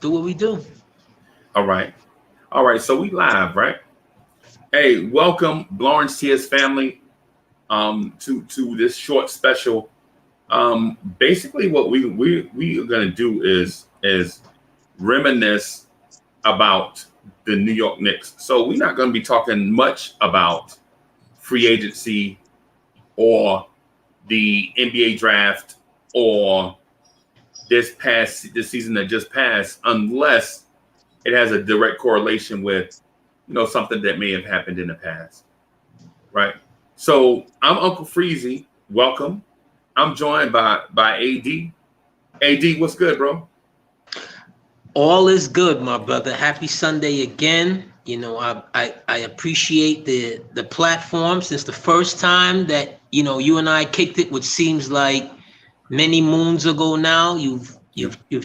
Do what we do. All right. All right. So we live, right? Hey, welcome, Blorangetears family, to this short special. Basically, what we are gonna do is reminisce about the New York Knicks. So we're not gonna be talking much about free agency or the NBA draft or this season that just passed, unless it has a direct correlation with something that may have happened in the past, right? So I'm Uncle Freezie. Welcome. I'm joined by AD. AD, what's good, bro? All is good, my brother. Happy Sunday again. I appreciate the platform since the first time that you and I kicked it, which seems like many moons ago now. You've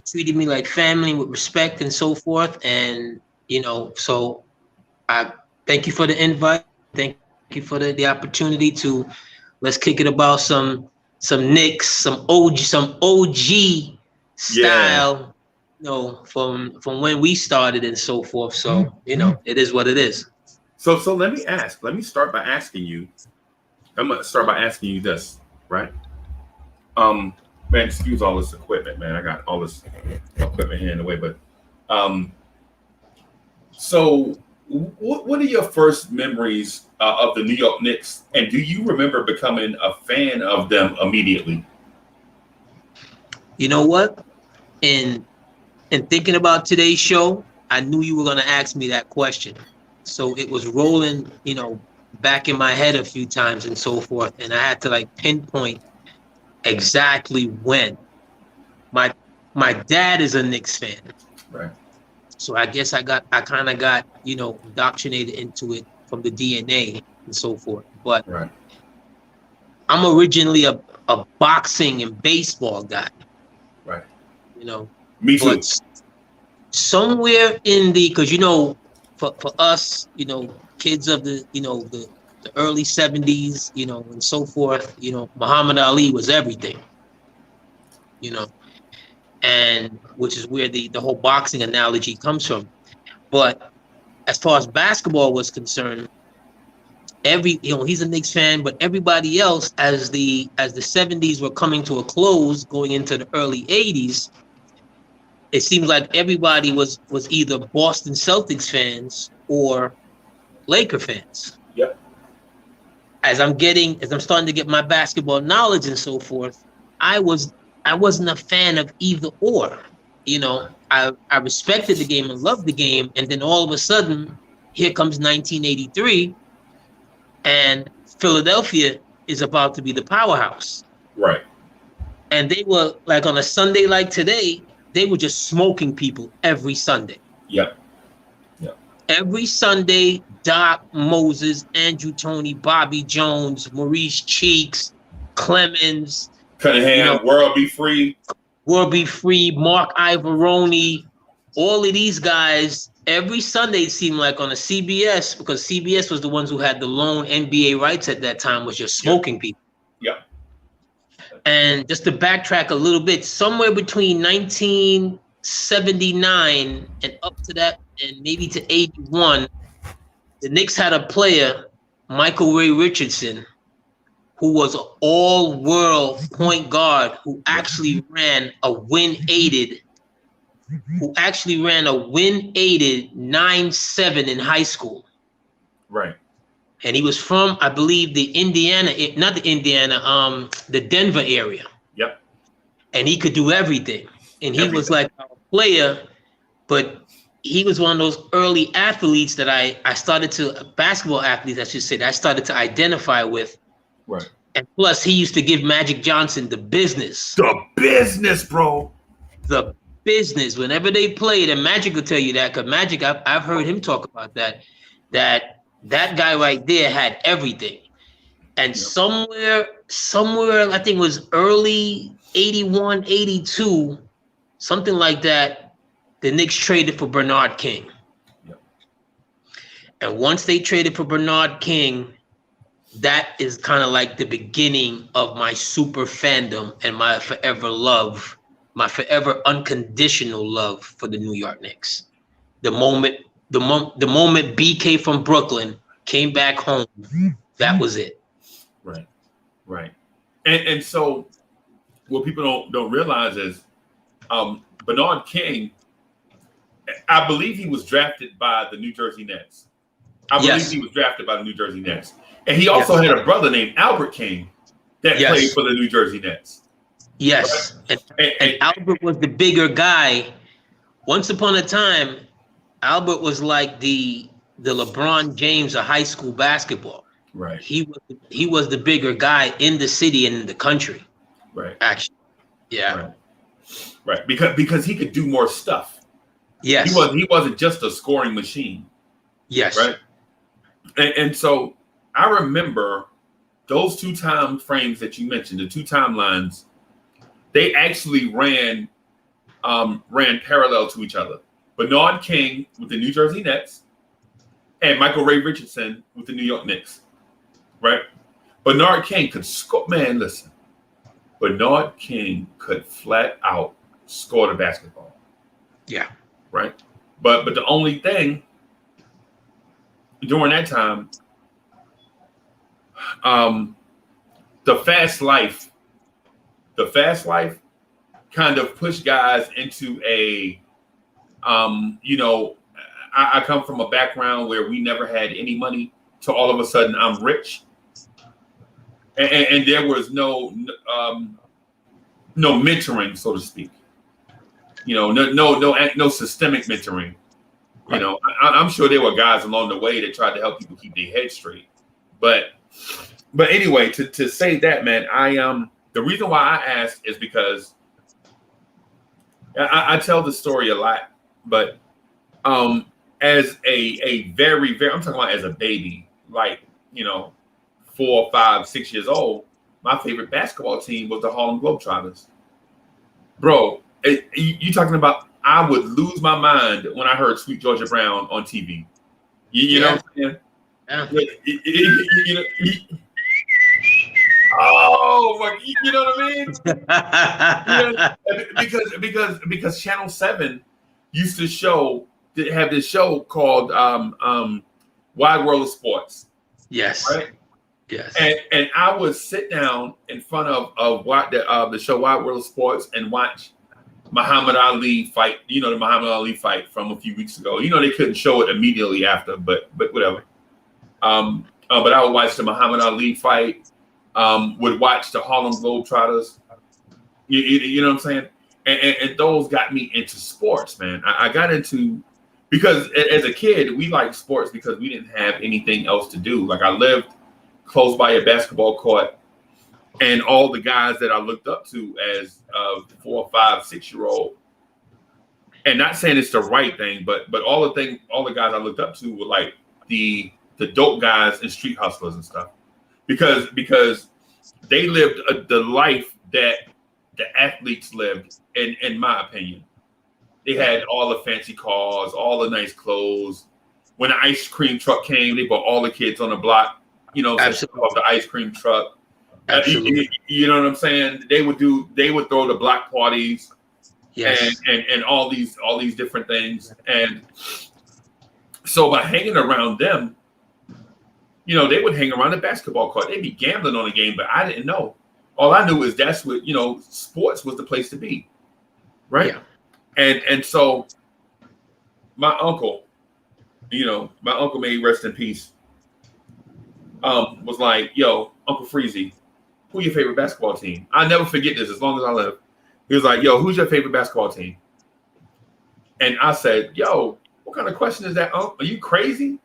treated me like family with respect and so forth, and so I thank you for the invite. Thank you for the opportunity to let's kick it about some Knicks, some OG Yeah. style, from when we started and so forth. So it is what it is. So let me ask. Let me start by asking you. I'm gonna start by asking you this, right? Man, excuse all this equipment, man. I got all this equipment here in the way, but so what are your first memories of the New York Knicks, and do you remember becoming a fan of them immediately? You know what? In thinking about today's show, I knew you were going to ask me that question. So it was rolling, back in my head a few times and so forth. And I had to like pinpoint exactly when. My dad is a Knicks fan. Right. So I guess I kind of got, indoctrinated into it from the DNA and so forth. But Right. I'm originally a boxing and baseball guy. Right. Me too. But somewhere in because for us, kids of the the early 70s, and so forth, Muhammad Ali was everything, and which is where the whole boxing analogy comes from. But as far as basketball was concerned, he's a Knicks fan, but everybody else, as the 70s were coming to a close, going into the early 80s, it seems like everybody was either Boston Celtics fans or Laker fans. Yep. As I'm starting to get my basketball knowledge and so forth, I wasn't a fan of either or. I respected the game and loved the game, and then all of a sudden, here comes 1983, and Philadelphia is about to be the powerhouse. Right. And they were like, on a Sunday like today, they were just smoking people every Sunday. Yep. Every Sunday, Doc, Moses, Andrew Toney, Bobby Jones, Maurice Cheeks, Clemens, Cunningham, World Be Free. World Be Free, Mark Ivoroni, all of these guys, every Sunday it seemed like on a CBS, because CBS was the ones who had the lone NBA rights at that time, was just smoking people. Yep. And just to backtrack a little bit, somewhere between 1979 and up to that, and maybe to 81, the Knicks had a player, Michael Ray Richardson, who was an all-world point guard who actually ran a win-aided 9.7 in high school. Right. And he was from, I believe, the Denver area. Yep. And he could do everything. And he was like a player, but he was one of those early athletes that basketball athletes, I should say, that I started to identify with. Right. And plus, he used to give Magic Johnson the business. The business, bro. The business. Whenever they played, and Magic will tell you that, because Magic, I've heard him talk about that guy right there had everything. And somewhere, I think it was early 81, 82, something like that, the Knicks traded for Bernard King. Yep. And once they traded for Bernard King, that is kind of like the beginning of my super fandom and my forever love my forever unconditional love for the New York Knicks. The moment BK from Brooklyn came back home, that was it. Right, right. And so what people don't realize is Bernard King, I believe he was drafted by the New Jersey Nets. And he also had a brother named Albert King that played for the New Jersey Nets. Yes. Right? And Albert was the bigger guy. Once upon a time, Albert was like the LeBron James of high school basketball. Right. He was the bigger guy in the city and in the country. Right. Actually. Yeah. Right. Because he could do more stuff. Yes. He wasn't just a scoring machine. Yes. Right. And so I remember those two time frames that you mentioned, the two timelines, they actually ran parallel to each other. Bernard King with the New Jersey Nets and Michael Ray Richardson with the New York Knicks. Right? Bernard King could score. Man, listen. Bernard King could flat out score the basketball. Yeah. Right? But the only thing during that time, the fast life kind of pushed guys into a, I come from a background where we never had any money, so all of a sudden I'm rich, and there was no mentoring, so to speak. No systemic mentoring. Right. I'm sure there were guys along the way that tried to help people keep their heads straight. But anyway, to say that, man, the reason why I asked is because I tell the story a lot, but as a very, very, I'm talking about as a baby, like, 4, 5, 6 years old, my favorite basketball team was the Harlem Globetrotters. Bro, you talking about, I would lose my mind when I heard Sweet Georgia Brown on TV. You know what I'm saying? Yeah. Oh, like, you know what I mean? Because Channel 7 used to have this show called Wide World of Sports. Yes. Right? Yes. And I would sit down in front of the show Wide World of Sports and watch Muhammad Ali fight, the Muhammad Ali fight from a few weeks ago. They couldn't show it immediately after, but whatever. But I would watch the Muhammad Ali fight, would watch the Harlem Globetrotters. You know what I'm saying? And those got me into sports, man. I got into, because as a kid, we liked sports because we didn't have anything else to do. Like, I lived close by a basketball court, and all the guys that I looked up to as a 4, 5, 6-year-old, and not saying it's the right thing, but all the guys I looked up to were like the dope guys and street hustlers and stuff, because they lived the life that the athletes lived, in my opinion. They had all the fancy cars, all the nice clothes. When the ice cream truck came, they brought all the kids on the block, Absolutely. Off the ice cream truck. Absolutely. You know what I'm saying? They would throw the block parties, yes, and all these different things. And so by hanging around them, they would hang around the basketball court. They'd be gambling on the game, but I didn't know. All I knew is that's what, sports was the place to be. Right. Yeah. And so my uncle, may rest in peace, was like, yo, Uncle Freezie, who's your favorite basketball team? I'll never forget this as long as I live. He was like, yo, who's your favorite basketball team? And I said, yo, what kind of question is that, Uncle? Are you crazy?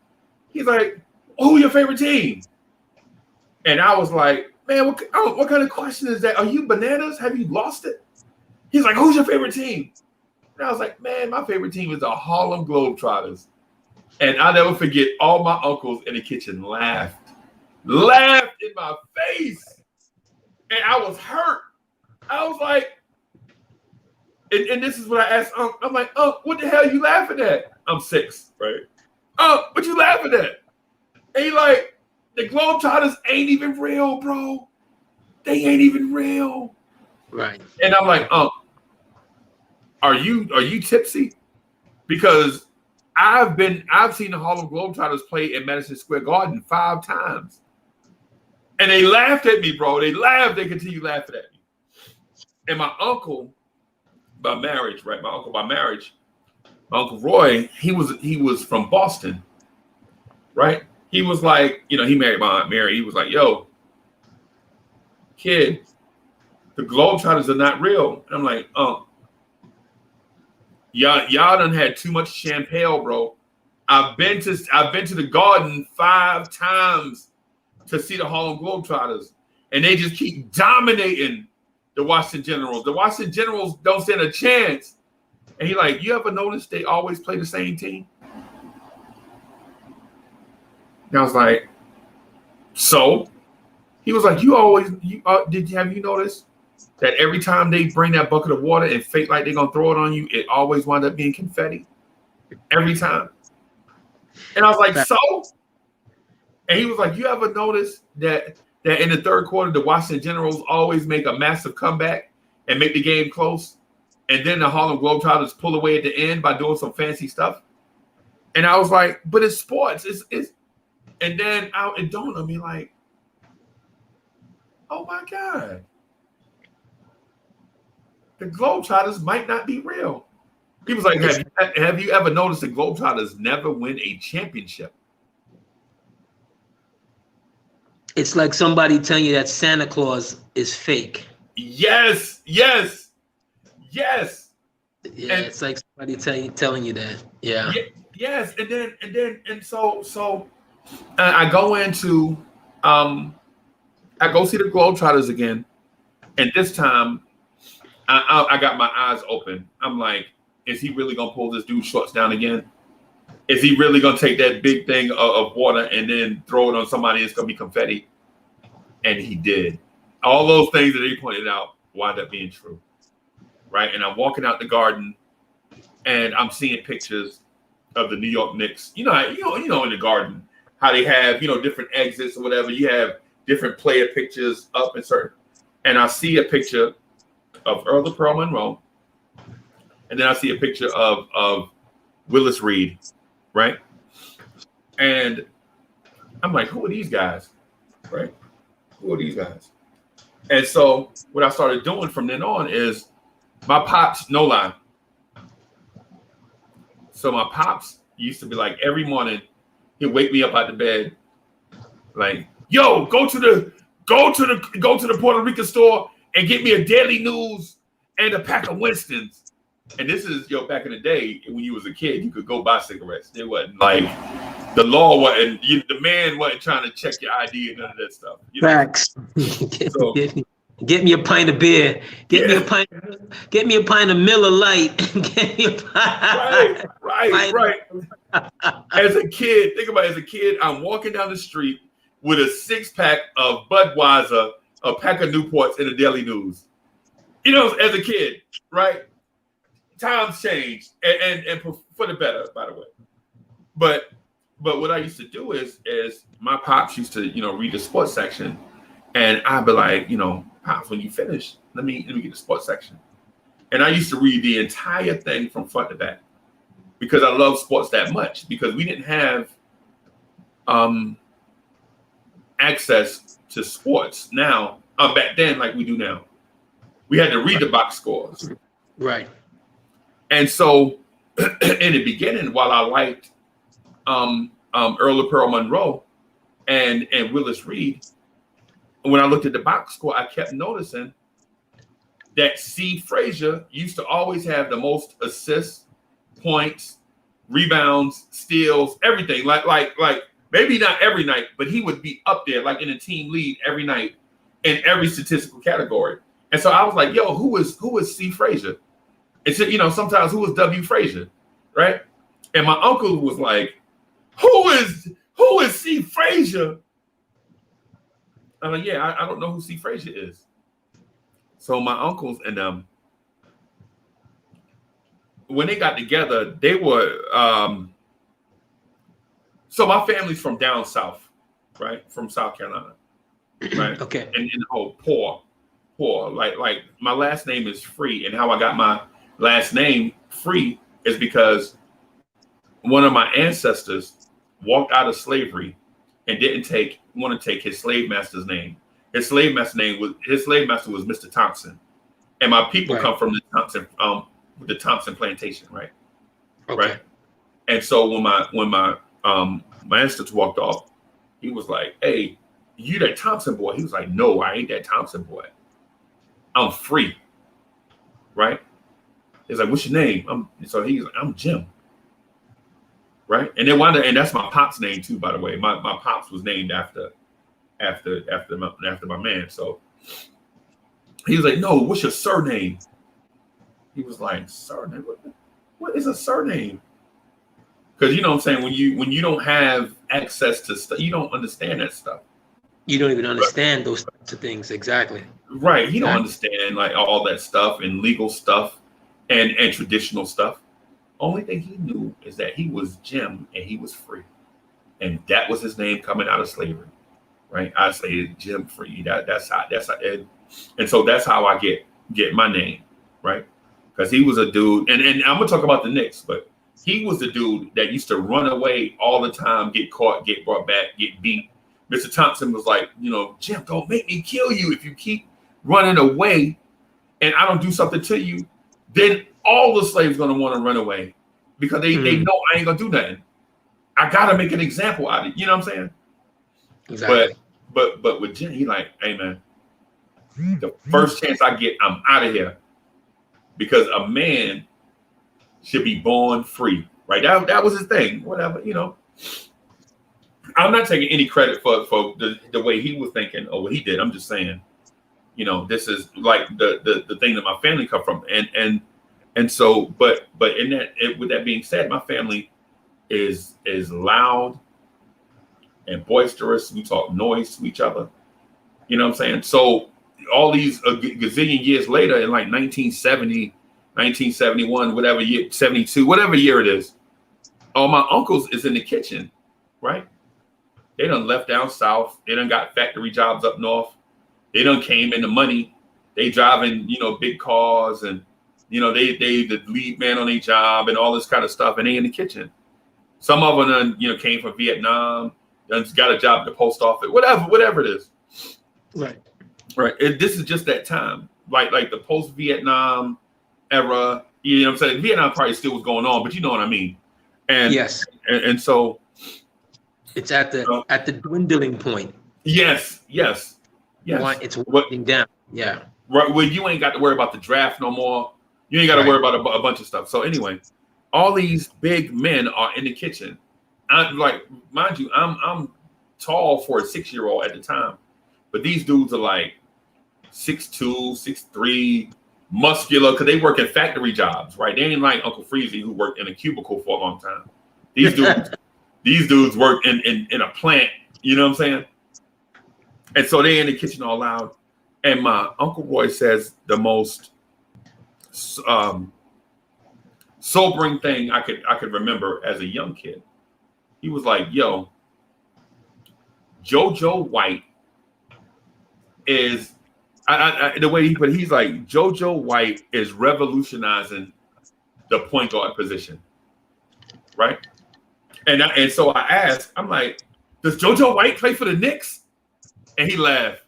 He's like, who's your favorite team? And I was like, man, what kind of question is that? Are you bananas? Have you lost it? He's like, who's your favorite team? And I was like, man, my favorite team is the Harlem Globetrotters. And I'll never forget, all my uncles in the kitchen laughed in my face. And I was hurt. I was like, and this is what I asked Unc. I'm like, what the hell are you laughing at? I'm 6, right? What you laughing at? And he like, the Globetrotters ain't even real, bro. They ain't even real. Right. And I'm like, are you tipsy? Because I've seen the Harlem Globetrotters play in Madison Square Garden 5 times. And they laughed at me, bro. They laughed. They continue laughing at me. And my uncle, by marriage, right? My Uncle Roy, he was from Boston, right? He was like, you know, he married my Aunt Mary. He was like, yo, kid, the Globetrotters are not real. And I'm like, y'all done had too much champagne, bro. I've been to the Garden 5 times to see the Harlem Globetrotters, and they just keep dominating the Washington Generals. The Washington Generals don't stand a chance. And he like, you ever notice they always play the same team? And I was like, so? He was like, have you noticed that every time they bring that bucket of water and fake like they're gonna throw it on you, it always wound up being confetti? Every time. And I was like, so? And he was like, you ever notice that in the third quarter, the Washington Generals always make a massive comeback and make the game close? And then the Harlem Globetrotters pull away at the end by doing some fancy stuff? And I was like, but it's sports. It's and then it dawned on me like, oh my God. The Globetrotters might not be real. He was like, have you ever noticed the Globetrotters never win a championship? It's like somebody telling you that Santa Claus is fake. Yes. Yeah, and it's like somebody telling you that. Yeah. Yes, and so I go into I go see the Globetrotters again, and this time I got my eyes open. I'm like, is he really gonna pull this dude's shorts down again? Is he really gonna take that big thing of water and then throw it on somebody? It's gonna be confetti. And he did. All those things that he pointed out wound up being true, right? And I'm walking out the Garden, and I'm seeing pictures of the New York Knicks. You know, in the Garden, how they have different exits or whatever. You have different player pictures up and certain. And I see a picture of Earl of Pearl Monroe, and then I see a picture of Willis Reed, right? And I'm like, who are these guys, right? Who are these guys? And so what I started doing from then on is my pops, no lie. So my pops used to be like, every morning he'd wake me up out the bed, like, yo, go to the Puerto Rican store and get me a Daily News and a pack of Winstons. And this is back in the day when you was a kid, you could go buy cigarettes. It wasn't like the law wasn't. The man wasn't trying to check your ID and none of that stuff. Facts. So, get me a pint of beer. Get me a pint of Miller Lite. Get me a pint. Right. As a kid, think about it, as a kid, I'm walking down the street with a 6-pack of Budweiser, a pack of Newports, and a Daily News. As a kid, right? Times changed, and for the better, by the way. But what I used to do is my pops used to read the sports section, and I'd be like, Pops, when you finish, let me get the sports section. And I used to read the entire thing from front to back because I love sports that much, because we didn't have access to sports now back then like we do now. We had to read the box scores. Right. And so in the beginning, while I liked Earl of Pearl Monroe and Willis Reed, when I looked at the box score, I kept noticing that C. Frazier used to always have the most assists, points, rebounds, steals, everything. Like maybe not every night, but he would be up there, like in a team lead every night in every statistical category. And so I was like, yo, who is C. Frazier? And so, sometimes who is W. Frazier, right? And my uncle was like, who is C. Frazier? I'm like, yeah, I don't know who C. Frazier is. So my uncles and them, when they got together, they were, so my family's from down south, right? From South Carolina, right? Okay. And poor. Like my last name is Free, and how I got last name Free is because one of my ancestors walked out of slavery and didn't want to take his slave master's name. His slave master was Mr. Thompson, and my people come from the Thompson plantation, right? Okay. Right. And so when my ancestors walked off, he was like, "Hey, you that Thompson boy?" He was like, "No, I ain't that Thompson boy. I'm Free." Right? He's like, "What's your name?" So he's like, "I'm Jim." Right? And then and that's my pop's name too, by the way. My pops was named after my man. So he was like, "No, what's your surname?" He was like, "Surname? What is a surname?" Because you know what I'm saying, when you don't have access to stuff, you don't understand that stuff. You don't even understand those types of things, exactly. Right. He don't understand like all that stuff and legal stuff and traditional stuff. Only thing he knew is that he was Jim and he was Free. And that was his name coming out of slavery. Right. I say Jim Free. That's how and so that's how I get my name. Right. Because he was a dude, and I'm gonna talk about the Knicks, but he was the dude that used to run away all the time, get caught, get brought back, get beat. Mr. Thompson was like, "Jim, don't make me kill you. If you keep running away and I don't do something to you, then all the slaves gonna want to run away because they know I ain't gonna do nothing. I gotta make an example out of it." You know what I'm saying? Exactly. But with Jim, he like, "Hey man, the first chance I get, I'm out of here." Because a man should be born free, right? That was his thing. Whatever, I'm not taking any credit for the way he was thinking or what he did. I'm just saying, this is like the thing that my family come from, and so, but with that being said, my family is loud and boisterous. We talk noise to each other. You know what I'm saying? So all these gazillion years later, in like 1970, 1971, whatever year, 72, whatever year it is, all my uncles is in the kitchen, right? They done left down south. They done got factory jobs up north. They done came into money. They driving, big cars, and they the lead man on their job and all this kind of stuff, and they in the kitchen. Some of them done, came from Vietnam, done got a job at the post office, whatever it is. Right. Right. This is just that time, like the post-Vietnam era. You know what I'm saying? Vietnam probably still was going on, but you know what I mean. And yes. And so it's at the dwindling point. Yes. It's winding down. Yeah. Right. Well, you ain't got to worry about the draft no more. You ain't got to worry about a bunch of stuff. So anyway, all these big men are in the kitchen. Mind you, I'm tall for a 6-year-old at the time, but these dudes are like 6'2", 6'3", muscular, because they work in factory jobs, right? They ain't like Uncle Freezie, who worked in a cubicle for a long time. These dudes work in a plant, you know what I'm saying? And so they in the kitchen all loud. And my Uncle Roy says the most sobering thing I could remember as a young kid. He was like, "Yo, JoJo White is," the way he put it, he's like, "JoJo White is revolutionizing the point guard position," right? And so I asked, I'm like, "Does JoJo White play for the Knicks?" And he laughed,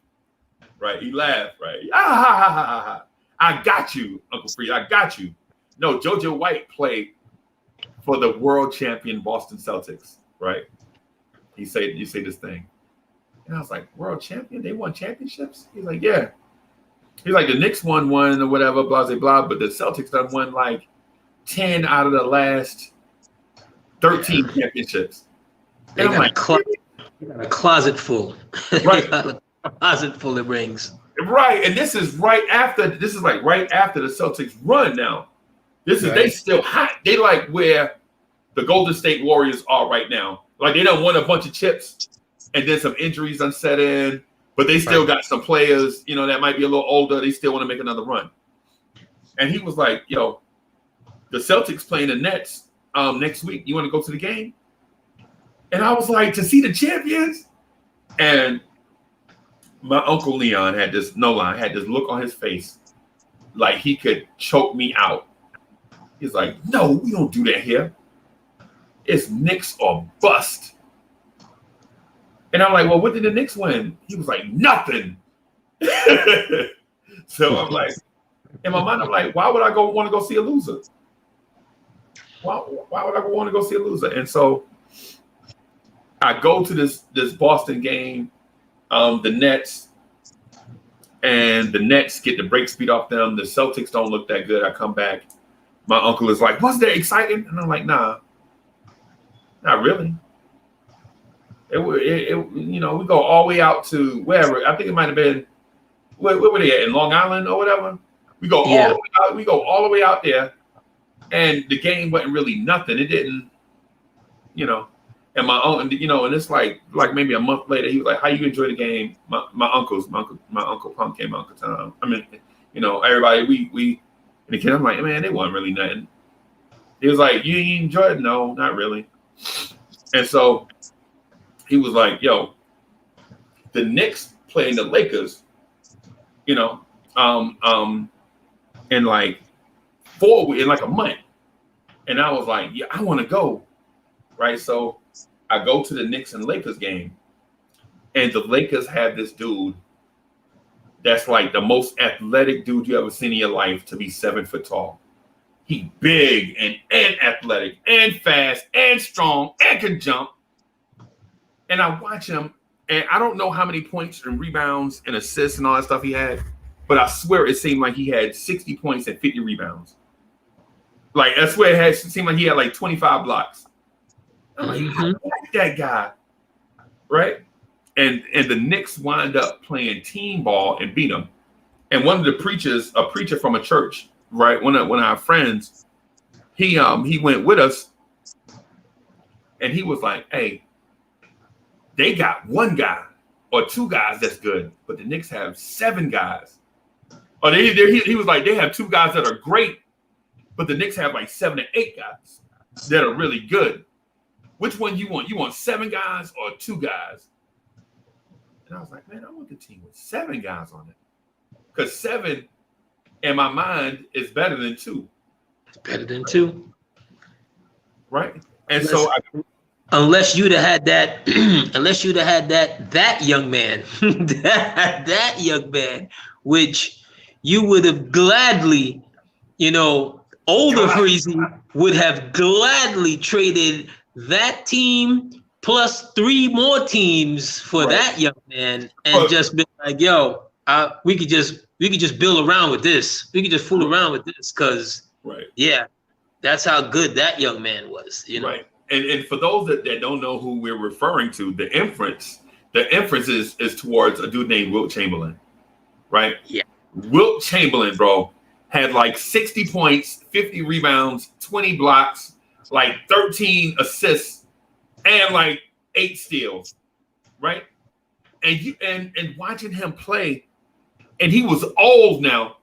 right? He laughed, right? Ah, ha, ha, ha, ha. I got you, Uncle Free. I got you. No, JoJo White played for the world champion Boston Celtics, right? You say this thing. And I was like, "World champion? They won championships?" He's like, "Yeah." He's like, "The Knicks won one or whatever, blah, blah, blah, but the Celtics done won like 10 out of the last 13 championships." They and I'm like, got a closet full. Right. A closet full of rings. Right. And this is right after the Celtics run now. They still hot. They like where the Golden State Warriors are right now. Like they done won a bunch of chips and then some injuries done set in, but they still got some players, that might be a little older. They still want to make another run. And he was like, "Yo, the Celtics playing the Nets next week. You want to go to the game?" And I was like, "To see the champions?" And my Uncle Leon had this look on his face like he could choke me out He's like, no, we don't do that here. It's Knicks or bust. And I'm like, well, what did the Knicks win? He was like, nothing. So I'm like, in my mind, I'm like, why would I want to go see a loser? Why would I want to go see a loser? And so I go to this Boston game, the Nets, and the Nets get the break speed off them. The Celtics don't look that good. I come back. My uncle is like, was that exciting? And I'm like, nah, not really. It we go all the way out to wherever. I think it might have been, where were they at, in Long Island or whatever? We go all the way out. We go all the way out there, and the game wasn't really nothing. It didn't, And my own, and it's like maybe a month later, he was like, "How you enjoy the game?" My uncle Pumpkin, my Uncle Tom. I mean, everybody. We and the kid. I'm like, man, it wasn't really nothing. He was like, "You enjoyed it?" No, not really. And so he was like, "Yo, the Knicks playing the Lakers, in like a month." And I was like, yeah, I want to go. Right. So I go to the Knicks and Lakers game, and the Lakers have this dude that's like the most athletic dude you ever seen in your life to be 7 foot tall. He big and athletic and fast and strong and can jump. And I watch him, and I don't know how many points and rebounds and assists and all that stuff he had, but I swear it seemed like he had 60 points and 50 rebounds. Like, I swear it seemed like he had like 25 blocks. I'm like, I like that guy, right? And the Knicks wind up playing team ball and beat them. And one of the preachers, a preacher from a church, right? One of our friends, he went with us, and he was like, hey, they got one guy or two guys that's good, but the Knicks have 7 guys. Or he was like, they have 2 guys that are great, but the Knicks have like 7 or 8 guys that are really good. Which one you want? You want 7 guys or 2 guys? And I was like, man, I want the team with 7 guys on it. Because 7, in my mind, is better than 2. It's better than 2. Right? And unless you'd have had that, that young man, that young man, which you would have gladly, older Freezie would have gladly traded that team plus 3 more teams for that young man, and just be like, yo, we could just build around with this. We could just fool around with this, because that's how good that young man was. Right. And for those that don't know who we're referring to, the inference is towards a dude named Wilt Chamberlain, right? Yeah. Wilt Chamberlain, bro, had like 60 points, 50 rebounds, 20 blocks, like 13 assists, and like 8 steals, right? And watching him play, and he was old now.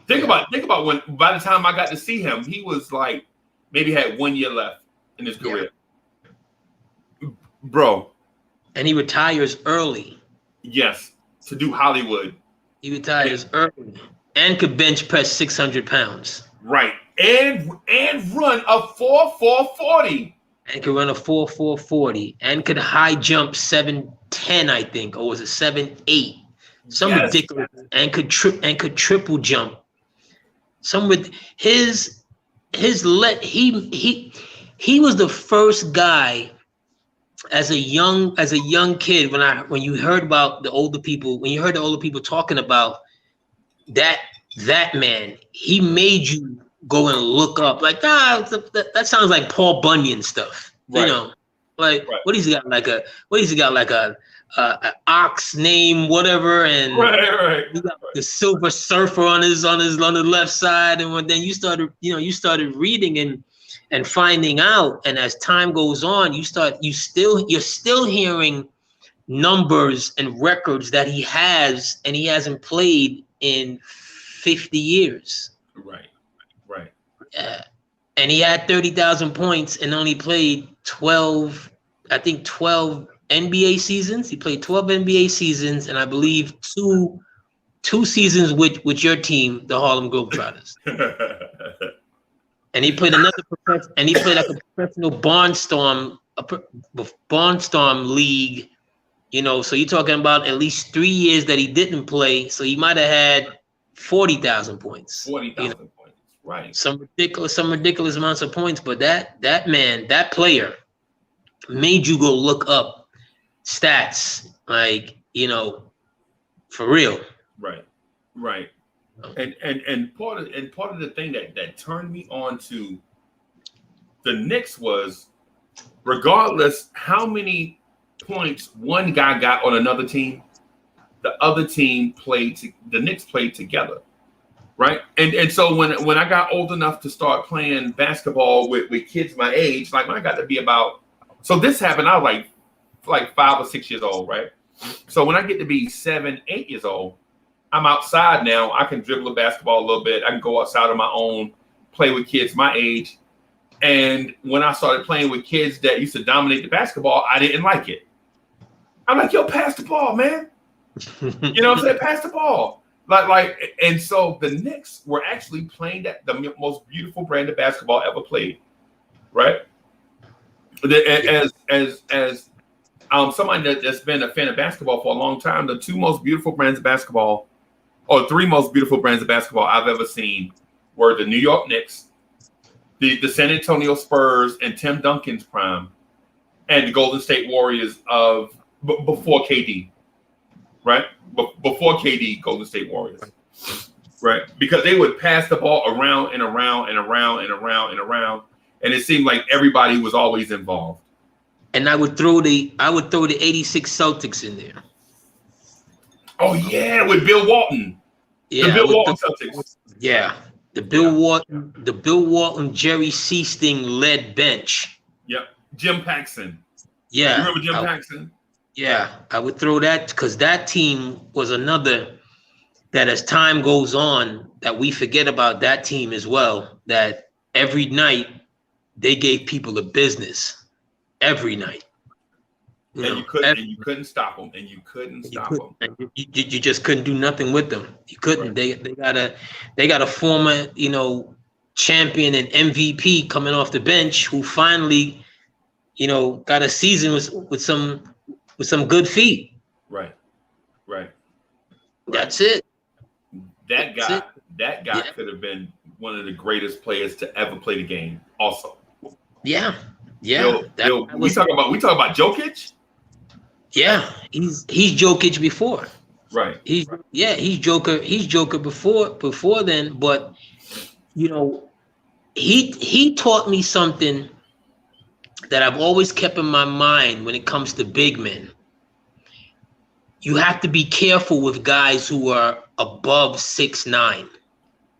Think about when, by the time I got to see him, he was like maybe had 1 year left in his career. Bro. And he retires early. Yes, to do Hollywood. He retires early and could bench press 600 pounds. Right. And run a 4.40. And could run a 4.40 and could high jump 7.10, I think, or was it 7.8? Some ridiculous, and could triple jump. Some with he was the first guy as a young kid when you heard the older people talking about that man, he made you go and look up, like, that sounds like Paul Bunyan stuff, right. What he's got, like a ox name, whatever, and he got the Silver Surfer on the left side, and then you started reading and finding out, and as time goes on, you're still hearing numbers and records that he has, and he hasn't played in 50 years. Right. And he had 30,000 points and only played 12 NBA seasons. He played 12 NBA seasons, and I believe two seasons with your team, the Harlem Globetrotters. And he played and he played like a professional barnstorm league. You know, so you're talking about at least 3 years that he didn't play. So he might have had 40,000 points. 40,000 points, right? Some ridiculous amounts of points. But that player made you go look up stats, like, you know, for real. Right. And part of the thing that turned me on to the Knicks was, regardless how many points one guy got on another team, the other team the Knicks played together, right? And so when I got old enough to start playing basketball with kids my age, like when I got to be about, so this happened, I was like 5 or 6 years old, right? So when I get to be 7, 8 years old, I'm outside now. I can dribble a basketball a little bit. I can go outside on my own, play with kids my age. And when I started playing with kids that used to dominate the basketball, I didn't like it. I'm like, yo, pass the ball, man. You know what I'm saying? Pass the ball. And so the Knicks were actually playing the most beautiful brand of basketball ever played, right? As somebody that's been a fan of basketball for a long time, the 2 most beautiful brands of basketball, or 3 most beautiful brands of basketball I've ever seen, were the New York Knicks, the San Antonio Spurs and Tim Duncan's prime, and the Golden State Warriors of before KD, right? Before KD, Golden State Warriors, right? Because they would pass the ball around and around and around and around and around, and it seemed like everybody was always involved. And I would throw the 86 Celtics in there. Oh yeah, with Bill Walton. Yeah, the Bill Walton Celtics. Yeah. The Bill Walton, Jerry Seasting led bench. Yep. Jim Paxson. Yeah. You remember Jim Paxson? Yeah, I would throw that, because that team was another that, as time goes on, that we forget about that team as well, that every night they gave people a business. Every night. You couldn't stop them. And you couldn't stop them. You just couldn't do nothing with them. You couldn't. Right. They got a former, you know, champion and MVP coming off the bench who finally, you know, got a season with some good feet. Right. That's it. That guy could have been one of the greatest players to ever play the game. Also. Yeah. We talk about Jokic. Yeah, he's Jokic before. Right. He's Joker before then. But you know, he taught me something that I've always kept in my mind when it comes to big men. You have to be careful with guys who are above 6'9".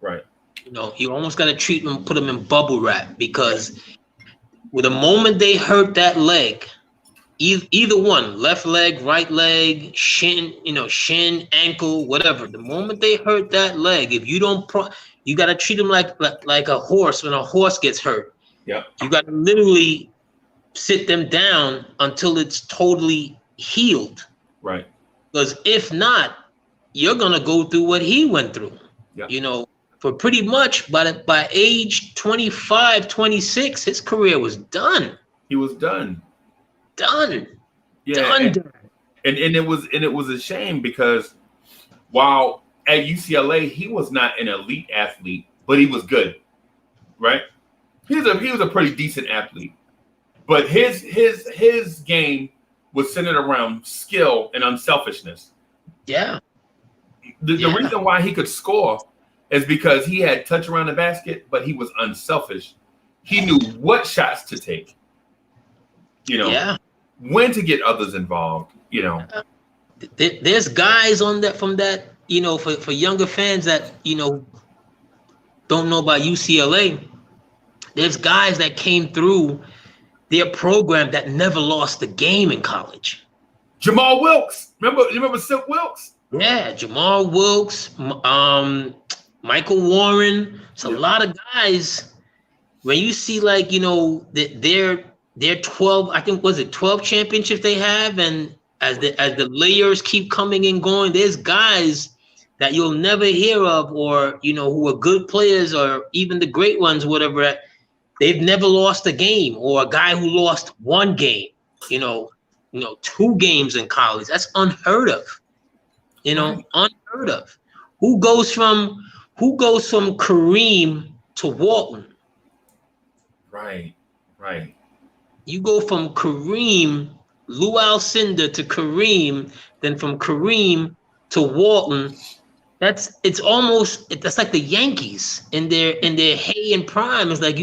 Right. You know, you almost got to treat them, put them in bubble wrap, because with the moment they hurt that leg, either one, left leg, right leg, shin, ankle, whatever. The moment they hurt that leg, if you don't, you got to treat them like a horse when a horse gets hurt. Yeah. You got to literally sit them down until it's totally healed. Right. Because if not, you're gonna go through what he went through. Yeah. You know, for pretty much by age 25, 26, his career was done. He was done. Done. Yeah. Done. And it was a shame, because while at UCLA he was not an elite athlete, but he was good. Right? He was a pretty decent athlete. But his game was centered around skill and unselfishness. Yeah. The reason why he could score is because he had touch around the basket, but he was unselfish. He knew what shots to take, you know, when to get others involved, you know. There's guys on that from that, you know, for younger fans that, you know, don't know about UCLA. There's guys that came through their program that never lost a game in college. Jamal Wilkes. You remember Silk Wilkes? Yeah, Jamal Wilkes, Michael Warren. It's a lot of guys. When you see, like, you know, their 12, I think, was it 12 championships they have, and as the layers keep coming and going, there's guys that you'll never hear of, or who are good players, or even the great ones, whatever. They've never lost a game, or a guy who lost one game, 2 games in college. That's unheard of. Unheard of. Who goes from Kareem to Walton? Right. You go from Kareem, Lou Alcindor to Kareem, then from Kareem to Walton. That's like the Yankees in their hey and prime. It's like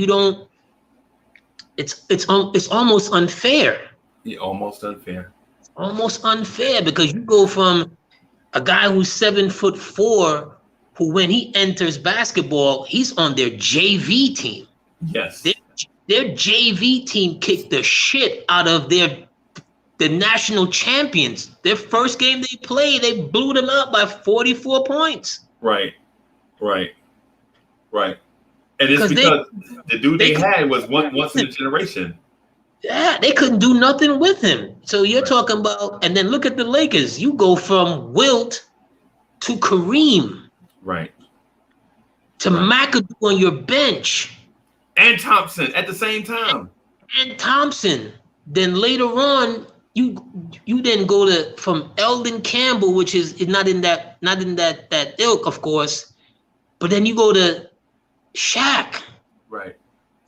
it's almost unfair. Yeah, almost unfair. Almost unfair, because you go from a guy who's 7'4", who when he enters basketball, he's on their JV team. Yes. Their JV team kicked the shit out of the national champions. Their first game they played, they blew them out by 44 points. Right. And it's because the dude they had was once in a generation. Yeah, they couldn't do nothing with him. So you're talking about, and then look at the Lakers. You go from Wilt to Kareem. Right. To McAdoo on your bench. And Thompson at the same time. And Thompson. Then later on, you then go from Eldon Campbell, which is not in that ilk, of course, but then you go to Shaq. Right.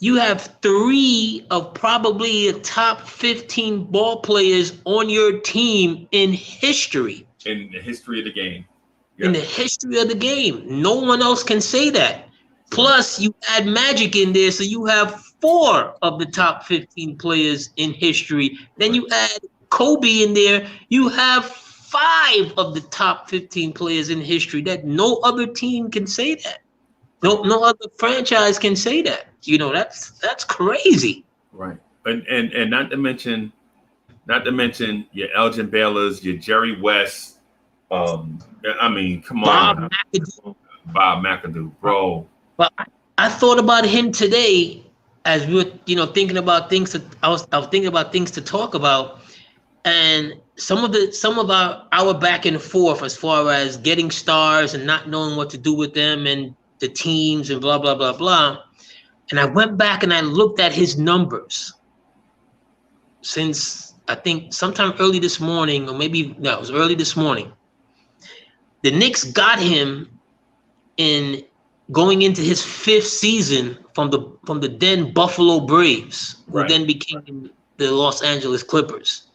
You have 3 of probably the top 15 ball players on your team in history. In the history of the game. Yep. In the history of the game. No one else can say that. Plus, you add Magic in there, so you have 4 of the top 15 players in history. Then you add Kobe in there, you have 5 of the top 15 players in history. That no other team can say that. No other franchise can say that. That's crazy. Right. And not to mention your Elgin Baylors, your Jerry West. I mean, come on. Bob McAdoo, bro. But I thought about him today as we were, thinking about things I was thinking about things to talk about, and some of our back and forth as far as getting stars and not knowing what to do with them and the teams and blah blah blah blah. And I went back and I looked at his numbers since I think sometime early this morning, or maybe no, it was early this morning. The Knicks got him in going into his 5th season from the then Buffalo Braves, who then became the Los Angeles Clippers.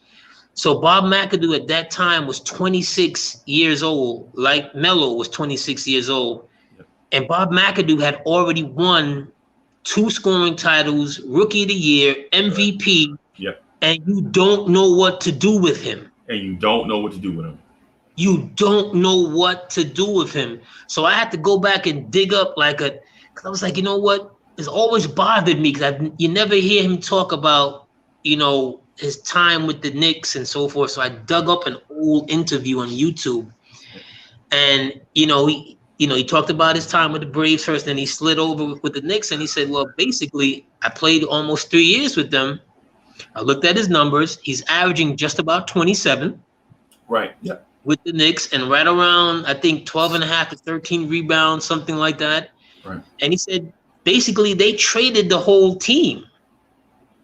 So Bob McAdoo at that time was 26 years old, like Melo was 26 years old. Yep. And Bob McAdoo had already won 2 scoring titles, Rookie of the Year, MVP. Yep. And you don't know what to do with him. You don't know what to do with him. So I had to go back and dig up because I was like, you know what? It's always bothered me because you never hear him talk about, his time with the Knicks and so forth. So I dug up an old interview on YouTube, and he talked about his time with the Braves first, then he slid over with the Knicks, and he said, well, basically, I played almost 3 years with them. I looked at his numbers. He's averaging just about 27. Right. Yeah. With the Knicks, and right around, I think, 12.5 to 13 rebounds, something like that. Right. And he said, basically, they traded the whole team,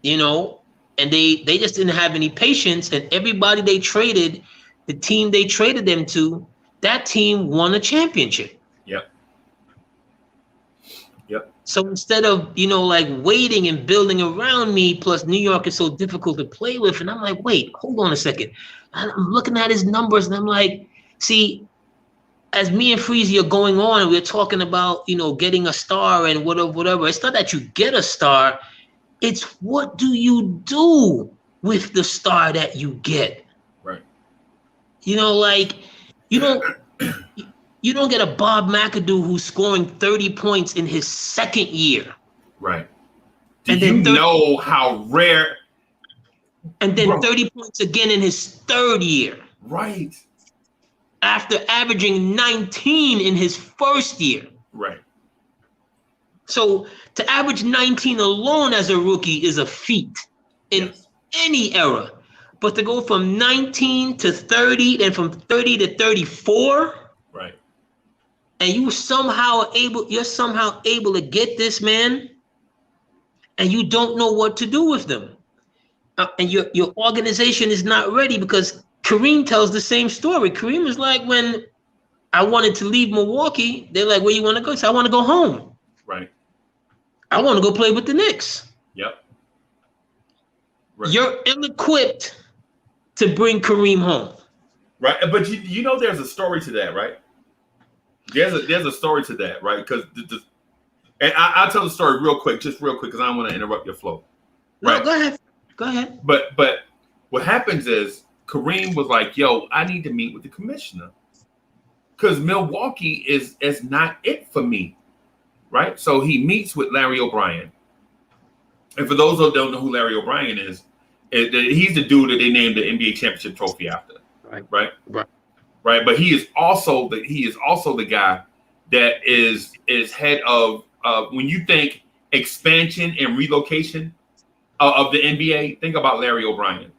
and they just didn't have any patience. And everybody they traded, the team they traded them to, that team won a championship. Yep. So instead of, waiting and building around me, plus New York is so difficult to play with, and I'm like, wait, hold on a second. I'm looking at his numbers, and I'm like, see, as me and Freezie are going on, and we're talking about, getting a star and whatever. It's not that you get a star. It's what do you do with the star that you get? Right. You don't get a Bob McAdoo who's scoring 30 points in his 2nd year. Right. Do you know how rare? And then 30 points again in his 3rd year. Right. After averaging 19 in his 1st year. Right. So to average 19 alone as a rookie is a feat in any era. But to go from 19 to 30 and from 30 to 34. Right. and you're somehow able to get this man, and you don't know what to do with them. And your organization is not ready, because Kareem tells the same story. Kareem is like, when I wanted to leave Milwaukee, they're like, where you want to go? So I want to go home. Right. I want to go play with the Knicks. Yep. Right. You're ill-equipped to bring Kareem home. Right. But you know there's a story to that, right? There's a story to that, right? Because and I'll tell the story real quick, because I don't want to interrupt your flow. Right. No, go ahead. But what happens is Kareem was like, yo, I need to meet with the commissioner, because Milwaukee is not it for me. Right. So he meets with Larry O'Brien. And for those who don't know who Larry O'Brien is, he's the dude that they named the NBA championship trophy after. Right. But he is also the guy that is head of when you think expansion and relocation of the NBA, think about Larry O'Brien.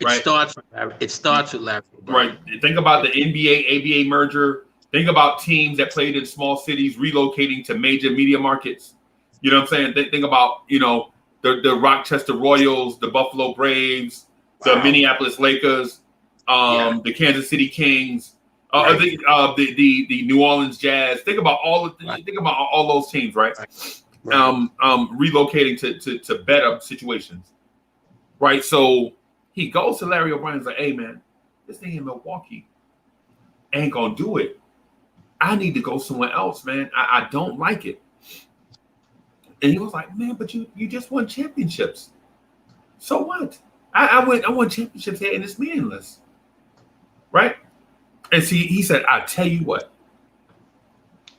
Right? It starts with Larry O'Brien. Right. Think about the NBA ABA merger. Think about teams that played in small cities relocating to major media markets. You know what I'm saying? Think about, the Rochester Royals, the Buffalo Braves, the Minneapolis Lakers, the Kansas City Kings, the New Orleans Jazz. Think about all those teams, right? Relocating to better situations, right? So he goes to Larry O'Brien and is like, hey man, this thing in Milwaukee ain't gonna do it. I need to go somewhere else, man. I don't like it. And he was like, man, but you just won championships. So what? I won championships here and it's meaningless. Right? And see, he said, I tell you what,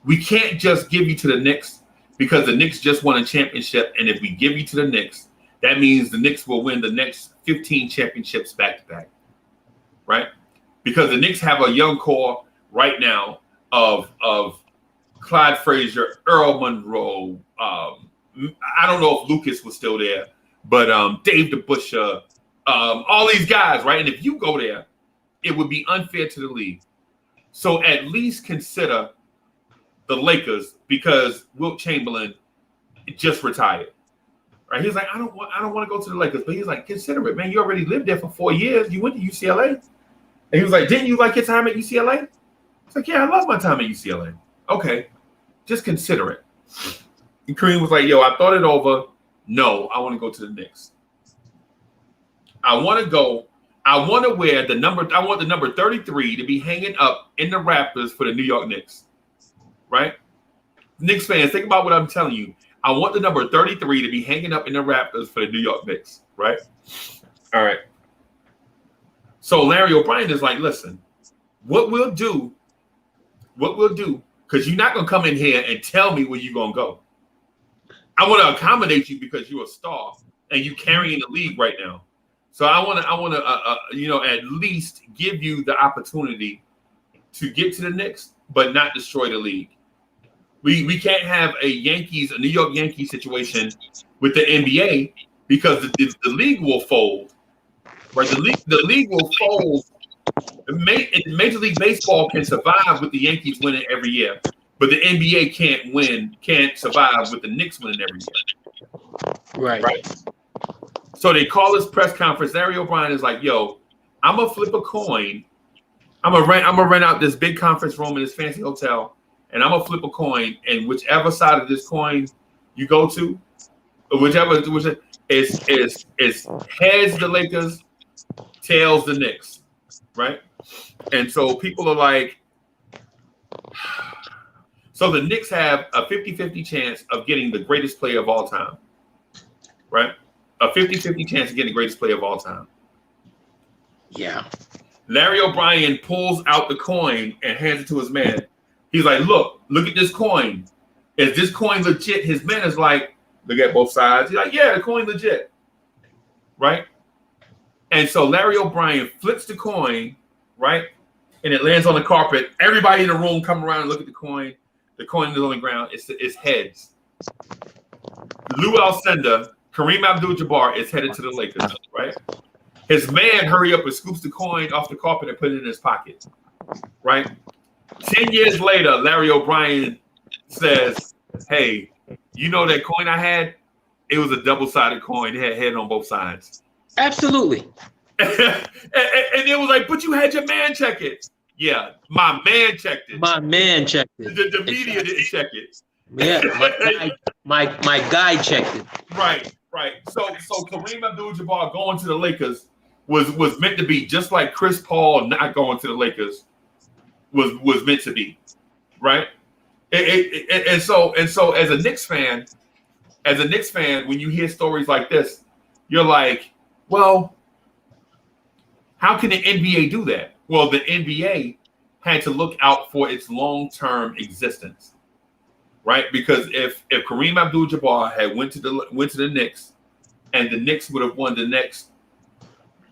we can't just give you to the Knicks, because the Knicks just won a championship. And if we give you to the Knicks, that means the Knicks will win the next 15 championships back to back. Right? Because the Knicks have a young core right now of Clyde Frazier, Earl Monroe. I don't know if Lucas was still there, but Dave DeBusschere, all these guys, right? And if you go there, it would be unfair to the league. So at least consider the Lakers, because Wilt Chamberlain just retired. Right? He's like, I don't want to go to the Lakers, but he's like, consider it, man. You already lived there for 4 years. You went to UCLA. And he was like, didn't you like your time at UCLA? It's like, yeah, I love my time at UCLA. Okay, just consider it. And Kareem was like, yo, I thought it over. No, I want to go to the Knicks. I want to wear the number. I want the number 33 to be hanging up in the rafters for the New York Knicks. Right? Knicks fans, think about what I'm telling you. I want the number 33 to be hanging up in the rafters for the New York Knicks. Right? All right. So Larry O'Brien is like, listen, what we'll do, because you're not going to come in here and tell me where you're going to go. I want to accommodate you because you're a star and you carrying the league right now. So I want to, at least give you the opportunity to get to the Knicks, but not destroy the league. We can't have a New York Yankees situation with the NBA, because the league will fold. Right, the league will fold. Major League Baseball can survive with the Yankees winning every year, but the NBA can't survive with the Knicks winning every year. Right. So they call this press conference. Larry O'Brien is like, yo, I'm gonna flip a coin. I'm gonna rent out this big conference room in this fancy hotel, and I'm gonna flip a coin, and whichever side of this coin you go to, whichever is heads the Lakers, tails the Knicks, right? And so people are like, so the Knicks have a 50-50 chance of getting the greatest player of all time, right? A 50-50 chance of getting the greatest player of all time. Yeah. Larry O'Brien pulls out the coin and hands it to his man. He's like, look at this coin. Is this coin legit? His man is like, look at both sides. He's like, yeah, the coin legit, right? And so Larry O'Brien flips the coin, right? And it lands on the carpet. Everybody in the room come around and look at the coin. The coin is on the ground. It's heads. Lou Alcindor, Kareem Abdul-Jabbar is headed to the Lakers, right? His man hurry up and scoops the coin off the carpet and put it in his pocket, right? 10 years later, Larry O'Brien says, "Hey, you know that coin I had? It was a double-sided coin. It had head on both sides." Absolutely. and it was like, "But you had your man check it." Yeah, my man checked it. My man checked it. The media didn't check it. Yeah, my guy checked it. Right. So Kareem Abdul-Jabbar going to the Lakers was meant to be just like Chris Paul not going to the Lakers was meant to be, right? And so as a Knicks fan, when you hear stories like this, you're like, well, how can the NBA do that? Well, the NBA had to look out for its long-term existence, right? Because if Kareem Abdul-Jabbar had went to the Knicks, and the Knicks would have won the next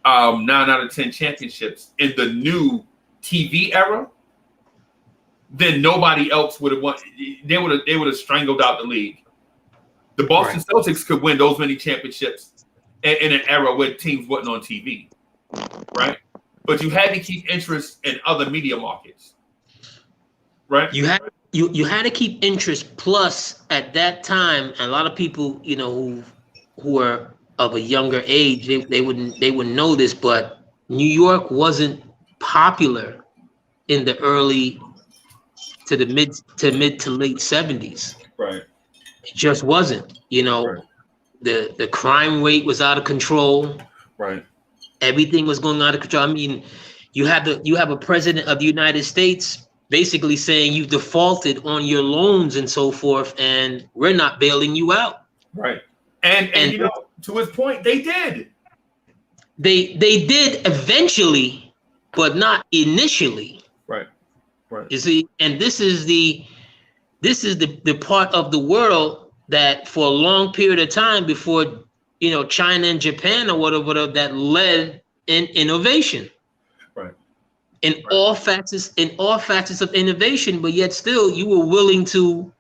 9 out of 10 championships in the new TV era, then nobody else would have won. They would have strangled out the league. The Boston Celtics could win those many championships in an era where teams wasn't on TV, right? But you had to keep interest in other media markets, right? You had to keep interest. Plus, at that time, a lot of people, who are of a younger age, they wouldn't know this, but New York wasn't popular in the early to the mid to late 70s. Right. It just wasn't. Right. The crime rate was out of control. Right. Everything was going out of control. I mean, you have a president of the United States basically saying you defaulted on your loans and so forth, and we're not bailing you out. Right. And to his point, they did. They did eventually, but not initially. Right. You see, and this is the part of the world that for a long period of time before China and Japan or whatever that led in innovation. Right. In all facets of innovation, but yet still you were willing to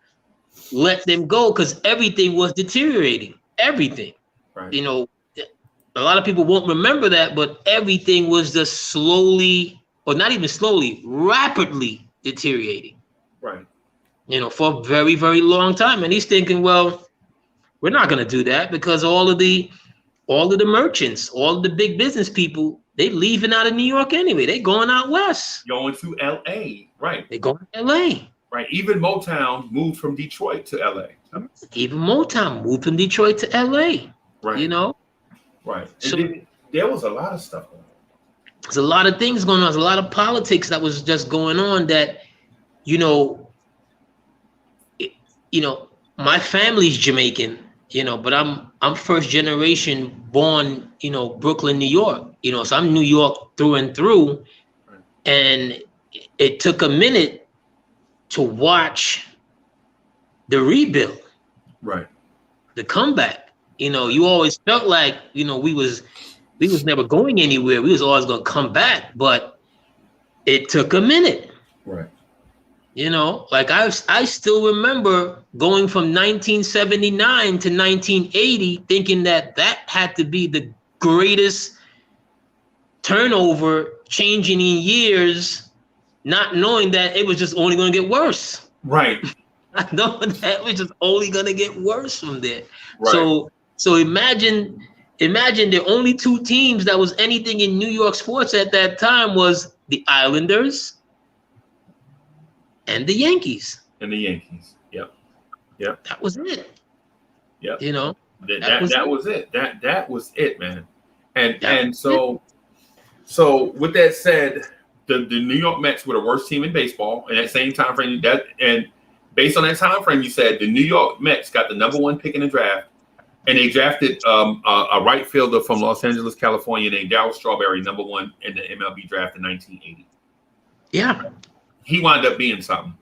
let them go because everything was deteriorating. Everything. Right. A lot of people won't remember that, but everything was just slowly, or not even slowly, rapidly deteriorating. Right. For a very, very long time. And he's thinking, well, we're not going to do that because all of the merchants, all of the big business people, they leaving out of New York anyway. They going out west. Going to LA. Right. They going to LA. Right. Even Motown moved from Detroit to LA. Even Motown moved from Detroit to LA. Right. Right. So there was a lot of stuff going on. There's a lot of things going on. There's a lot of politics that was just going on that, my family's Jamaican, but I'm first generation born, Brooklyn, New York, so I'm New York through and through. Right. And it took a minute to watch the rebuild, right? The comeback. You always felt like, we was never going anywhere. We was always going to come back, but it took a minute. Right. Like I still remember going from 1979 to 1980, thinking that had to be the greatest turnover changing in years, not knowing that it was just only going to get worse. Right. Not knowing that it was just only going to get worse from there. Right. So imagine the only two teams that was anything in New York sports at that time was the Islanders and the Yankees. Yep. That was it. Yep. That was it. That was it, man. And so with that said, the New York Mets were the worst team in baseball in that same time frame. And based on that time frame, you said the New York Mets got the #1 pick in the draft, and they drafted a right fielder from Los Angeles, California, named Darryl Strawberry, #1 in the MLB draft in 1980. Yeah. He wound up being something,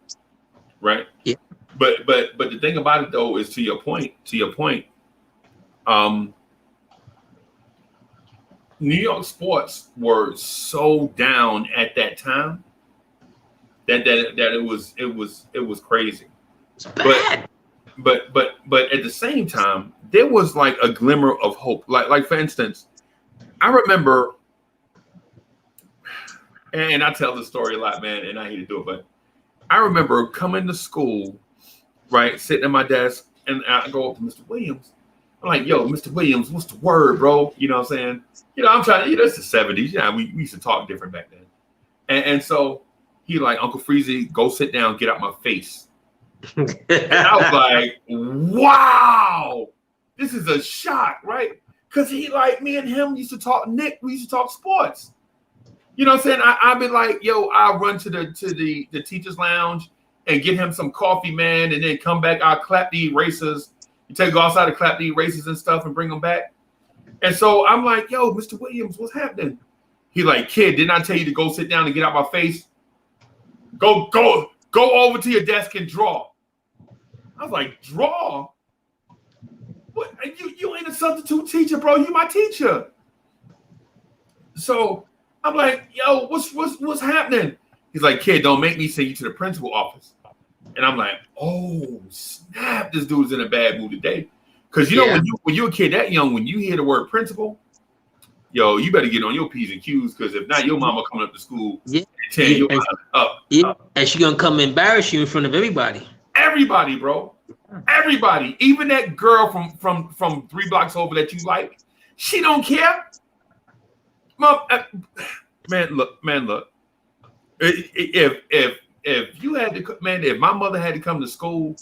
right? Yeah. But the thing about it though is to your point, New York sports were so down at that time that it was crazy. It's bad. But at the same time, there was like a glimmer of hope. Like for instance, I remember, and I tell this story a lot, man, and I hate to do it, but I remember coming to school, right, sitting at my desk, and I go up to Mr. Williams. I'm like, yo, Mr. Williams, what's the word, bro? You know what I'm saying? I'm trying to, it's the 70s. Yeah, we used to talk different back then. And so he like, Uncle Freezie, go sit down, get out my face. And I was like, wow, this is a shock, right? Because he like, me and him used to talk Knick, we used to talk sports. You know what I'm saying? I've been like, yo, I'll run to the teacher's lounge and get him some coffee, man, and then come back. I'll clap the erasers. You go outside to clap the erasers and stuff and bring them back. And so I'm like, yo, Mr. Williams, what's happening? He like, kid, didn't I tell you to go sit down and get out my face? Go over to your desk and draw. I was like, draw? What? You ain't a substitute teacher, bro. You my teacher. So I'm like, yo, what's happening? He's like, kid, don't make me send you to the principal office. And I'm like, oh, snap, this dude's in a bad mood today. Because, you know, when you're a kid that young, when you hear the word principal, yo, you better get on your P's and Q's, because if not, your mama coming up to school and tearing your mind up. Yeah, and she's going to come embarrass you in front of everybody. Everybody, bro. Everybody. Even that girl from 3 blocks over that you like, she don't care. Mom, man, look. If you had to, man, if my mother had to come to school,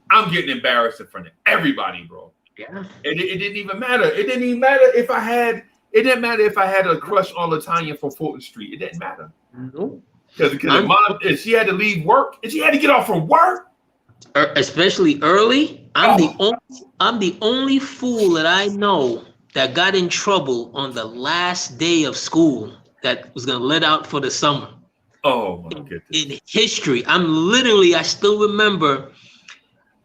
I'm getting embarrassed in front of everybody, bro. Yeah. It didn't even matter. It didn't matter if I had a crush on Latanya from Fulton Street. It didn't matter. Nope. Because if she had to leave work, and she had to get off from work, especially early, I'm the only fool that I know that got in trouble on the last day of school that was gonna let out for the summer. Oh my goodness. In history, I still remember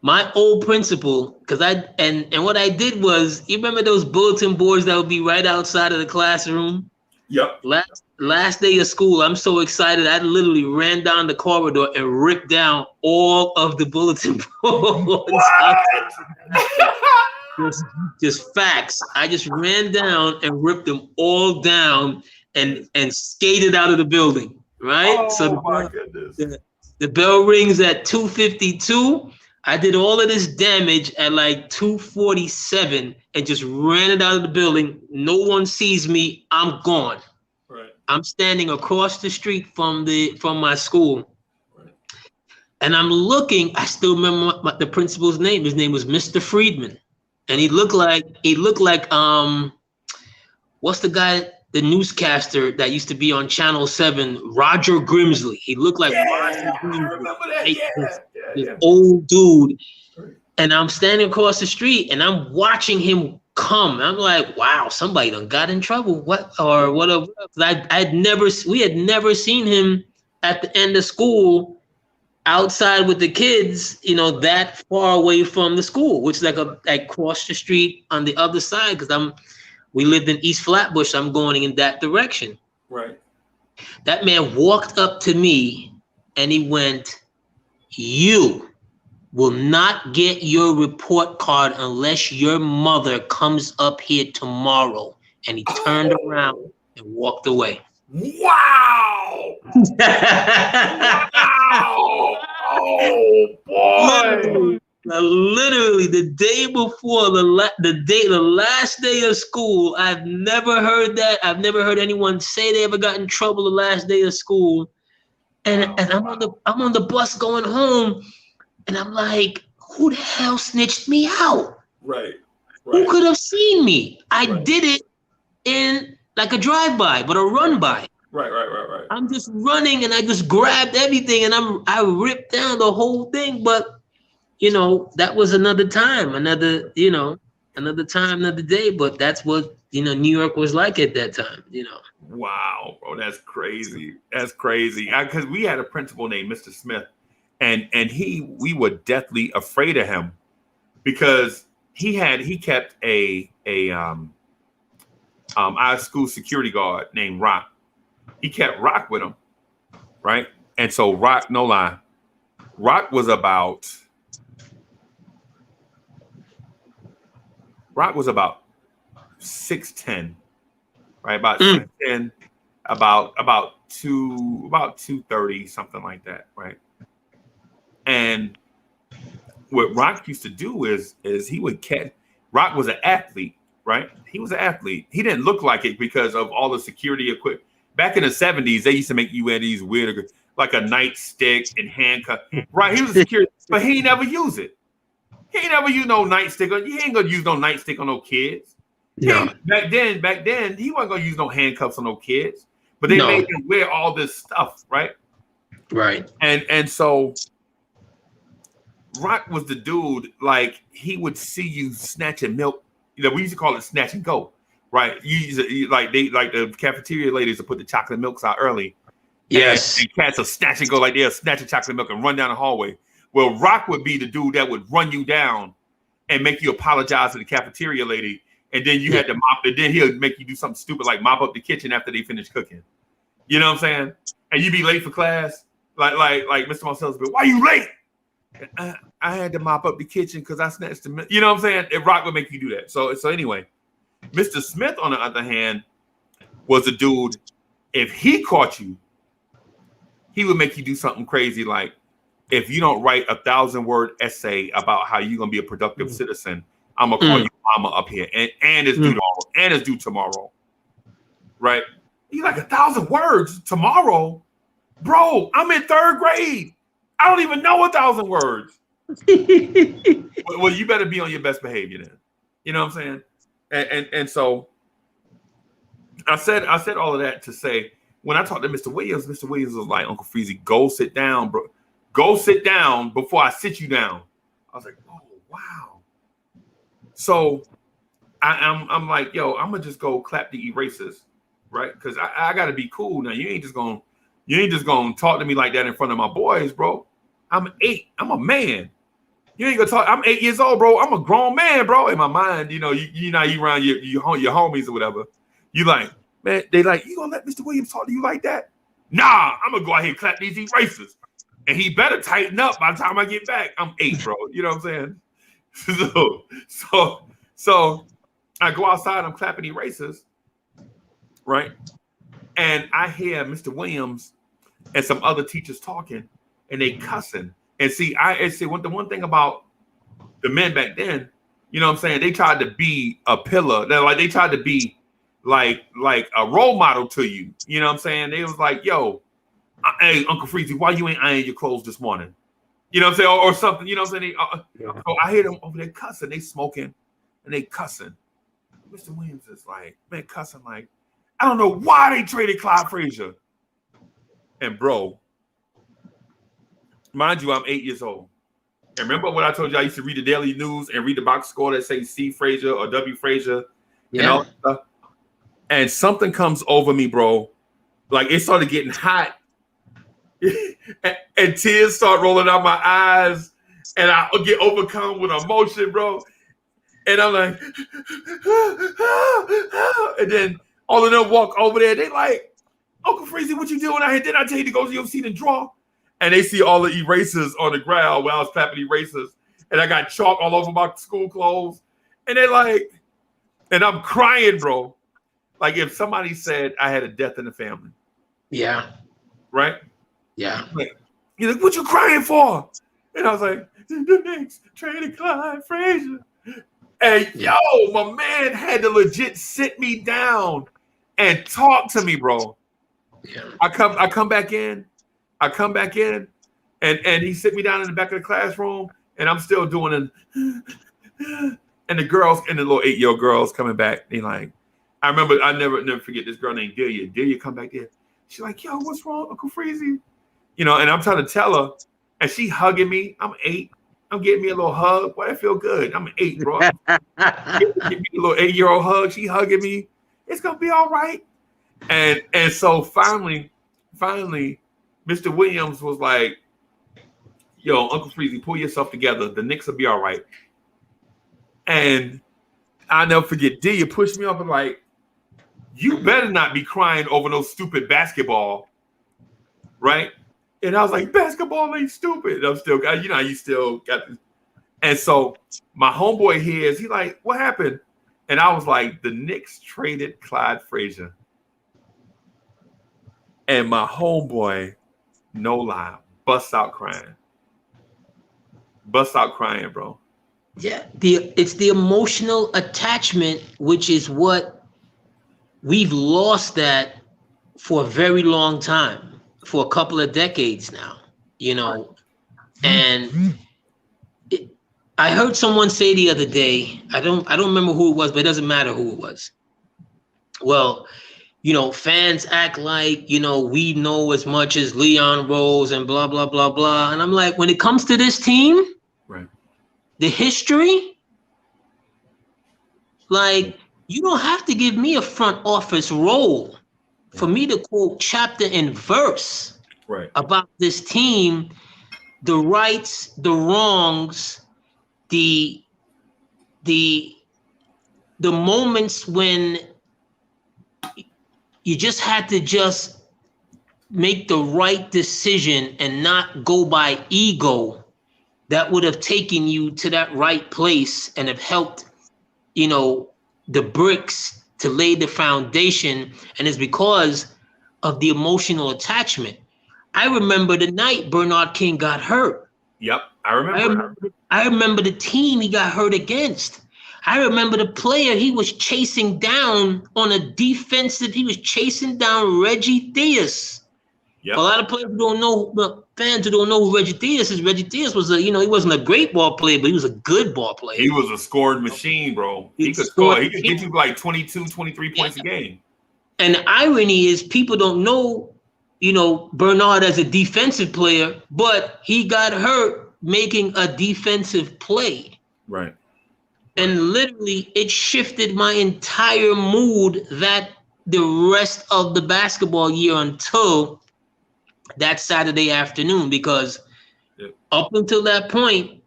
my old principal, because and what I did was, you remember those bulletin boards that would be right outside of the classroom? Yep. Last day of school, I'm so excited, I literally ran down the corridor and ripped down all of the bulletin boards. just facts. I just ran down and ripped them all down and skated out of the building. Right? Oh, so my goodness. The bell rings at 2:52. I did all of this damage at like 2:47 and just ran it out of the building. No one sees me. I'm gone. Right. I'm standing across the street from my school. Right. And I'm looking, I still remember the principal's name. His name was Mr. Friedman. And he looked like what's the guy, the newscaster that used to be on Channel 7, Roger Grimsley. He looked like Roger Grimsley. I remember that. This old dude. And I'm standing across the street and I'm watching him come. I'm like, wow, somebody done got in trouble. What or whatever. We had never seen him at the end of school outside with the kids, that far away from the school, which is like across the street on the other side, because we lived in East Flatbush. I'm going in that direction. Right. That man walked up to me and he went, "You will not get your report card unless your mother comes up here tomorrow." And he turned around and walked away. Wow! Wow! Oh boy! Literally the day before the last day of school, I've never heard that. I've never heard anyone say they ever got in trouble the last day of school. And I'm on the bus going home, and I'm like, who the hell snitched me out? Right. Who could have seen me? I did it in like a drive-by, but a run-by. Right. I'm just running, and I just grabbed everything, and I ripped down the whole thing. But that was another time, another time, another day. But that's what New York was like at that time. Wow, bro, that's crazy. That's crazy. Because we had a principal named Mr. Smith, and we were deathly afraid of him because he kept our school security guard named Rock. He kept Rock with him, right? And so Rock, no lie, Rock was about 6'10", right? About 6'10", about 230, something like that, right? And what Rock used to do is he would catch. Rock was an athlete, right? He was an athlete. He didn't look like it because of all the security equipment. Back in the 70s, they used to make you wear these weird, like a nightstick and handcuff. Right? He was a security, but he never use it. He ain't never use no nightstick. He ain't gonna use no nightstick on no kids. No. Back then, he wasn't gonna use no handcuffs on no kids. But they made him wear all this stuff, right? Right. And so Rock was the dude, like he would see you snatching milk. You know, we used to call it snatch and go, right? Like the cafeteria ladies would put the chocolate milks out early. Yes. And cats will snatch and go like they'll snatch a chocolate milk and run down the hallway. Well, Rock would be the dude that would run you down and make you apologize to the cafeteria lady. And then you had to mop it. Then he'll make you do something stupid like mop up the kitchen after they finish cooking. You know what I'm saying? And you be late for class. Like Mr. Marcellus, why you late? I had to mop up the kitchen because I snatched the milk. You know what I'm saying? If Rock would make you do that. So anyway, Mr. Smith, on the other hand, was a dude, if he caught you, he would make you do something crazy like, if you don't write a 1,000-word essay about how you're gonna be a productive citizen, I'm gonna call you mama up here, and it's due tomorrow, and it's due tomorrow, right? You like 1,000 words tomorrow, bro? I'm in 3rd grade. I don't even know 1,000 words. Well, you better be on your best behavior then. You know what I'm saying? And so I said all of that to say, when I talked to Mr. Williams was like, Uncle Freezie, go sit down, bro. Go sit down before I sit you down. I was like, oh wow. So I'm like, yo, I'm gonna just go clap the erasers, right? Because I gotta be cool now. You ain't just gonna talk to me like that in front of my boys, bro. I'm 8. I'm a man. You ain't gonna talk. I'm 8 years old, bro. I'm a grown man, bro. In my mind, you know, you around your homies or whatever. You like, man, they like, you gonna let Mr. Williams talk to you like that? Nah, I'm gonna go ahead and clap these erasers. And he better tighten up by the time I get back. I'm 8, bro. You know what I'm saying? So I go outside, I'm clapping erasers, right? And I hear Mr. Williams and some other teachers talking, and they cussing. And see, the one thing about the men back then, you know what I'm saying? They tried to be a pillar. They tried to be like a role model to you. You know what I'm saying? They was like, yo, hey, Uncle Freezie, why you ain't ironing your clothes this morning? You know what I'm saying? Or something, you know what I'm saying? So I hear them over there cussing. They smoking and they cussing. Mr. Williams is like, man, cussing like, I don't know why they traded Clyde Frazier. And bro, mind you, I'm 8 years old. And remember what I told you? I used to read the daily news and read the box score that say C Frazier or W Frazier and all that stuff. And something comes over me, bro. Like it started getting hot. and tears start rolling out my eyes, and I get overcome with emotion, bro. And I'm like, and then all of them walk over there. They like, Uncle Freezie, what you doing out here? Didn't I tell you to go to your seat and draw? And they see all the erasers on the ground where I was clapping erasers, and I got chalk all over my school clothes. And they're like, and I'm crying, bro. Like if somebody said I had a death in the family. Yeah. Right? Yeah. You're like, what you crying for? And I was like, the Knicks traded Clyde Frazier. And yo, my man had to legit sit me down and talk to me, bro. Yeah. I come back in, and he sit me down in the back of the classroom, and I'm still doing it. And the girls and the little 8-year-old girls coming back, they like, I remember, I never forget this girl named Delia. Delia come back there. She's like, yo, what's wrong, Uncle Freezie? You know, and I'm trying to tell her, and she hugging me. I'm 8. I'm getting me a little hug. Boy, I feel good. I'm 8, bro. Give me a little 8-year-old hug. She hugging me. It's gonna be all right. And so finally, Mr. Williams was like, yo, Uncle Freezie, pull yourself together. The Knicks will be all right. And I'll never forget, Delia pushed me up and like, you better not be crying over no stupid basketball, right? And I was like, basketball ain't stupid. I'm still, you know, you still got this. And so my homeboy hears, he like, what happened? And I was like, the Knicks traded Clyde Frazier. And my homeboy, no lie, busts out crying. Bust out crying, bro. Yeah, it's the emotional attachment, which is what we've lost that for a very long time, for a couple of decades now, and I heard someone say the other day, I don't remember who it was, but it doesn't matter who it was. Well, fans act like, we know as much as Leon Rose and blah, blah, blah, blah. And I'm like, when it comes to this team, right, the history, like, you don't have to give me a front office role for me to quote chapter and verse about this team, the rights, the wrongs, the moments when you just had to just make the right decision and not go by ego that would have taken you to that right place and have helped, the bricks to lay the foundation. And it's because of the emotional attachment. I remember the night Bernard King got hurt. Yep, I remember. I remember the team he got hurt against. I remember the player he was chasing down on a defensive. He was chasing down Reggie Theus. Yep. A lot of players don't know, fans who don't know who Reggie Theus is. Reggie Theus was he wasn't a great ball player, but he was a good ball player. He was a scoring machine, bro. He could score. He could get you like 22, 23 points a game. And the irony is people don't know, Bernard as a defensive player, but he got hurt making a defensive play. Right. And literally it shifted my entire mood that the rest of the basketball year until that Saturday afternoon, because up until that point,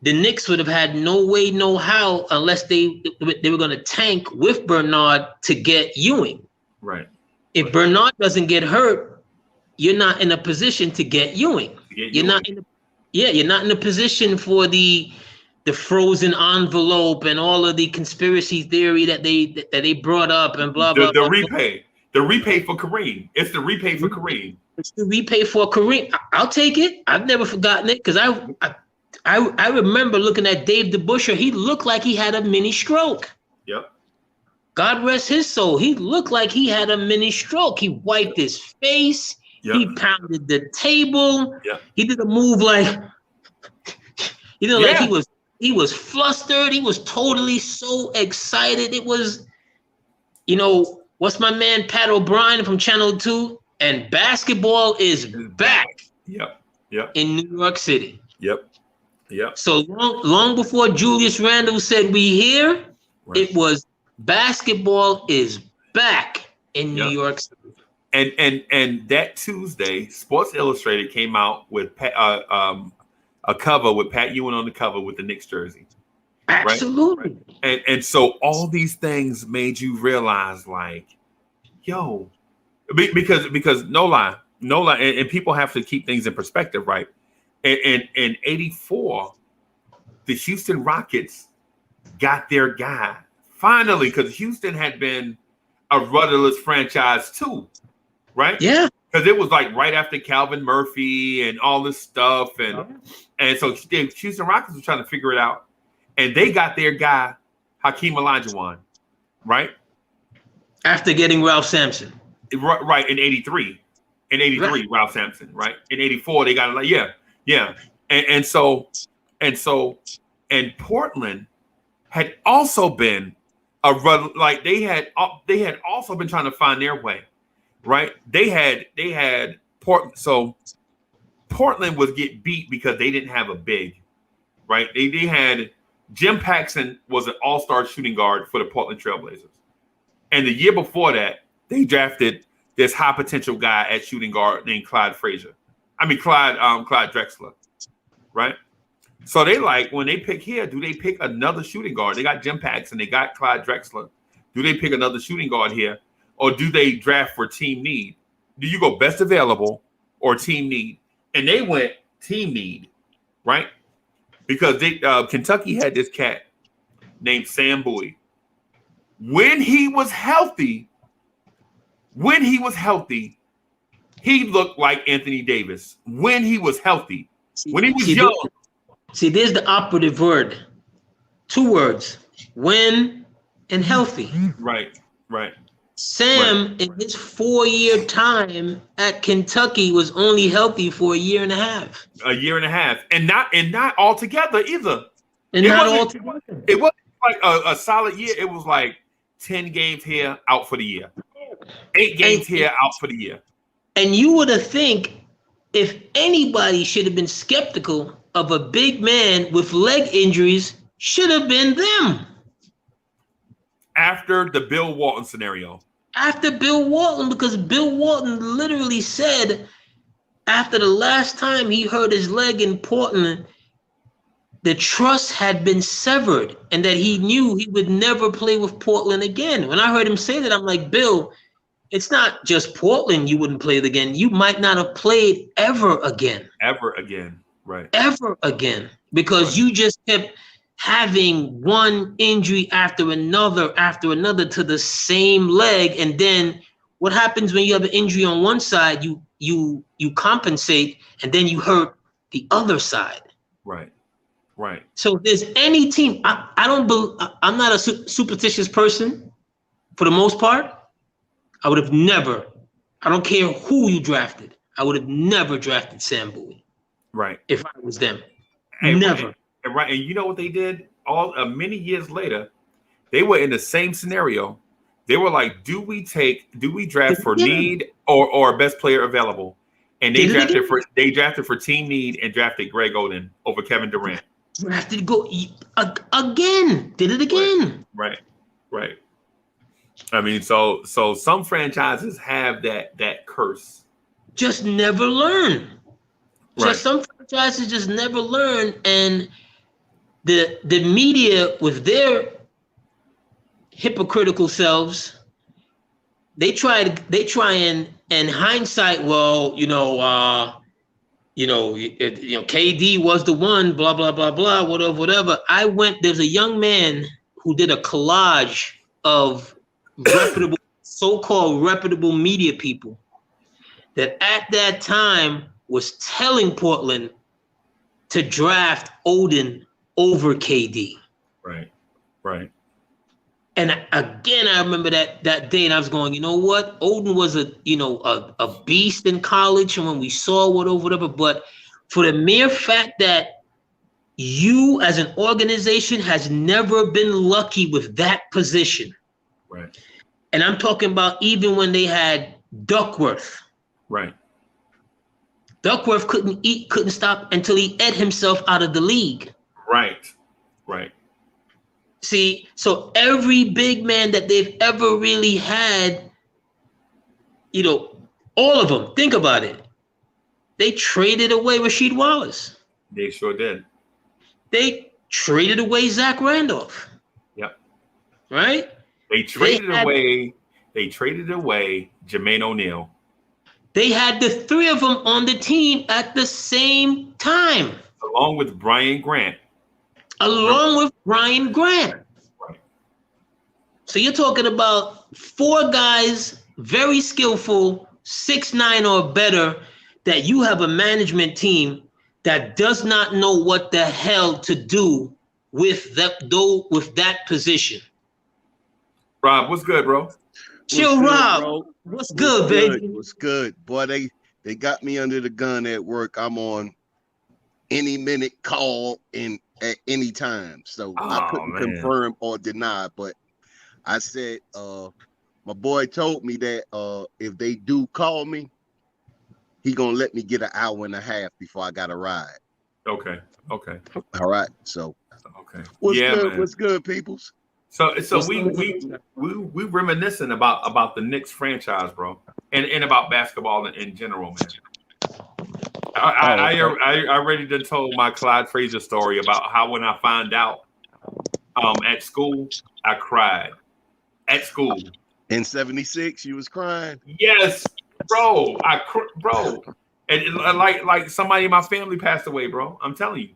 the Knicks would have had no way, no how, unless they were going to tank with Bernard to get Ewing. Right. If Bernard doesn't get hurt, you're not in a position to get Ewing. You're not in a position for the frozen envelope and all of the conspiracy theory that they brought up and blah blah. The repay for Kareem. It's the repay for Kareem. It's the repay for Kareem. I'll take it. I've never forgotten it because I remember looking at Dave DeBusschere. He looked like he had a mini stroke. Yep. God rest his soul. He looked like he had a mini stroke. He wiped his face. Yep. He pounded the table. Yep. He did a move like, like he was flustered. He was totally so excited. It was, what's my man Pat O'Brien from Channel 2? And basketball is back. Yep. In New York City. Yep. So long before Julius Randle said we here, it was basketball is back in New York City. And that Tuesday, Sports Illustrated came out with a cover with Pat Ewing on the cover with the Knicks jersey. Absolutely. Right? And so all these things made you realize, like, yo, because no lie, and people have to keep things in perspective, right? In 84, the Houston Rockets got their guy finally, because Houston had been a rudderless franchise too, right? Yeah. Because it was like right after Calvin Murphy and all this stuff, and so the Houston Rockets were trying to figure it out, and they got their guy Hakeem Olajuwon, right? After getting Ralph Sampson. Right, in 83. In 83, right. Ralph Sampson, right? In 84, they got it like, yeah. And so Portland had also been they had also been trying to find their way, right? They had Portland. So Portland was get beat because they didn't have a big, right? They had Jim Paxson was an all-star shooting guard for the Portland Trailblazers. And the year before that, they drafted this high potential guy at shooting guard named Clyde Drexler, right? So they when they pick here, do they pick another shooting guard? They got Jim Paxson, they got Clyde Drexler. Do they pick another shooting guard here, or do they draft for team need? Do you go best available or team need? And they went team need, right? Because Kentucky had this cat named Sam Bowie. When he was healthy, he looked like Anthony Davis. When he was healthy. When he was young, See, there's the operative word. 2 words: when and healthy. Right. Sam, in his 4-year time at Kentucky, was only healthy for a year and a half. A year and a half, and not altogether either. And not all together. It wasn't like a solid year. It was like 10 games here, out for the year. 8 games here, out for the year. And you would have think if anybody should have been skeptical of a big man with leg injuries, should have been them. After the Bill Walton scenario. After Bill Walton, because Bill Walton literally said after the last time he hurt his leg in Portland, the trust had been severed and that he knew he would never play with Portland again. When I heard him say that, I'm like, Bill, it's not just Portland you wouldn't play it again. You might not have played ever again. Ever again, right. Ever again. Because you just kept having one injury after another to the same leg. And then what happens when you have an injury on one side, you compensate and then you hurt the other side. Right. So if there's any team, I'm not a superstitious person for the most part. I would have never, I don't care who you drafted, I would have never drafted Sam Bowie. Right. If I was them. And never. Right. And you know what they did? Many years later, they were in the same scenario. They were like, do we draft for need or best player available? And they drafted for team need and drafted Greg Oden over Kevin Durant. Drafted again. Did it again. Right. I mean, so some franchises have that curse. Just never learn. Right. Some franchises just never learn, and the media with their hypocritical selves, they try and in hindsight, well, KD was the one, blah blah blah blah, whatever. There's a young man who did a collage of reputable, so-called reputable media people that at that time was telling Portland to draft Oden over KD. Right. And again, I remember that day, and I was going, you know what? Oden was a beast in college, and when we saw whatever. But for the mere fact that you as an organization has never been lucky with that position. Right. And I'm talking about even when they had Duckworth. Right. Duckworth couldn't stop until he ate himself out of the league. Right. See, so every big man that they've ever really had, all of them, think about it. They traded away Rasheed Wallace. They sure did. They traded away Zach Randolph. Yep. Right? They traded away Jermaine O'Neal. They had the 3 of them on the team at the same time. Along with Brian Grant. Right. So you're talking about 4 guys, very skillful, 6'9" or better, that you have a management team that does not know what the hell to do with that position. Rob, what's good, bro? Chill, Rob. Bro? What's good, baby? What's good? Boy, they got me under the gun at work. I'm on any minute call and at any time. So I couldn't confirm or deny, but I said my boy told me that if they do call me, he gonna let me get an hour and a half before I got a ride. Okay. All right. So okay. What's good? Man. What's good, peoples? So we reminiscing about the Knicks franchise, bro, and about basketball in general, man. I already done told my Clyde Frazier story about how when I found out at school, I cried. At school. In 76, you was crying? Yes, bro. Bro. And like somebody in my family passed away, bro. I'm telling you.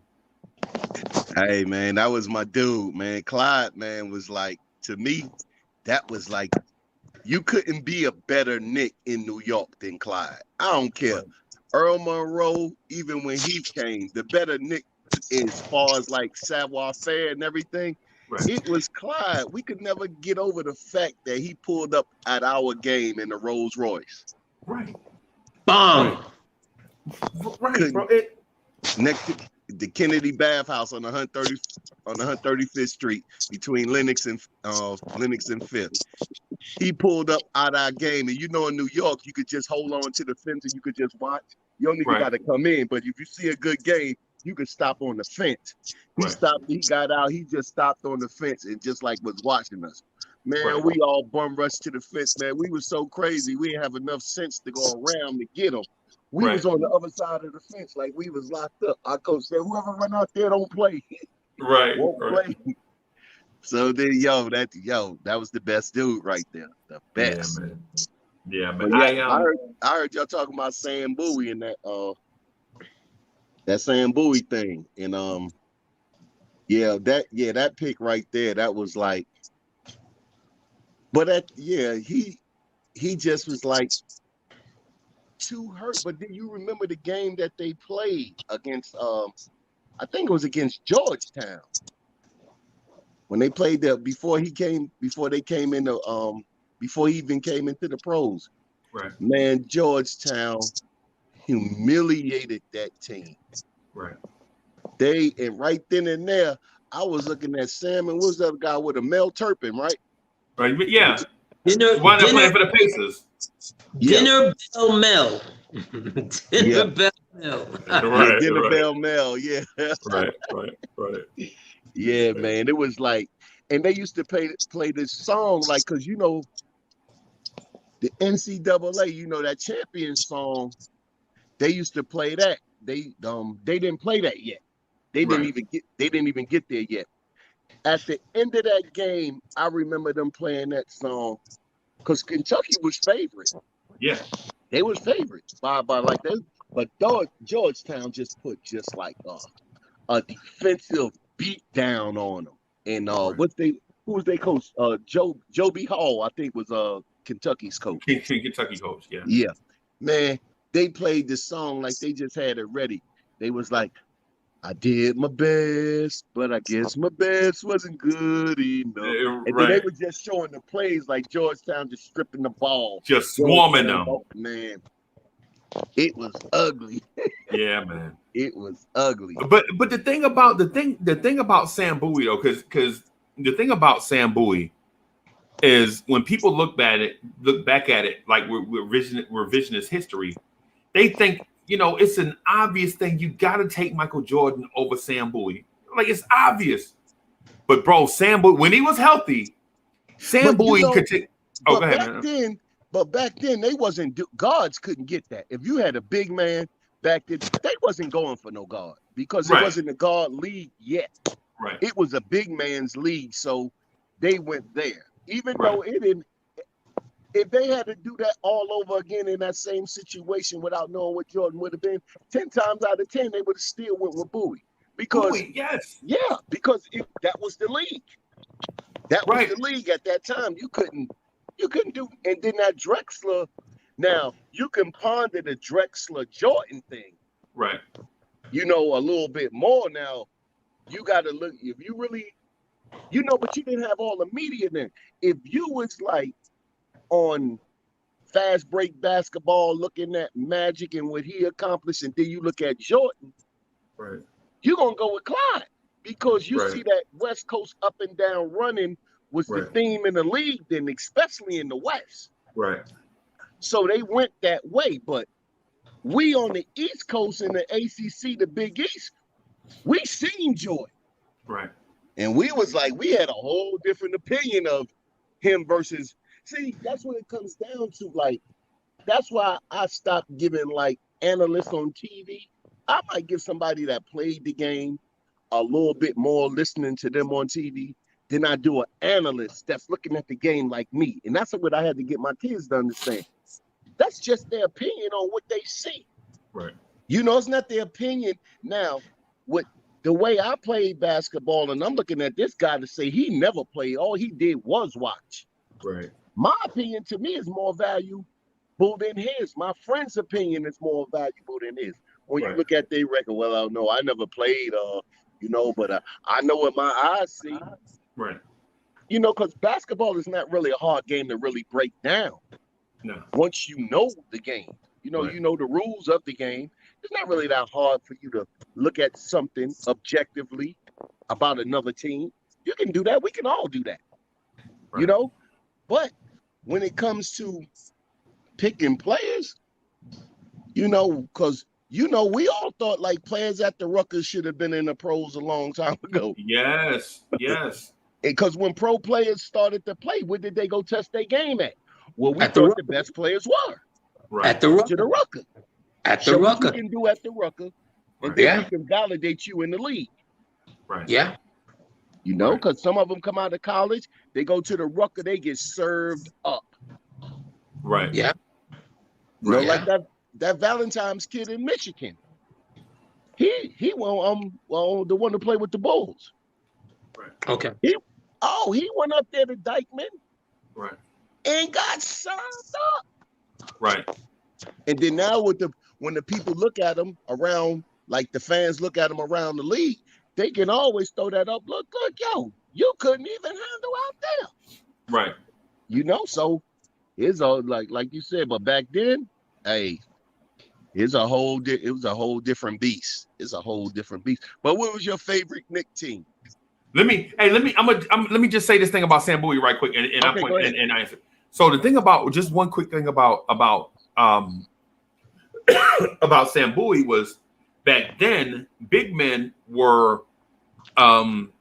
Hey, man, that was my dude, man. Clyde, man, was like, to me, that was like, you couldn't be a better Knick in New York than Clyde. I don't care. Earl Monroe, even when he came, the better Knick as far as like savoir-faire and everything. Right. It was Clyde. We could never get over the fact that he pulled up at our game in the Rolls Royce. Right. Bomb. Right, bro. Next to the Kennedy Bathhouse on 135th Street between Lenox and Fifth. He pulled up out our game, and in New York, you could just hold on to the fence and you could just watch. You don't even got to come in, but if you see a good game, you could stop on the fence. He got out, he just stopped on the fence and just like was watching us. Man, we all bum rushed to the fence, man. We were so crazy. We didn't have enough sense to go around to get him. We was on the other side of the fence, like we was locked up. Our coach said, whoever run out there, don't play. Won't play. So then, that was the best dude right there. The best. Yeah, man. I heard y'all talking about Sam Bowie and that Sam Bowie thing. And that pick right there, that was like, but he just was like too hurt. But then you remember the game that they played against I think it was against Georgetown. When they played there before he even came into the pros. Right. Man, Georgetown humiliated that team. Right. And right then and there, I was looking at Sam and what was the other guy with a Mel Turpin, right? Right. Yeah. Dinner playing for the Pacers. Dinner Bell Mel. Dinner Bell Mel. Right. Dinner Bell Mel. Yeah. Right. Yeah, man. It was like, and they used to play this song, like, because the NCAA, that champion song, they used to play that. They didn't play that yet. They didn't even get there yet. At the end of that game, I remember them playing that song because Kentucky was favorite. Yeah. They was favorites by like that. But Georgetown just put like a defensive beat down on them. And who was their coach? Joe B. Hall, I think, was Kentucky's coach. Kentucky coach, yeah. Yeah. Man, they played the song like they just had it ready. They was like, I did my best, but I guess my best wasn't good enough. And then they were just showing the plays like Georgetown just stripping the ball. Just swarming them. Oh, man. It was ugly. Yeah, man. It was ugly. But the thing about Sam Bowie though, because the thing about Sam Bowie is when people look back at it like revisionist history, they think, it's an obvious thing. You got to take Michael Jordan over Sam Bowie. Like, it's obvious. But bro, Sam Bowie, when he was healthy, Sam Bowie could take. Oh, go ahead, man. But back then, they wasn't guards couldn't get that. If you had a big man back then, they wasn't going for no guard because it wasn't a guard league yet. Right. It was a big man's league, so they went there. Even though it didn't, if they had to do that all over again in that same situation without knowing what Jordan would have been, 10 times out of 10, they would have still went with Bowie. Because Bowie, yes. Yeah, because that was the league. That was the league at that time. You couldn't do, and then that Drexler, now you can ponder the Drexler Jordan thing. Right. A little bit more now. You gotta look if you really, but you didn't have all the media then. If you was like on fast break basketball looking at Magic and what he accomplished, and then you look at Jordan, right, you're gonna go with Clyde because you see that West Coast up and down running was the theme in the league, then especially in the West. Right. So they went that way, but we on the East Coast in the ACC, the Big East, we seen Jordan. Right. And we was like, we had a whole different opinion of him versus, see, that's what it comes down to. Like, that's why I stopped giving like analysts on TV. I might give somebody that played the game a little bit more listening to them on TV than I do an analyst that's looking at the game like me. And that's what I had to get my kids to understand. That's just their opinion on what they see. Right. It's not their opinion. Now, with the way I played basketball, and I'm looking at this guy to say he never played, all he did was watch. Right. My opinion to me is more valuable than his. My friend's opinion is more valuable than his. when you look at their record, well, I don't know, I never played, but I know what my eyes see. Right. Because basketball is not really a hard game to really break down. No. Once you know the game, you know the rules of the game. It's not really that hard for you to look at something objectively about another team. You can do that. We can all do that. Right. But when it comes to picking players, because we all thought like players at the Rutgers should have been in the pros a long time ago. Yes. Because when pro players started to play, where did they go test their game at? Well, we thought the best players were at the Rutgers. To the Rutgers. At the Rutgers. What you can do at the Rutgers, and then we can validate you in the league. Right. Yeah. Because some of them come out of college, they go to the Rutgers, they get served up. Right. Yeah. Like that Valentine's kid in Michigan. He won the one to play with the Bulls. Right. Okay. He went up there to Dykeman. Right. And got served up. Right. And then now when the people look at him around, like the fans look at him around the league, they can always throw that up. Look, yo, you couldn't even handle out there. Right. So it's all like you said, but back then, hey, it was a whole different beast. It's a whole different beast. But what was your favorite Knick team? Let me just say this thing about Sam Bowie right quick, and I answer. So the thing about just one quick thing about Sam Bowie was back then big men were around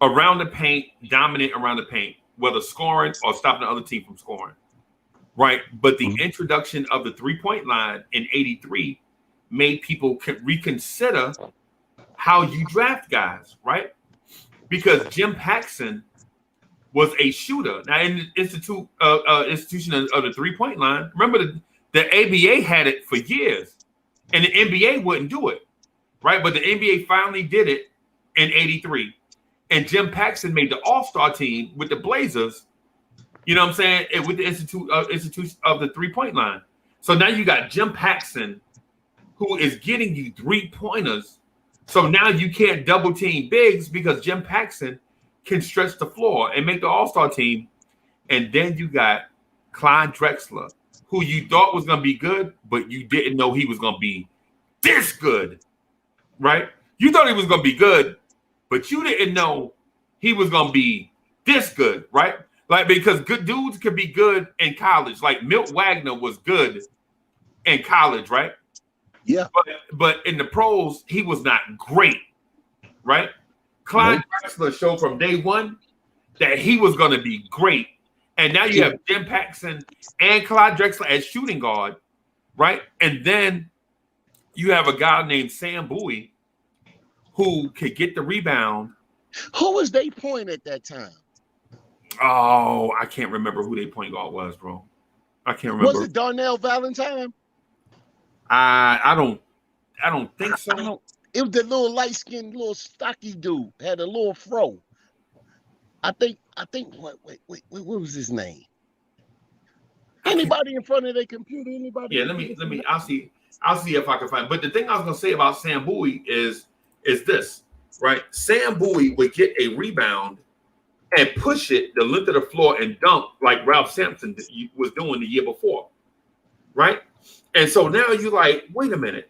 the paint, dominant around the paint, whether scoring or stopping the other team from scoring. Right. But the introduction of the 3-point line in '83 made people reconsider how you draft guys. Right. Because Jim Paxson was a shooter. Now, in the institution of the 3-point line, remember the ABA had it for years and the NBA wouldn't do it. Right. But the NBA finally did it in '83. And Jim Paxson made the All-Star team with the Blazers. You know what I'm saying? With the institution of the 3-point line. So now you got Jim Paxson, who is getting you 3-pointers. So now you can't double team bigs because Jim Paxson can stretch the floor and make the All-Star team. And then you got Clyde Drexler, who you thought was going to be good, but you didn't know he was going to be this good, right? You thought he was going to be good, but you didn't know he was going to be this good, right? Like, because good dudes can be good in college. Like Milt Wagner was good in college, right? Yeah. But in the pros, he was not great, right? Clyde Drexler showed from day one that he was going to be great. And now you have Jim Paxson and Clyde Drexler as shooting guard, right? And then you have a guy named Sam Bowie who could get the rebound. Who was they point at that time? Oh, I can't remember who their point guard was, bro. I can't remember. Was it Darnell Valentine? I don't think so. It was the little light-skinned, little stocky dude. Had a little fro. I think. Wait, what was his name? Anybody in front of their computer? Anybody? Yeah, let me. I'll see if I can find. But the thing I was gonna say about Sam Bowie is this, right? Sam Bowie would get a rebound and push it the length of the floor and dunk like Ralph Sampson was doing the year before, right? And so now you're like, wait a minute,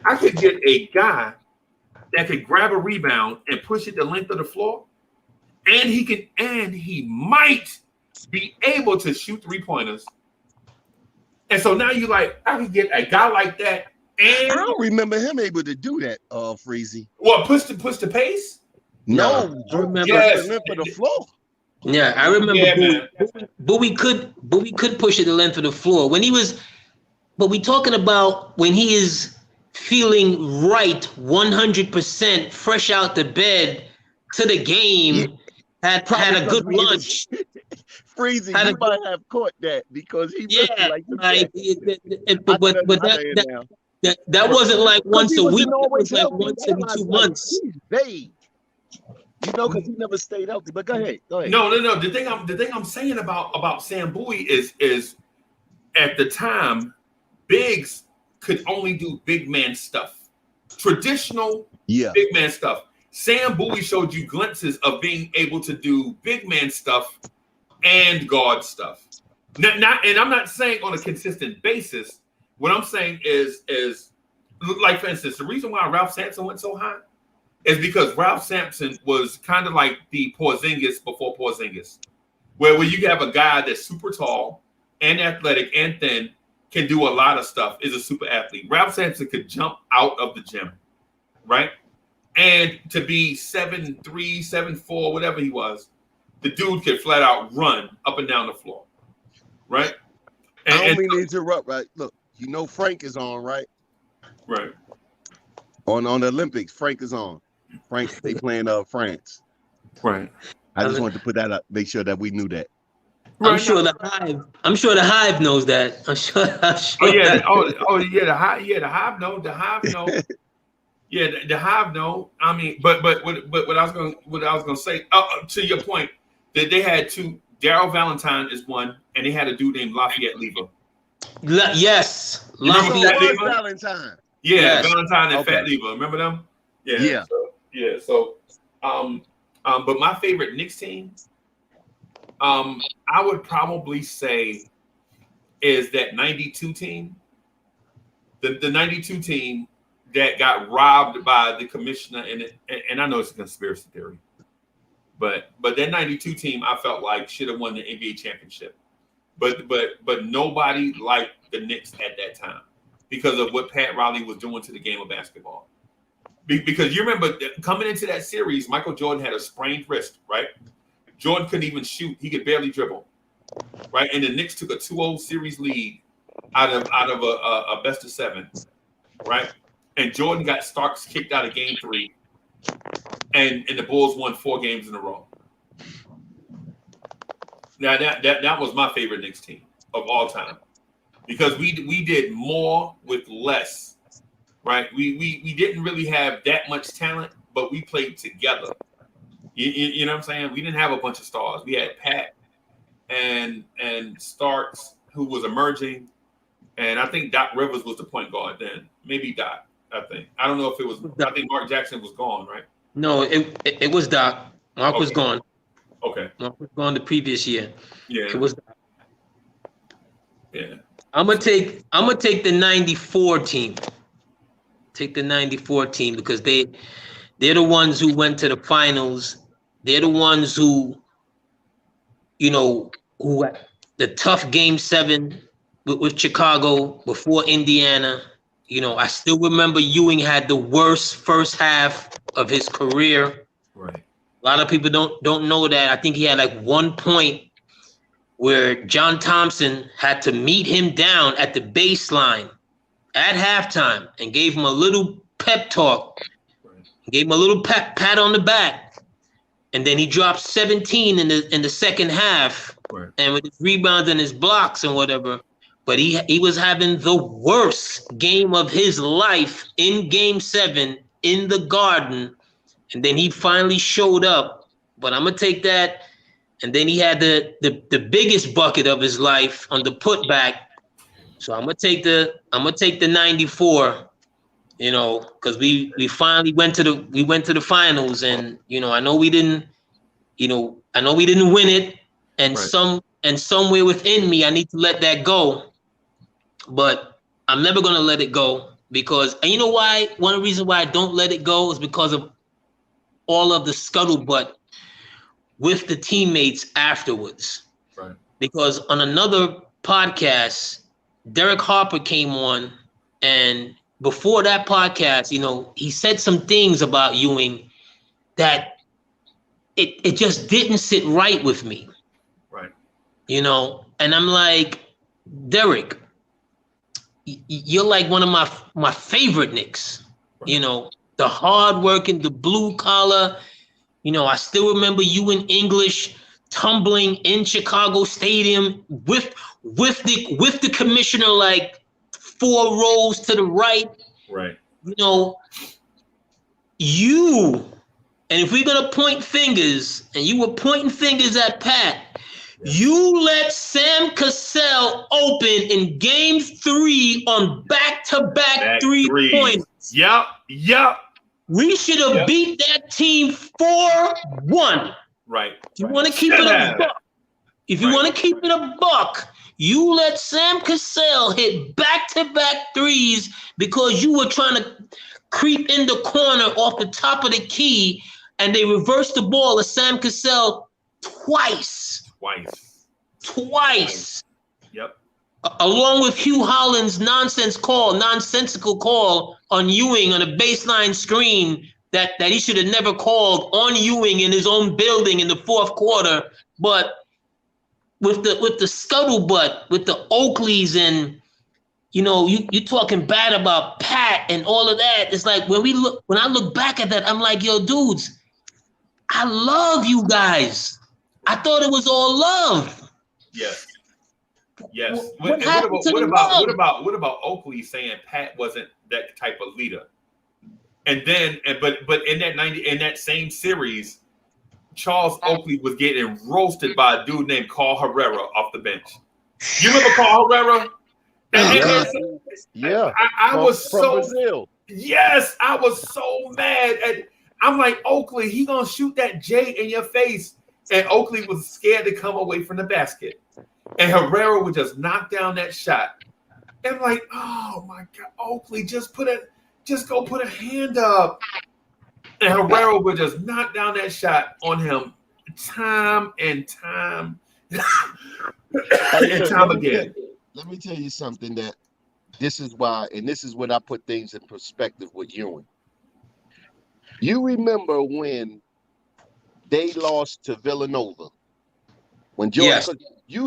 I could get a guy that could grab a rebound and push it the length of the floor, and he might be able to shoot 3-pointers. And so now you're like, I can get a guy like that. And I don't remember him able to do that, Freezie. What, push the pace? No, I remember the length of the floor. Yeah, I remember Bowie could push it the length of the floor when he was. But we talking about when he is feeling right, 100%, fresh out the bed to the game, had a good lunch. Freezie, you might have caught that because he that wasn't like once a week. It was like once every 2 months. Vague. Because he never stayed healthy. But go ahead. No. The thing I'm saying about Sam Bowie is at the time, bigs could only do big man stuff, traditional Yeah. big man stuff. Sam Bowie showed you glimpses of being able to do big man stuff and guard stuff. And I'm not saying on a consistent basis. What I'm saying is like, for instance, the reason why Ralph Sampson went so high is because Ralph Sampson was kind of like the Porzingis before Porzingis, where you have a guy that's super tall and athletic and thin, can do a lot of stuff, is a super athlete. Ralph Sampson could jump out of the gym, right? And to be 7'3", 7'4", whatever he was, the dude could flat out run up and down the floor, right? I don't mean to interrupt, right? Look, Frank is on, right? Right. On the Olympics, Frank is on. Frank, they playing France. Right. I just wanted to put that up, make sure that we knew that. I'm sure the Hive knows that. I'm sure. The Hive know. The Hive know. I mean, but what I was gonna say to your point, that they had two. Daryl Valentine is one, and they had a dude named Lafayette Lever. Yes, Lafayette Valentine. Yeah, yes. Valentine and Fat Lever. Remember them? Yeah. So, but my favorite Knicks team, I would probably say, is that 92 team. The 92 team that got robbed by the commissioner, and I know it's a conspiracy theory, but that 92 team I felt like should have won the NBA championship, but nobody liked the Knicks at that time because of what Pat Riley was doing to the game of basketball. Because you remember coming into that series, Michael Jordan had a sprained wrist, right? Jordan couldn't even shoot; he could barely dribble, right? And the Knicks took a 2-0 series lead out of a best of 7, right? And Jordan got Starks kicked out of Game 3, and the Bulls won 4 games in a row. Now that was my favorite Knicks team of all time, because we did more with less, right? We didn't really have that much talent, but we played together. You know what I'm saying? We didn't have a bunch of stars. We had Pat and Starks, who was emerging, and I think Doc Rivers was the point guard then. Maybe Doc. I don't know if it was. I think Mark Jackson was gone, right? No, it was Doc. Mark was gone. Okay. Mark was gone the previous year. Yeah. It was Doc. Yeah. I'm gonna take the 94 team. Take the 94 team because they're the ones who went to the finals. They're the ones who the tough Game 7 with Chicago before Indiana. I still remember Ewing had the worst first half of his career. Right. A lot of people don't know that. I think he had like 1 point where John Thompson had to meet him down at the baseline at halftime and gave him a little pep talk. Right. Gave him a little pat on the back. And then he dropped 17 in the second half. Right. And with his rebounds and his blocks and whatever. But he was having the worst game of his life in Game 7 in the Garden. And then he finally showed up. But I'm going to take that. And then he had the biggest bucket of his life on the putback. So I'm going to take the 94, because we finally went to the finals. And, I know we didn't win it. And right. Somewhere within me, I need to let that go. But I'm never going to let it go because, and you know why? One of the reasons why I don't let it go is because of all of the scuttlebutt with the teammates afterwards. Right. Because on another podcast, Derek Harper came on, and before that podcast, he said some things about Ewing that it just didn't sit right with me. Right. And I'm like, Derek, you're like one of my favorite Knicks. Right. The hardworking, the blue collar. I still remember you in English tumbling in Chicago Stadium with the commissioner like 4 rows to the right. Right. And if we're gonna point fingers, and you were pointing fingers at Pat, you let Sam Cassell open in Game 3 on back-to back-to-back 3-pointers. Yep. We should have beat that team 4-1. Right. If you want to keep it a buck, you let Sam Cassell hit back-to-back threes because you were trying to creep in the corner off the top of the key, and they reversed the ball to Sam Cassell twice. Yep. Along with Hugh Holland's nonsensical call on Ewing on a baseline screen that he should have never called on Ewing in his own building in the fourth quarter. But with the scuttlebutt, with the Oakleys, and you talking bad about Pat and all of that. It's like when I look back at that, I'm like, yo, dudes, I love you guys. I thought it was all love. Yes. What about Oakley saying Pat wasn't that type of leader? And then, but in that same series, Charles Oakley was getting roasted by a dude named Carl Herrera off the bench. You remember Carl Herrera? I was so Brazil. Yes, I was so mad. I'm like, Oakley, he gonna shoot that J in your face, and Oakley was scared to come away from the basket, and Herrera would just knock down that shot. And I'm like, oh my God, Oakley, just go put a hand up. And Herrera would just knock down that shot on him time and time and time again. Let me tell you something that this is why, and this is when I put things in perspective with Ewing. You remember when they lost to Villanova? When you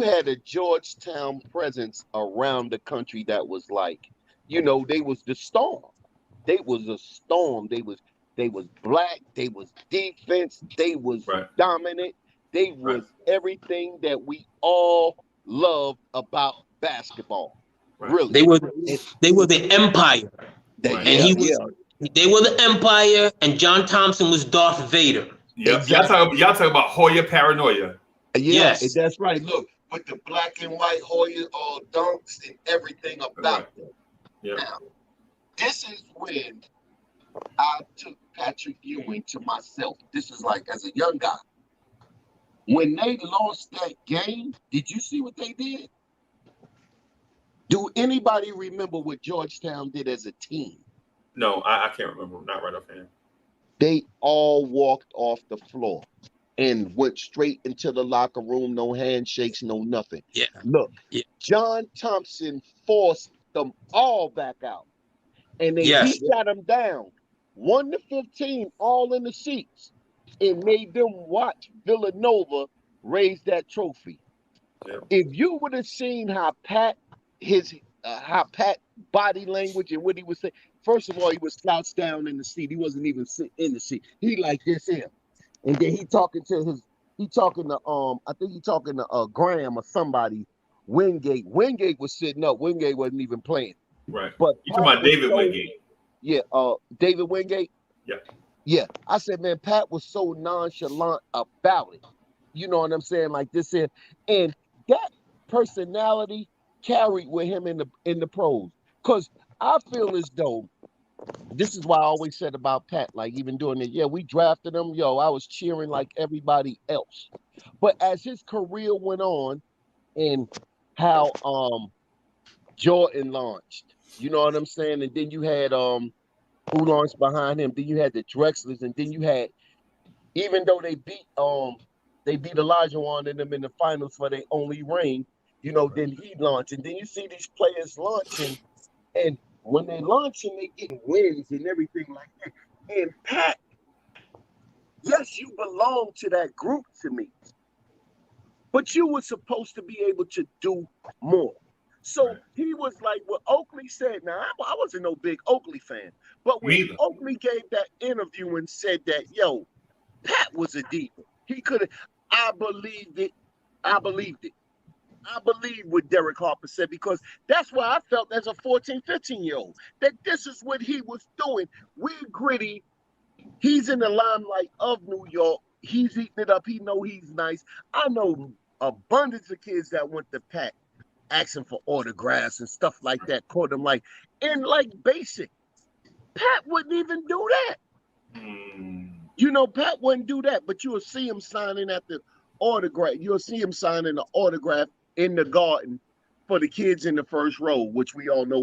had a Georgetown presence around the country that was like, they was the storm. They was a storm. They was black. They was defense. They was dominant. They was everything that we all love about basketball. Right. Really, they were the empire, they were the empire, and John Thompson was Darth Vader. Yeah, exactly. y'all talk about Hoya paranoia. Yes, that's right. Look, with the black and white Hoya dunks and everything about them. Yeah. Now, this is when I took Patrick Ewing to myself. This is like as a young guy. When they lost that game, did you see what they did? Do anybody remember what Georgetown did as a team? No, I can't remember. Not right offhand. They all walked off the floor and went straight into the locker room. No handshakes, no nothing. Yeah. Look, John Thompson forced them all back out. And he shot them down 1-15, all in the seats, and made them watch Villanova raise that trophy. Yeah. If you would have seen how Pat body language and what he was saying, first of all, he was slouched down in the seat. He wasn't even sitting in the seat. He like this here, and then I think he talking to Graham or somebody. Wingate was sitting up. Wingate wasn't even playing. Right. But you talking about David Wingate? Yeah. David Wingate. Yeah. Yeah. I said, man, Pat was so nonchalant about it. You know what I'm saying? Like this here, and that personality carried with him in the pros. Because I feel as though this is why I always said about Pat, like even doing it. Yeah, we drafted him. I was cheering like everybody else. But as his career went on, and how Jordan launched, you know what I'm saying? And then you had who launched behind him? Then you had the Drexlers, and then you had, even though they beat Olajuwon and them in the finals for their only ring, then he launched. And then you see these players launching, and when they launching, they getting wins and everything like that. And Pat, yes, you belong to that group to me, but you were supposed to be able to do more. So he was like what Oakley said. Now, I wasn't no big Oakley fan, but when Oakley gave that interview and said that, Pat was a diva. He could have, I believed it. I believed what Derek Harper said, because that's why I felt as a 14, 15-year-old, that this is what he was doing. We're gritty. He's in the limelight of New York. He's eating it up. He know he's nice. I know abundance of kids that went to Pat asking for autographs and stuff like that. Caught him like basic. Pat wouldn't even do that. You know, Pat wouldn't do that, but you'll see him signing at the autograph. You'll see him signing the autograph in the garden for the kids in the first row, which we all know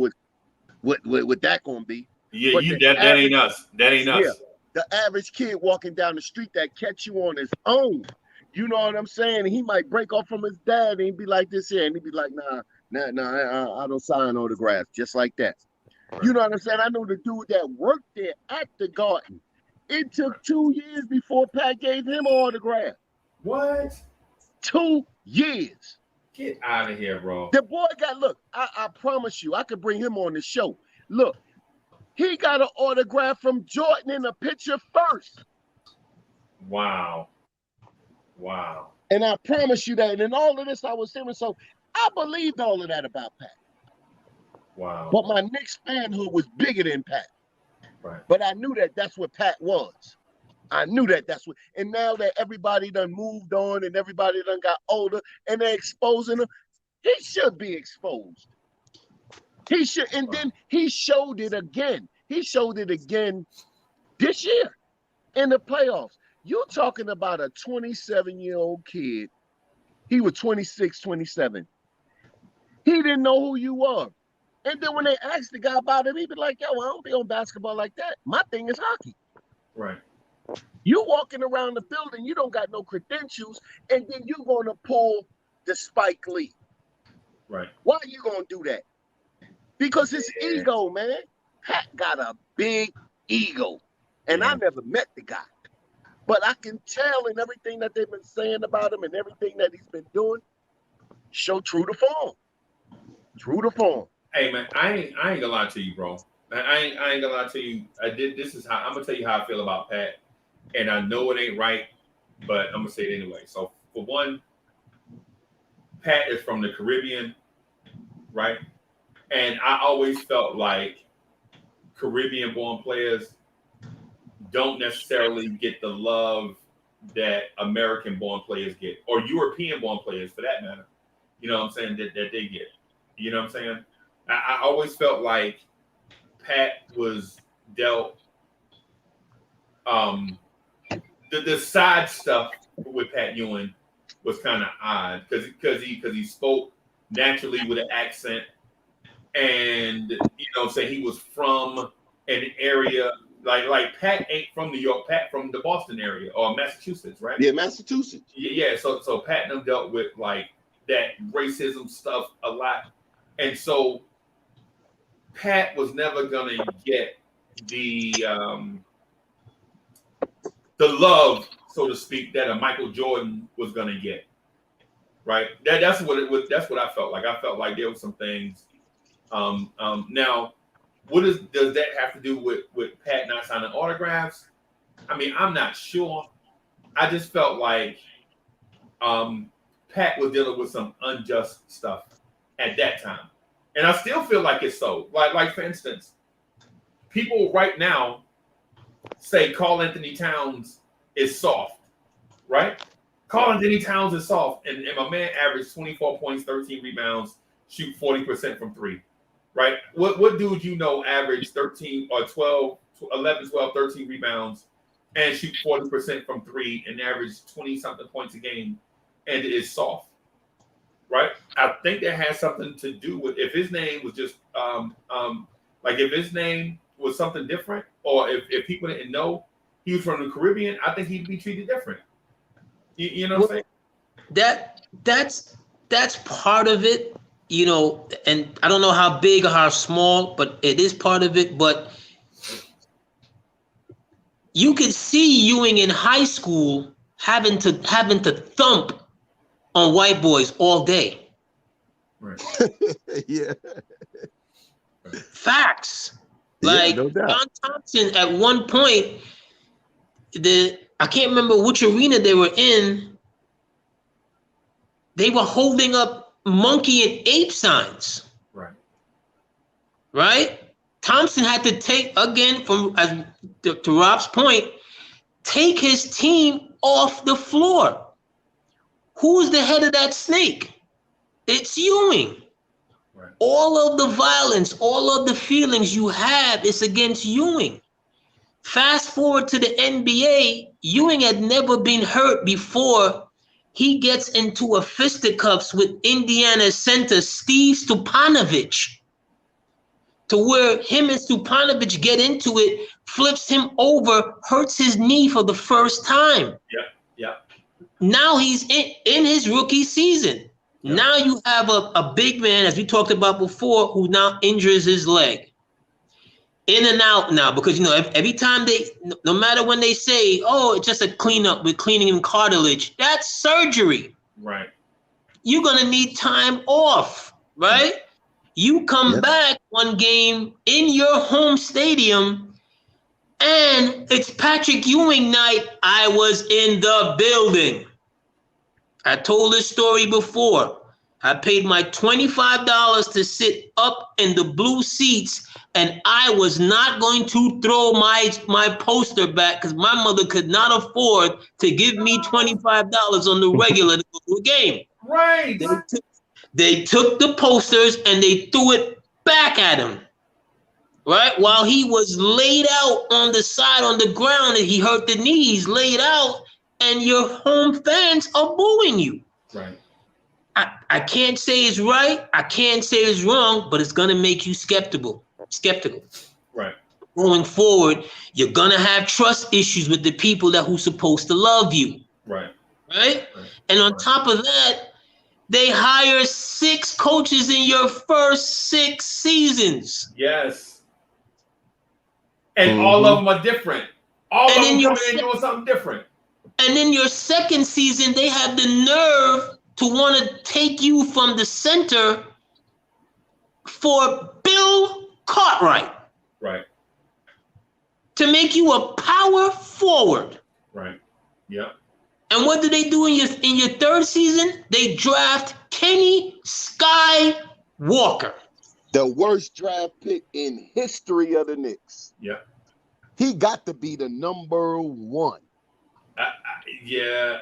what that gonna be. Yeah, that ain't us. That ain't us. Yeah, the average kid walking down the street that catch you on his own. You know what I'm saying? He might break off from his dad and be like this here, and he'd be like, nah, I don't sign autographs, just like that. Right. You know what I'm saying? I know the dude that worked there at the garden. It took 2 years before Pat gave him an autograph. What? 2 years. Get out of here, bro. The boy look, I promise you, I could bring him on the show. Look, he got an autograph from Jordan in a picture first. Wow. And I promise you that. And in all of this, I was hearing, so I believed all of that about Pat. Wow. But my Knicks fanhood was bigger than Pat. Right. But I knew that that's what Pat was. I knew that that's what. And now that everybody done moved on and everybody done got older and they're exposing him, he should be exposed. He should. And then he showed it again. He showed it again this year in the playoffs. You're talking about a 27-year-old kid. He was 26, 27. He didn't know who you were. And then when they asked the guy about it, he'd be like, yo, I don't be on basketball like that. My thing is hockey. Right. You walking around the building, you don't got no credentials, and then you're going to pull the Spike Lee. Right. Why are you going to do that? Because his ego, man. Pat got a big ego. And I never met the guy. But I can tell in everything that they've been saying about him and everything that he's been doing, show true to form. True to form. Hey man, I ain't gonna lie to you, bro. I ain't gonna lie to you. This is how I'm gonna tell you how I feel about Pat, and I know it ain't right, but I'm gonna say it anyway. So for one, Pat is from the Caribbean, right? And I always felt like Caribbean-born players don't necessarily get the love that American-born players get, or European-born players for that matter. You know what I'm saying? That they get. You know what I'm saying? I always felt like Pat was dealt the side stuff with Pat Ewing was kind of odd because he spoke naturally with an accent, and you know what I'm saying, he was from an area like Pat ain't from New York, Pat from the Boston area or Massachusetts, right? Yeah, Massachusetts. Yeah. So Pat and them dealt with like that racism stuff a lot, and so Pat was never gonna get the love, so to speak, that a Michael Jordan was gonna get. Right? That's what it was. That's what I felt like. I felt like there were some things. Now, does that have to do with Pat not signing autographs? I mean, I'm not sure. I just felt like Pat was dealing with some unjust stuff at that time. And I still feel like it's so. Like for instance, people right now say Karl Anthony Towns is soft, right? Karl Anthony Towns is soft, and my man averaged 24 points, 13 rebounds, shoot 40% from three, right? What dude you know averaged 13 or 12, 11, 12, 13 rebounds and shoot 40% from three and average 20-something points a game and is soft? Right, I think that has something to do with if his name was just like if his name was something different, or if people didn't know he was from the Caribbean, I think he'd be treated different. You know what I'm saying? That's part of it, you know, and I don't know how big or how small, but it is part of it. But you could see Ewing in high school having to thump on white boys all day. Right. Yeah. Facts. Like no doubt. John Thompson at one point, I can't remember which arena they were in. They were holding up monkey and ape signs. Right. Right? Thompson had to take, again, to Rob's point, take his team off the floor. Who's the head of that snake? It's Ewing. Right. All of the violence, all of the feelings you have is against Ewing. Fast forward to the NBA, Ewing had never been hurt before. He gets into a fisticuffs with Indiana center Steve Stupanovic, to where him and Stupanovic get into it, flips him over, hurts his knee for the first time. Yeah. Now he's in his rookie season. Yep. Now you have a big man, as we talked about before, who now injures his leg. In and out now, because, every time no matter when they say, oh, it's just a cleanup, we're cleaning in cartilage, that's surgery. Right. You're going to need time off, right? You come back one game in your home stadium, and it's Patrick Ewing night. I was in the building. I told this story before. I paid my $25 to sit up in the blue seats, and I was not going to throw my poster back because my mother could not afford to give me $25 on the regular to go to a game. Right. They took the posters and they threw it back at him, right? While he was laid out on the side on the ground and he hurt the knees, laid out, and your home fans are booing you. Right. I can't say it's right. I can't say it's wrong, but it's going to make you skeptical. Right. Going forward, you're going to have trust issues with the people who's supposed to love you. Right. Right? And on top of that, they hire 6 coaches in your first 6 seasons. Yes. And all of them are different. All of them coming in doing something different. And then your second season, they have the nerve to want to take you from the center for Bill Cartwright. Right. To make you a power forward. Right. Yep. And what do they do in your third season? They draft Kenny Skywalker. The worst draft pick in history of the Knicks. Yeah. He got to be the number 1.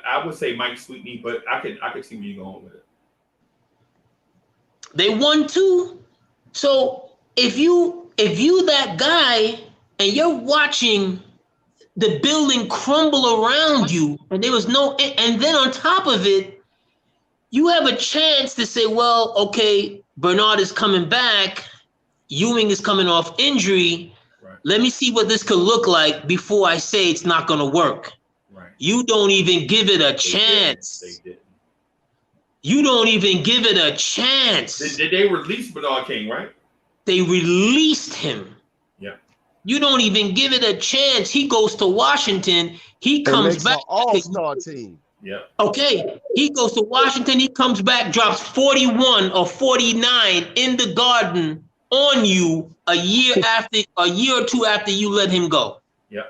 I would say Mike Sweetney, but I could see where you're going with it. They won 2. So if you that guy and you're watching the building crumble around you, and there was and then on top of it, you have a chance to say, well, okay, Bernard is coming back, Ewing is coming off injury. Right. Let me see what this could look like before I say it's not going to work. Right. You don't even give it a chance. They did. You don't even give it a chance. Did they release Bernard King, right? They released him. Yeah. You don't even give it a chance. He goes to Washington. He comes back. All-star team. Yeah. Okay. He goes to Washington. He comes back, drops 41 or 49 in the Garden on you a year or 2 after you let him go. Yeah.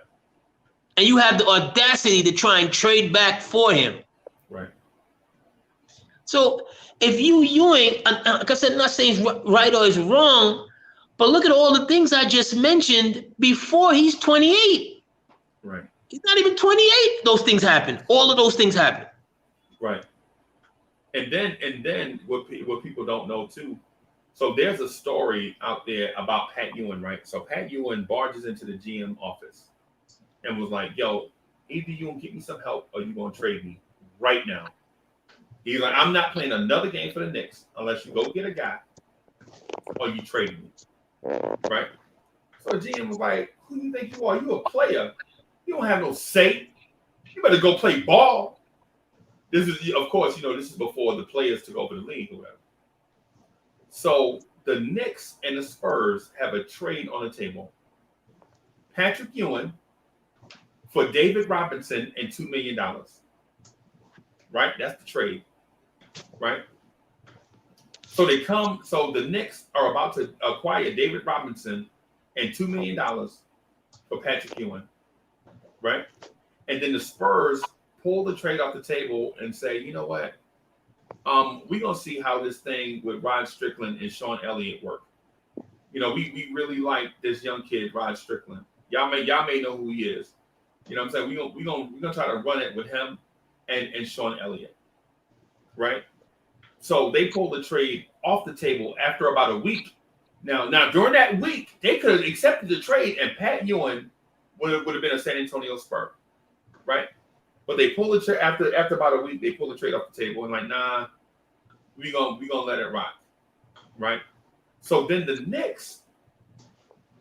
And you have the audacity to try and trade back for him. Right. So if Ewing, like I said, I'm not saying it's right or it's wrong, but look at all the things I just mentioned before he's 28. Right. He's not even 28. Those things happen. All of those things happen. Right. And then what people don't know too. So there's a story out there about Pat Ewing, right? So Pat Ewing barges into the GM office and was like, yo, either you gonna get me some help or you gonna trade me right now. He's like, I'm not playing another game for the Knicks unless you go get a guy or you trade me. Right? So the GM was like, who do you think you are? You a player. You don't have no say. You better go play ball. This is, of course, this is before the players took over the league or whatever. So the Knicks and the Spurs have a trade on the table. Patrick Ewing for David Robinson and $2 million. Right? That's the trade. Right? So the Knicks are about to acquire David Robinson and $2 million for Patrick Ewing. Right? And then the Spurs pull the trade off the table and say, you know what? We're gonna see how this thing with Rod Strickland and Sean Elliott work. We really like this young kid, Rod Strickland. Y'all may know who he is. You know what I'm saying? We're gonna try to run it with him and Sean Elliott. Right? So they pull the trade off the table after about a week. Now during that week, they could have accepted the trade, and Pat Ewing would have been a San Antonio Spur, right? But they pulled the trade after about a week. They pulled the trade off the table and like, nah, we gonna let it rock, right? So then the Knicks,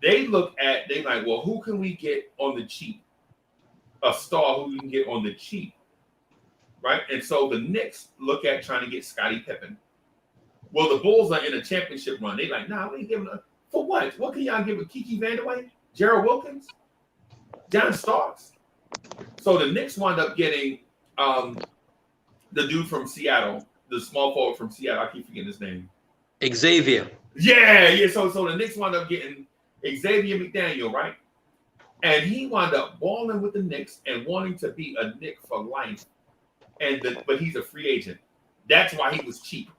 they like, well, who can we get on the cheap? A star who we can get on the cheap, right? And so the Knicks look at trying to get Scottie Pippen. Well, the Bulls are in a championship run. They like, nah, we ain't giving for what? What can y'all give with Kiki Vandeweghe, Gerald Wilkins, John Starks? So the Knicks wind up getting the dude from Seattle, the small forward from Seattle. I keep forgetting his name. Xavier. Yeah. So the Knicks wound up getting Xavier McDaniel, right? And he wound up balling with the Knicks and wanting to be a Knick for life. But he's a free agent. That's why he was cheap.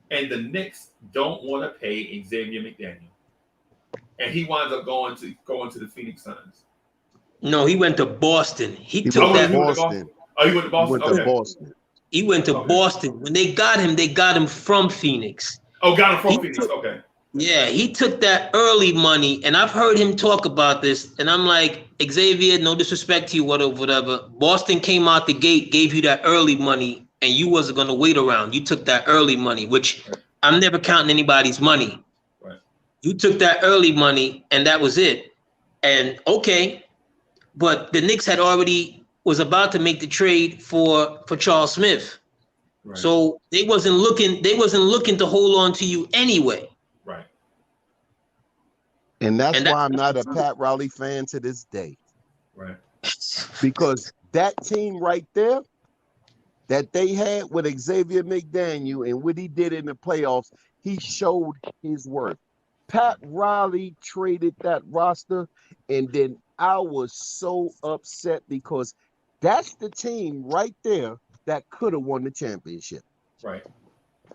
And the Knicks don't want to pay Xavier McDaniel. And he winds up going to the Phoenix Suns. No, he went to Boston. He went to Boston. Oh, he went to Boston? He went to Boston. He went to Boston. When they got him from Phoenix. Oh, got him from Phoenix. Okay. Yeah, he took that early money, and I've heard him talk about this, and I'm like, Xavier, no disrespect to you, whatever. Boston came out the gate, gave you that early money, and you wasn't going to wait around. You took that early money, which I'm never counting anybody's money. Right. You took that early money, and that was it. And okay, but the Knicks was about to make the trade for Charles Smith. Right. So they wasn't looking to hold on to you anyway. Right. And that's why I'm not a Pat Riley fan to this day. Right. Because that team right there that they had with Xavier McDaniel and what he did in the playoffs, he showed his worth. Pat Riley traded that roster, and then I was so upset because that's the team right there that could have won the championship. Right.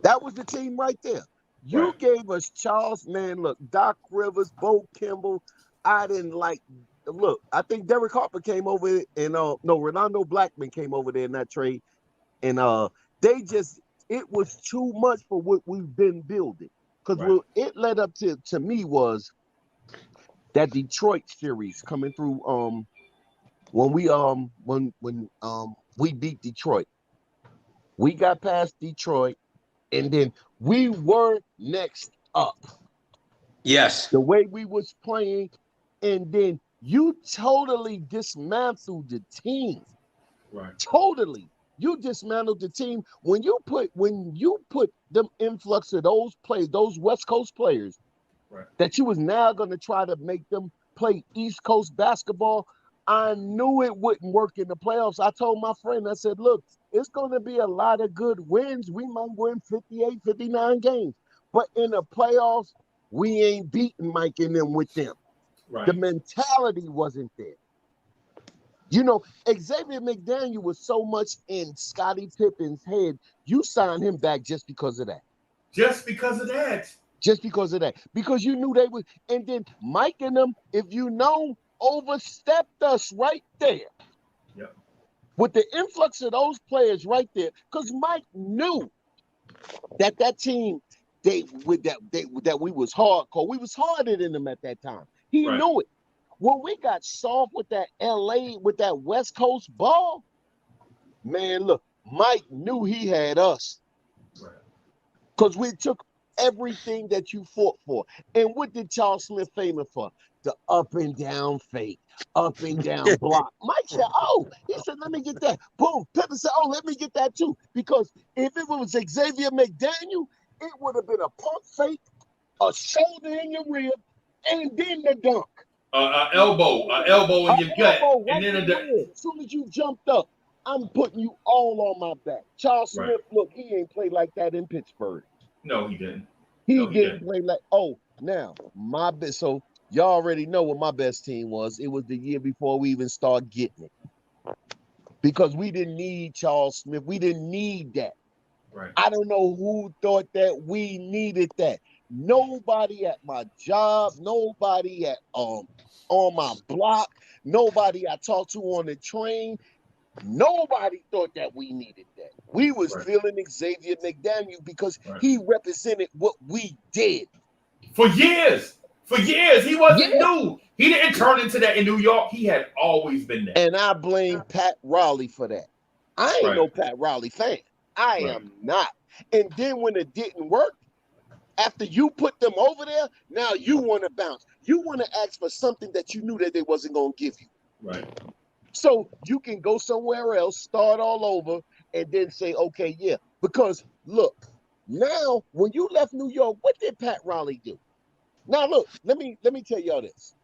That was the team right there. You gave us Charles, man, look, Doc Rivers, Bo Kimball. I didn't like, look, I think Derek Harper came over and, Rolando Blackman came over there in that trade. And it was too much for what we've been building. Because what it led up to me was that Detroit series coming through when we beat Detroit. We got past Detroit, and then we were next up. Yes. The way we was playing, and then you totally dismantled the team. Right. Totally. You dismantled the team when you put them influx of those players, those West Coast players, that you was now going to try to make them play East Coast basketball. I knew it wouldn't work in the playoffs. I told my friend, I said, look, it's going to be a lot of good wins. We might win 58, 59 games. But in the playoffs, we ain't beating Mike and them with them. Right. The mentality wasn't there. You know, Xavier McDaniel was so much in Scottie Pippen's head, you signed him back just because of that. Just because of that. Just because of that. Because you knew they would. And then Mike and them, if you know, overstepped us right there. Yep. With the influx of those players right there. Because Mike knew that team, that we was hardcore. We was harder than them at that time. He knew it. When we got soft with that LA, with that West Coast ball, man, look, Mike knew he had us. Because we took everything that you fought for. And what did Charles Smith famous for? The up and down fake, up and down block. Mike said, he said, let me get that. Boom. Pippen said, let me get that too. Because if it was Xavier McDaniel, it would have been a pump fake, a shoulder in your rib, and then the dunk. Elbow in your gut. Right, and then as soon as you jumped up, I'm putting you all on my back. Charles Smith, look, he ain't played like that in Pittsburgh. No, he didn't. He didn't play like, now, my best. So y'all already know what my best team was. It was the year before we even started getting it. Because we didn't need Charles Smith. We didn't need that. Right. I don't know who thought that we needed that. Nobody at my job, nobody at on my block, nobody I talked to on the train. Nobody thought that we needed that. We was feeling Xavier McDaniel because he represented what we did. For years. He wasn't new. He didn't turn into that in New York. He had always been there. And I blame Pat Riley for that. I ain't no Pat Riley fan. I am not. And then when it didn't work, after you put them over there, now you want to bounce. You want to ask for something that you knew that they wasn't going to give you. Right. So you can go somewhere else, start all over, and then say, okay, yeah. Because look, now when you left New York, what did Pat Riley do? Now look, let me tell y'all this.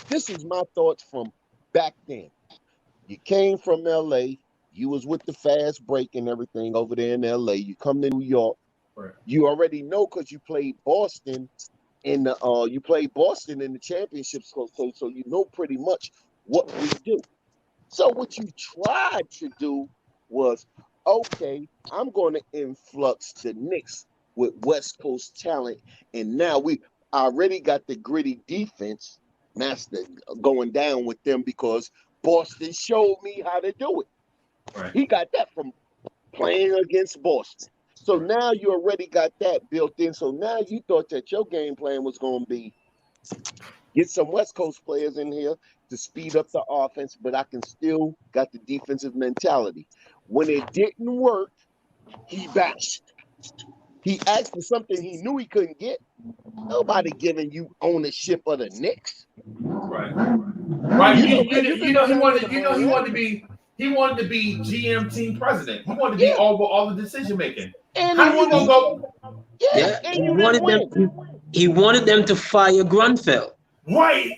This is my thoughts from back then. You came from LA, you was with the fast break and everything over there in LA. You come to New York, you already know because you played Boston in the championships, so you know pretty much what we do. So what you tried to do was, okay, I'm going to influx the Knicks with West Coast talent, and now we already got the gritty defense. That's going down with them because Boston showed me how to do it. Right. He got that from playing against Boston. So now you already got that built in. So now you thought that your game plan was going to be get some West Coast players in here to speed up the offense, but I can still got the defensive mentality. When it didn't work, he bashed. He asked for something he knew he couldn't get. Nobody giving you ownership of the Knicks. Right. He wanted to be GM team president. He wanted to be all the decision making. And how you gonna go? He wanted them to fire Grunfeld. Right.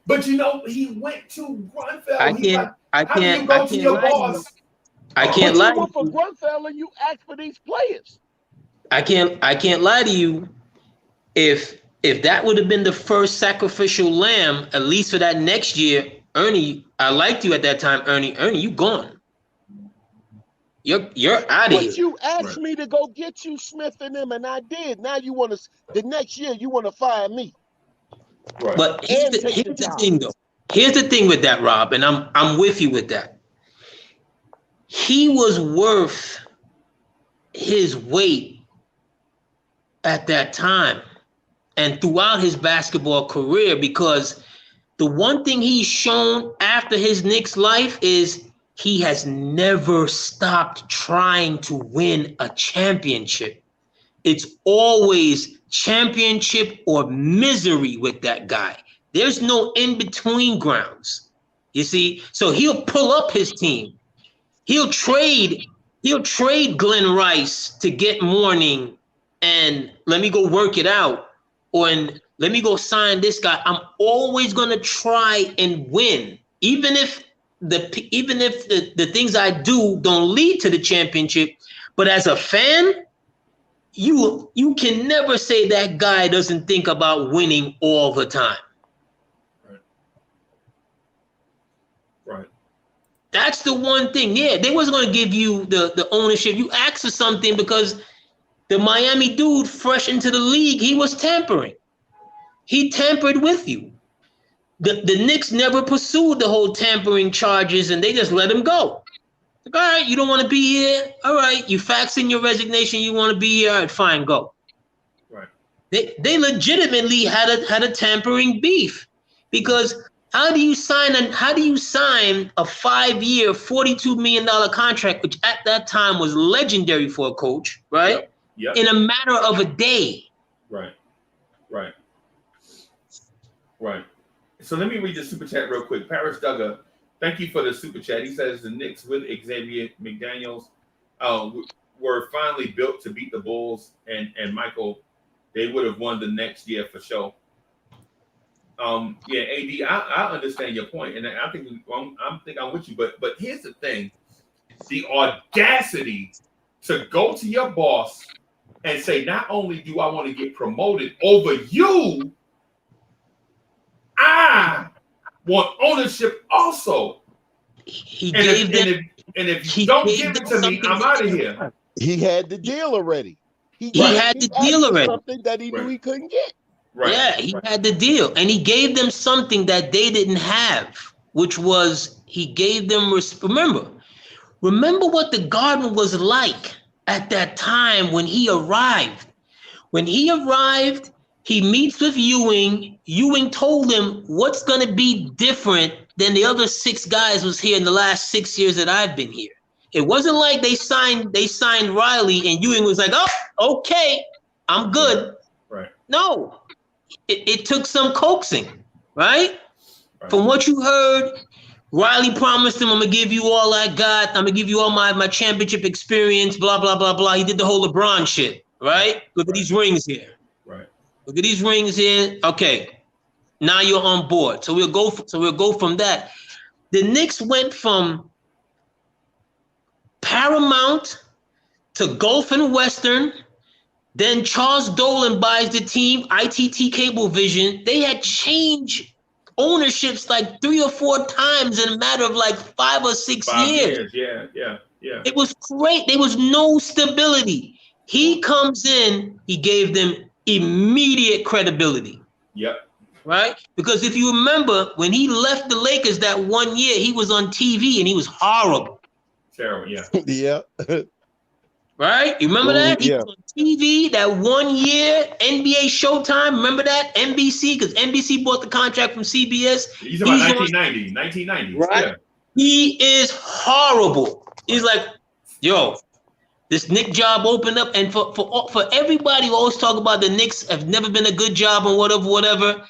But he went to Grunfeld. I can't lie to you. For Grunfeld and you ask for these players. I can't lie to you. If that would have been the first sacrificial lamb, at least for that next year, Ernie, I liked you at that time, Ernie. Ernie, you gone. You're out of here. But you asked me to go get you Smith and them, and I did. Now you want to the next year you want to fire me. Right. But here's the thing, though. Here's the thing with that, Rob, and I'm with you with that. He was worth his weight at that time and throughout his basketball career, because the one thing he's shown after his Knicks life is he has never stopped trying to win a championship. It's always championship or misery with that guy. There's no in-between grounds. You see? So he'll pull up his team. He'll trade Glenn Rice to get Mourning and let me go work it out. Or let me go sign this guy. I'm always gonna try and win. Even if the things I do don't lead to the championship. But as a fan, you can never say that guy doesn't think about winning all the time. Right. That's the one thing. Yeah, they wasn't going to give you the ownership. You asked for something because the Miami dude, fresh into the league, he was tampering. He tampered with you. The Knicks never pursued the whole tampering charges, and they just let him go. Like, all right, you don't want to be here. All right, you fax in your resignation. You want to be here. All right, fine, go. Right. They legitimately had a tampering beef, because how do you sign a 5-year, $42 million contract, which at that time was legendary for a coach, right? Yep. In a matter of a day. Right. So let me read the super chat real quick. Paris Duggar, thank you for the super chat. He says the Knicks with Xavier McDaniels were finally built to beat the Bulls, and Michael, they would have won the next year for sure. AD, I understand your point, and I think I'm with you. But here's the thing: the audacity to go to your boss and say, not only do I want to get promoted over you, I want ownership also. If you don't give it to me, I'm out of here. He had the deal already. He had the deal already. Something that he knew he couldn't get. Right. Yeah, he had the deal, and he gave them something that they didn't have, which was he gave them. Remember, Remember what the Garden was like at that time when he arrived. When he arrived, he meets with Ewing. Ewing told him what's going to be different than the other 6 guys was here in the last 6 years that I've been here. It wasn't like they signed Riley and Ewing was like, oh, okay, I'm good. Right. No, it took some coaxing, right? From what you heard, Riley promised him, I'm going to give you all I got. I'm going to give you all my championship experience, blah, blah, blah, blah. He did the whole LeBron shit, right? Look at these rings here. Right. Look at these rings here. Okay, now you're on board. So we'll go from that. The Knicks went from Paramount to Gulf and Western. Then Charles Dolan buys the team, ITT Cablevision. They had changed ownerships like 3 or 4 times in a matter of like 5 or 6 years. Yeah. It was great. There was no stability. He comes in, he gave them immediate credibility. Yep. Right? Because if you remember, when he left the Lakers that 1 year, he was on TV and he was horrible. Terrible, yeah. Yeah. Right? You remember that? He Yeah. was on TV that 1 year, NBA Showtime. Remember that? NBC, because NBC bought the contract from CBS. He's about 1990. Right? Yeah. He is horrible. He's like, yo, this Knick job opened up. And for everybody who always talk about the Knicks have never been a good job and whatever.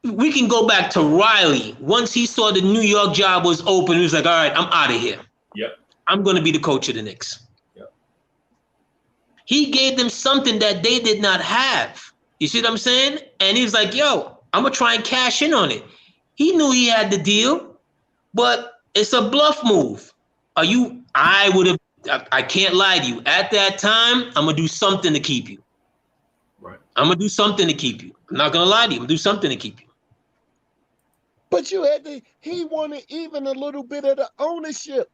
We can go back to Riley. Once he saw the New York job was open, he was like, all right, I'm out of here. Yep. I'm going to be the coach of the Knicks. Yep. He gave them something that they did not have. You see what I'm saying? And he was like, yo, I'm going to try and cash in on it. He knew he had the deal, but it's a bluff move. I can't lie to you. At that time, I'm going to do something to keep you. Right. I'm going to do something to keep you. I'm not going to lie to you. I'm going to do something to keep you. But he wanted even a little bit of the ownership.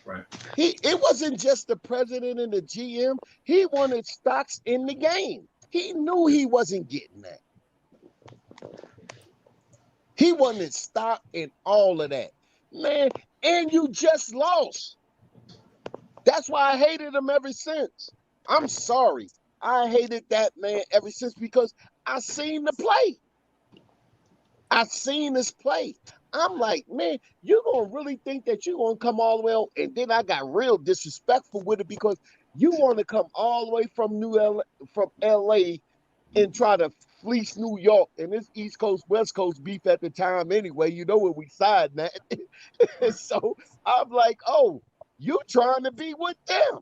Right. It wasn't just the president and the GM. He wanted stocks in the game. He knew he wasn't getting that. He wanted stock in all of that. Man, and you just lost. That's why I hated him ever since. I'm sorry. I hated that man ever since because I seen the play. I seen this play. I'm like, man, you're going to really think that you're going to come all the way out. And then I got real disrespectful with it because you want to come all the way from LA and try to fleece New York. And this East Coast, West Coast beef at the time anyway. You know where we side at. So I'm like, oh, you trying to be with them.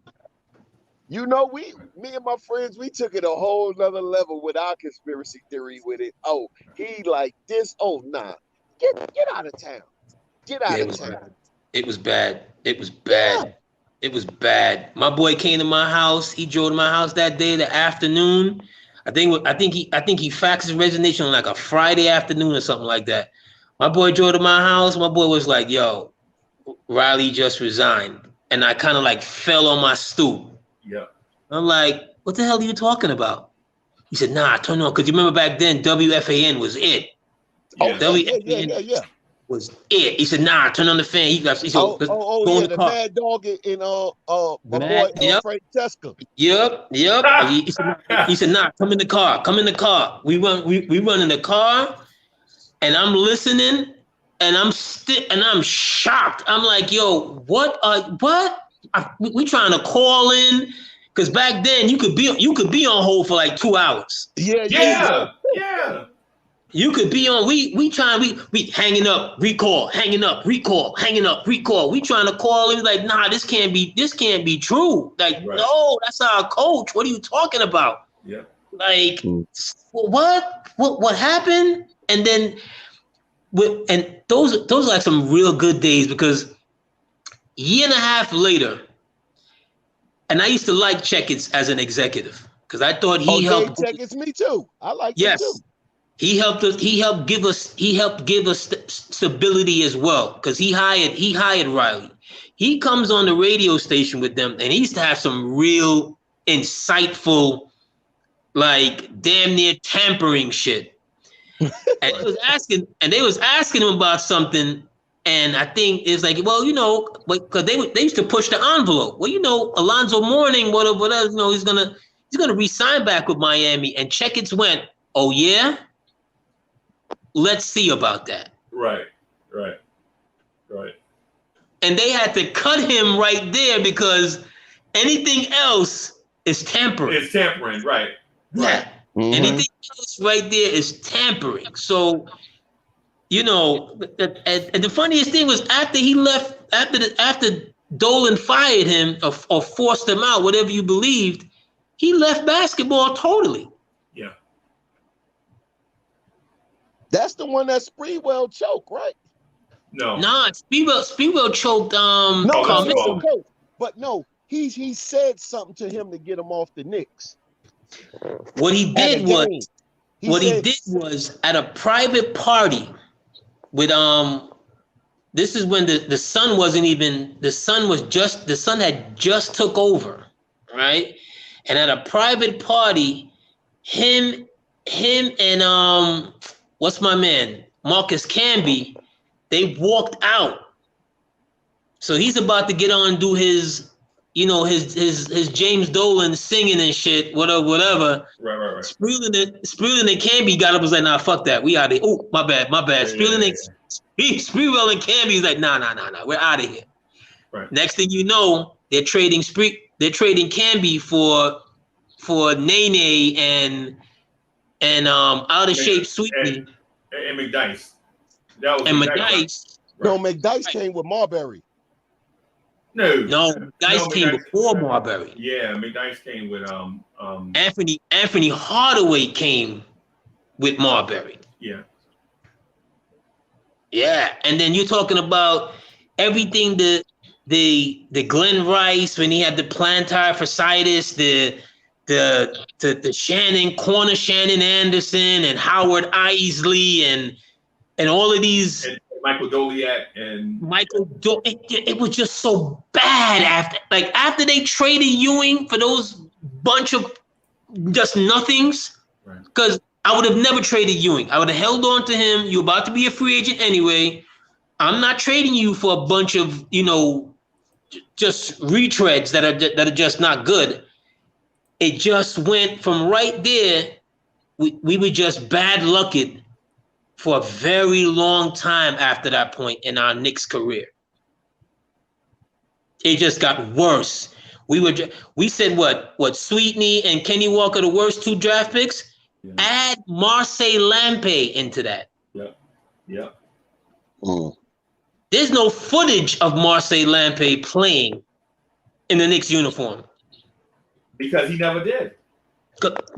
You know, me and my friends, we took it a whole nother level with our conspiracy theory with it. Oh, he like this. Oh, nah. Get out of town. Get out of town. It was bad. It was bad. Yeah. It was bad. My boy came to my house. He drove to my house that day, the afternoon. I think he faxed his resignation on like a Friday afternoon or something like that. My boy drove to my house. My boy was like, yo, Riley just resigned. And I kind of like fell on my stool. Yeah. I'm like, what the hell are you talking about? He said, nah, turn on. Because you remember back then, WFAN was it. Yeah. WFAN was it. He said, nah, turn on the fan. He said, the Mad Dog in my boy Frank Tesco. Yep. He said, nah, come in the car. We run in the car, and I'm listening, and I'm shocked. I'm like, yo, what? We trying to call in because back then you could be on hold for like 2 hours. Yeah. You could be on. We hanging up, recall, hanging up, recall, hanging up, recall. We trying to call in like, nah, this can't be true. Like, right. No, that's our coach. What are you talking about? Yeah. Like, what happened? And then, those are like some real good days because. Year and a half later, and I used to like Checkers as an executive because I thought he helped. Checkers, me too. I like yes, him too. He helped us. He helped give us stability as well because he hired Riley. He comes on the radio station with them, and he used to have some real insightful, like damn near tampering shit. And they was asking him about something. And I think it's like, well, because they used to push the envelope. Well, Alonzo Mourning, whatever, he's gonna re-sign back with Miami, and Checkers went, oh yeah, let's see about that. Right. And they had to cut him right there because anything else is tampering. It's tampering, right? Yeah. Mm-hmm. Anything else right there is tampering. So, and the funniest thing was after he left, after Dolan fired him or forced him out, whatever you believed, he left basketball totally. Yeah. That's the one that Sprewell choked, right? No. Nah, Sprewell choked. But no, he said something to him to get him off the Knicks. What he did was at a private party with this is when the son had just took over, right? And at a private party, him and what's my man, Marcus Camby, they walked out. So he's about to get on and do his James Dolan singing and shit, whatever. Right. Sprewell and Camby got up and was like, nah, fuck that. We out of here. Oh, my bad. Sprewell and Camby's like, nah, we're out of here. Right. Next thing you know, they're trading Camby for Nene and out of shape Sweetney. And McDice. McDice. No, McDice came with Marbury. No, McDice came before Marbury. Yeah, McDice came with Anthony Hardaway came with Marbury. Yeah. Yeah, and then you're talking about everything the Glenn Rice when he had the plantar fasciitis, the Shannon Anderson and Howard Isley and all of these. And Michael Doliak and it was just so bad after they traded Ewing for those bunch of just nothings. Because I would have never traded Ewing. I would have held on to him. You're about to be a free agent anyway. I'm not trading you for a bunch of just retreads that are just not good. It just went from right there. We were just bad lucked for a very long time after that point in our Knicks career. It just got worse. We said what Sweetney and Kenny Walker, the worst 2 draft picks. Yeah. Add Marseille Lampe into that. Yeah. There's no footage of Marseille Lampe playing in the Knicks uniform. Because he never did.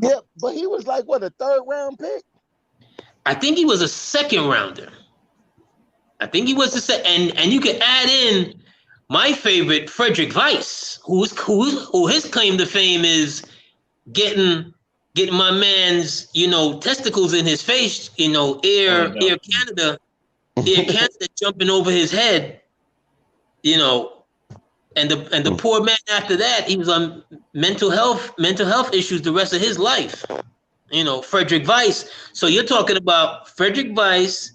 Yeah, but he was like, what, a 3rd round pick? I think he was a 2nd rounder. I think he was and you could add in my favorite, Frederick Weiss, who his claim to fame is getting my man's, testicles in his face, Air Canada jumping over his head, and the poor man after that, he was on mental health issues the rest of his life. Frederick Weiss. So you're talking about Frederick Weiss,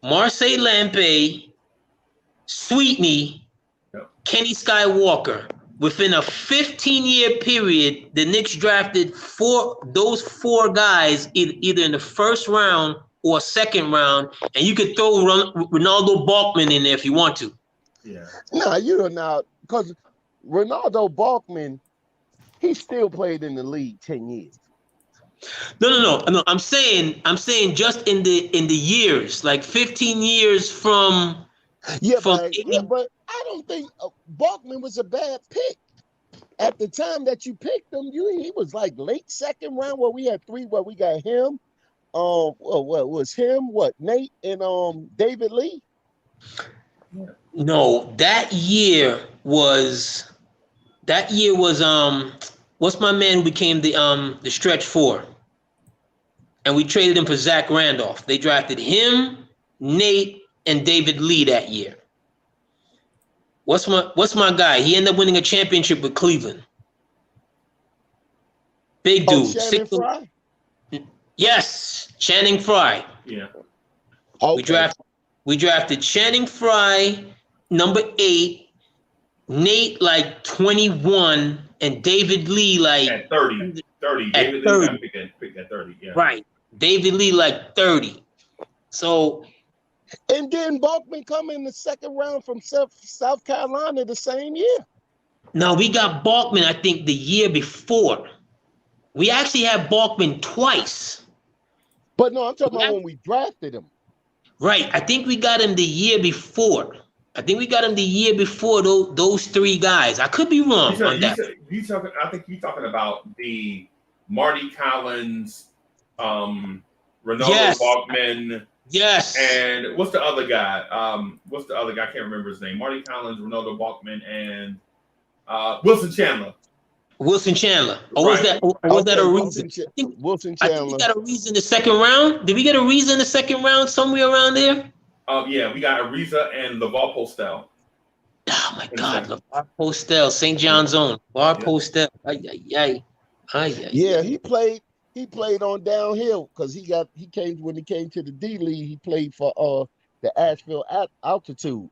Marseille Lampe, Sweetney, Kenny Skywalker. Within a 15-year period, the Knicks drafted those four guys either in the 1st round or 2nd round, and you could throw Ronaldo Balkman in there if you want to. Yeah. No, you don't know, because Ronaldo Balkman, he still played in the league 10 years. No. I'm saying just in the years, like 15 years from. Yeah, but I don't think Balkman was a bad pick. At the time that you picked him, he was like late 2nd round. Where we had 3. Where we got him. What was him? Nate and David Lee. No, that year was what's my man who became the stretch 4, and we traded him for Zach Randolph. They drafted him, Nate, and David Lee that year. What's my guy? He ended up winning a championship with Cleveland. Big dude. Channing Frye? Yes, Channing Frye. Yeah. Okay. We drafted We drafted Channing Frye, number 8, Nate like 21, and David Lee like at 30. 30. At David 30. Lee got picked at 30. Yeah. Right. David Lee like 30. So. And then Balkman come in the second round from South Carolina the same year. No, we got Balkman, I think, the year before. We actually had Balkman twice. But no, I'm talking about when we drafted him. Right. I think we got him the year before. I think we got him the year before those 3 guys. I could be wrong on that. I think you're talking about the Marty Collins, Ronaldo Balkman. Yes. And what's the other guy? I can't remember his name. Marty Collins, Ronaldo Balkman, and Wilson Chandler. Wilson Chandler. Or was that a reason? Wilson I Chandler. think we got a reason the second round. Did we get a reason the second round somewhere around there? Yeah, we got Ariza and LeVar Postel. Oh my God, LeVar Postel, St. John's own. LeVar Postel. Yeah, he played on downhill because when he came to the D League, he played for the Asheville Altitude.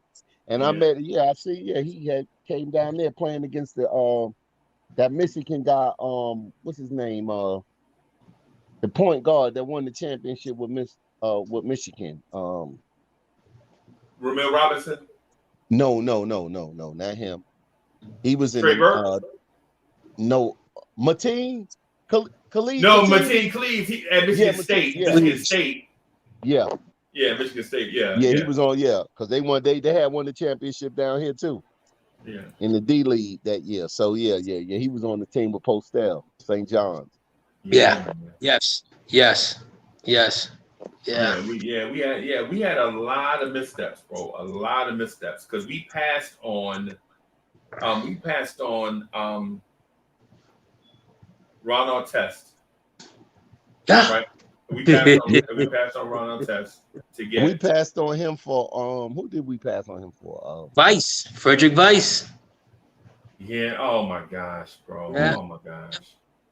And he came down there playing against that Michigan guy, what's his name? The point guard that won the championship with Michigan. Ramil Robinson? No, not him. He was in Mateen Khalid. No, Mateen Khalid at Michigan State. Michigan State. Yeah. Yeah, Michigan State. Yeah. He was on. Yeah, because they had won the championship down here too. Yeah. In the D League that year. So yeah. He was on the team with Postel, St. John's. Yeah. Yes. Yeah. We had a lot of missteps, bro. A lot of missteps because we passed on Ron Artest. Yeah. Right. We passed on Ron Artest to get. We passed on him for who did we pass on him for? Frederick Weiss. Yeah. Oh my gosh, bro. Yeah. Oh my gosh.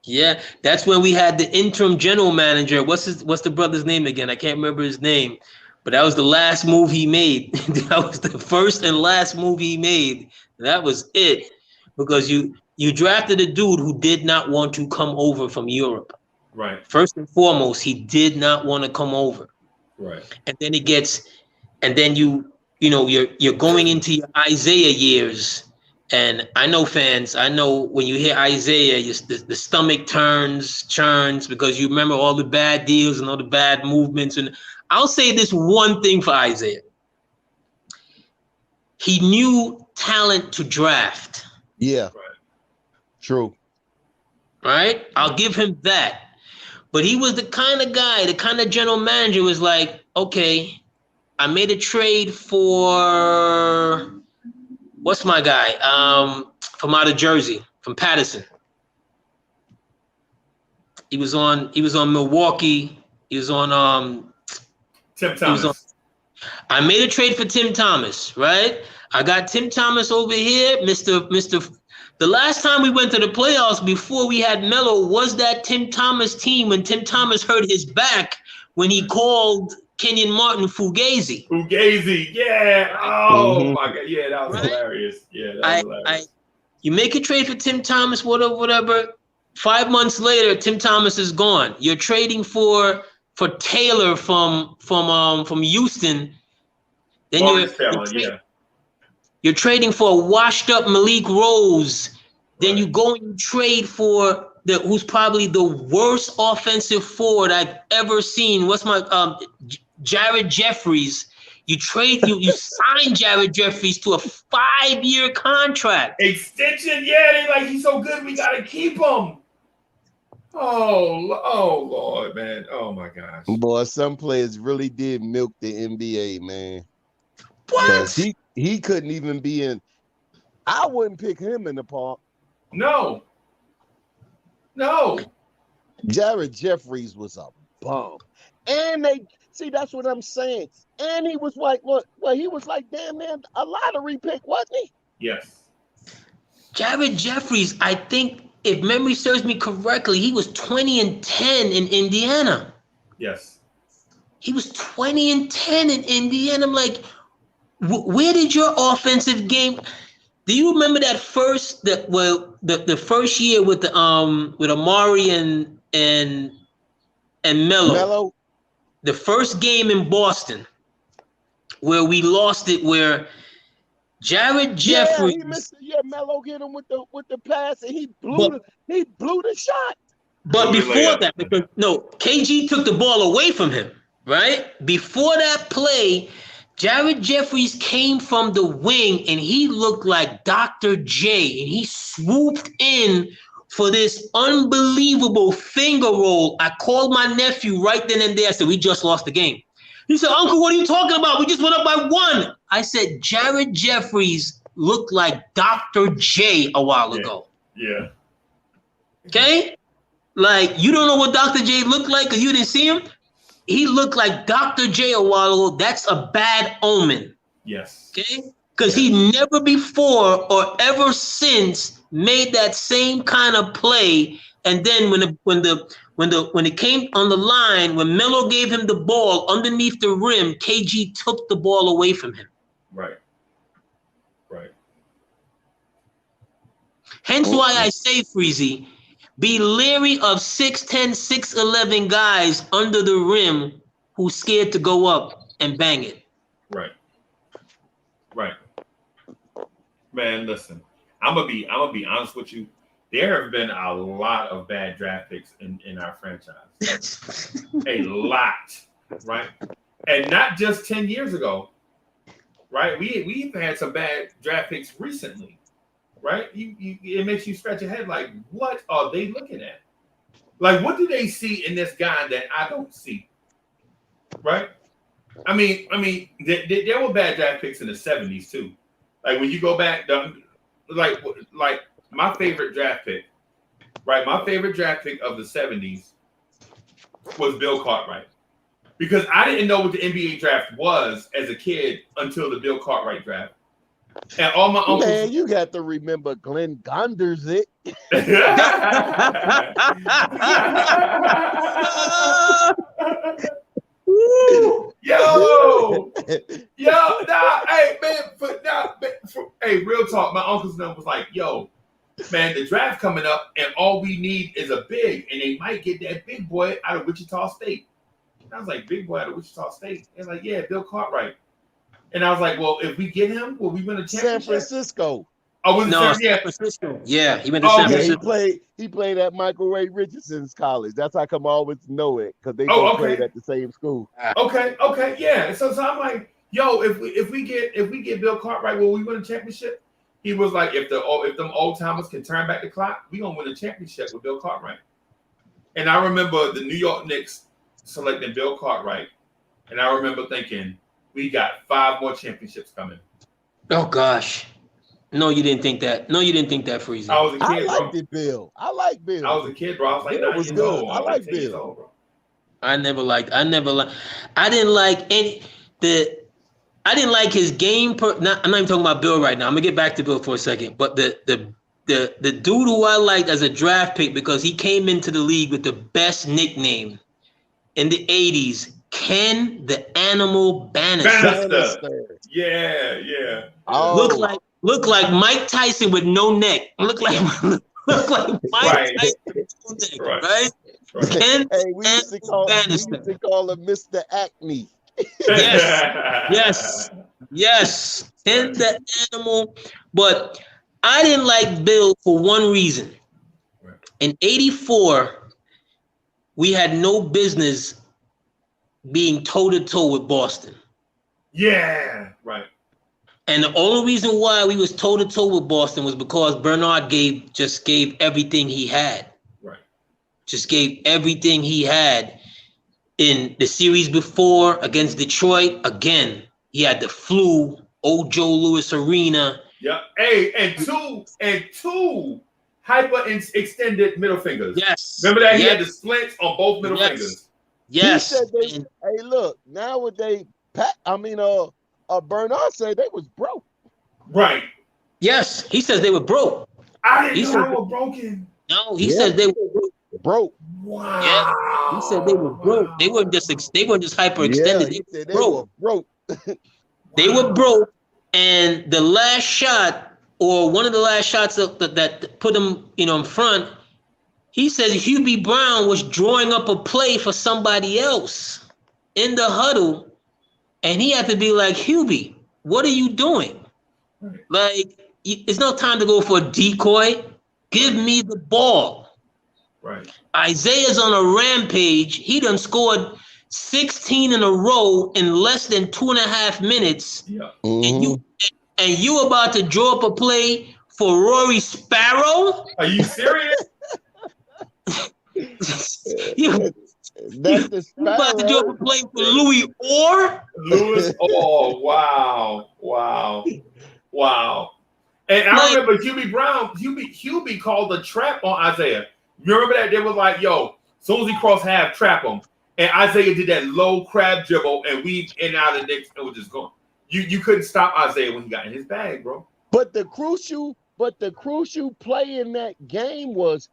Yeah, that's when we had the interim general manager. What's the brother's name again? I can't remember his name, but that was the last move he made. That was the first and last move he made. That was it, because you drafted a dude who did not want to come over from Europe. Right. First and foremost, he did not want to come over. Right. And then you're going into your Isaiah years. And I know fans, when you hear Isaiah, the stomach churns because you remember all the bad deals and all the bad movements. And I'll say this one thing for Isaiah. He knew talent to draft. Yeah. Right. True. Right? I'll give him that. But he was the kind of guy, the kind of general manager was like, okay, I made a trade for... What's my guy? From out of Jersey, from Patterson. He was on Milwaukee. He was on Tim Thomas. I made a trade for Tim Thomas, right? I got Tim Thomas over here, Mr. The last time we went to the playoffs before we had Melo was that Tim Thomas team when Tim Thomas hurt his back when he called Kenyon Martin Fugazi. Yeah. Oh my God. Yeah, that was hilarious. Yeah, that was hilarious. You make a trade for Tim Thomas, whatever. 5 months later, Tim Thomas is gone. You're trading for Taylor from Houston. Then you're trading for a washed up Malik Rose. Then you go and you trade for who's probably the worst offensive forward I've ever seen. What's my Jared Jeffries? You sign Jared Jeffries to a 5-year contract. Extension, yeah. They like, he's so good, we gotta keep him. Oh Lord, man. Oh my gosh. Boy, some players really did milk the NBA, man. What? He couldn't even be in. I wouldn't pick him in the park. No. Jared Jeffries was a bum. And that's what I'm saying. And he was like, he was like damn near a lottery pick, wasn't he? Yes. Jared Jeffries, I think, if memory serves me correctly, he was 20-10 in Indiana. Yes. he was 20-10 in Indiana. I'm like, where did your offensive game? Do you remember that the first year with Amari and Melo? The first game in Boston where we lost it, where Jared Jeffries. Yeah, he missed it. Yeah, Melo hit him with the pass, and he blew the shot. But before that, KG took the ball away from him, right? Before that play, Jared Jeffries came from the wing, and he looked like Dr. J, and he swooped in for this unbelievable finger roll. I called my nephew right then and there. I said, we just lost the game. He said, Uncle, what are you talking about? We just went up by 1. I said, Jared Jeffries looked like Dr. J a while ago. Yeah. Okay? Like, you don't know what Dr. J looked like because you didn't see him? He looked like Dr. J a while ago. That's a bad omen. Yes. Okay? Because he never before or ever since made that same kind of play. And then when it came on the line, when Melo gave him the ball underneath the rim, KG took the ball away from him. Right. Hence why I say, Freezie, be leery of 6'10", 6'11" guys under the rim who's scared to go up and bang it. Right. Man, listen, I'm gonna be honest with you. There have been a lot of bad draft picks in our franchise. A lot, right? And not just 10 years ago, right? We've had some bad draft picks recently, right? It makes you scratch your head like, what are they looking at? Like, what do they see in this guy that I don't see? Right? I mean, there were bad draft picks in the 70s too. Like when you go back, like my favorite draft pick, right? My favorite draft pick of the 70s was Bill Cartwright. Because I didn't know what the NBA draft was as a kid until the Bill Cartwright draft. And all my uncles. Man, you got to remember Glenn Gonders it. Yo, hey man, hey, real talk. My uncle's number was like, yo, man, the draft coming up, and all we need is a big, and they might get that big boy out of Wichita State. And I was like, big boy out of Wichita State? And like, yeah, Bill Cartwright. And I was like, well, if we get him, will we win a championship? San Francisco. Oh, was it San Francisco? Yeah, he went to San Francisco. He played at Michael Ray Richardson's college. That's how I come always know it, because they both played at the same school. Okay, yeah. So I'm like, yo, if we get Bill Cartwright, will we win a championship? He was like, if them old timers can turn back the clock, we gonna win a championship with Bill Cartwright. And I remember the New York Knicks selecting Bill Cartwright, and I remember thinking, we got 5 more championships coming. Oh gosh. No, you didn't think that. Freezie. I was a kid, I liked Bill. I like Bill. I was a kid, bro. I was like, Bill was good. I like Bill. I didn't like his game. I'm not even talking about Bill right now. I'm gonna get back to Bill for a second. But the dude who I liked as a draft pick, because he came into the league with the best nickname in the 80s, Ken the Animal Bannister. Yeah. Oh. Look like Mike Tyson with no neck. Look like Mike Tyson with no neck, right? Ken we used to call him Mr. Acne. Yes. Ken the Animal. But I didn't like Bill for one reason. In '84, we had no business being toe-to-toe with Boston. Yeah, right. And the only reason why we was toe-to-toe with Boston was because Bernard just gave everything he had. Right. Just gave everything he had in the series before against Detroit. Again, he had the flu, old Joe Louis Arena. Yeah. Hey, and two hyper extended middle fingers. Yes. Remember that? He had the splints on both middle fingers. Yes. He said hey, look, nowadays, Bernard said they was broke. Right. Yes, he says they were broke. I didn't know they were broken. No, he said they were broke. Wow. Yeah. He said they were broke. They weren't just hyperextended. Yeah, he said they were broke. They were broke, and the last shot, or one of the last shots that put him, in front, he says Hubie Brown was drawing up a play for somebody else in the huddle, and he had to be like, Hubie, what are you doing? Right. Like, it's no time to go for a decoy. Give me the ball. Right. Isaiah's on a rampage. He done scored 16 in a row in less than 2.5 minutes. Yeah. Mm-hmm. And you about to draw up a play for Rory Sparrow? Are you serious? you about to draw up a play for Louis Orr? Louis Orr. Wow. And I remember Hubie Brown, Hubie called the trap on Isaiah. You remember that? They were like, yo, as soon as he crossed half, trap him. And Isaiah did that low crab dribble and weaved in and out of the Knicks and was just going. You couldn't stop Isaiah when he got in his bag, bro. But the crucial play in that game was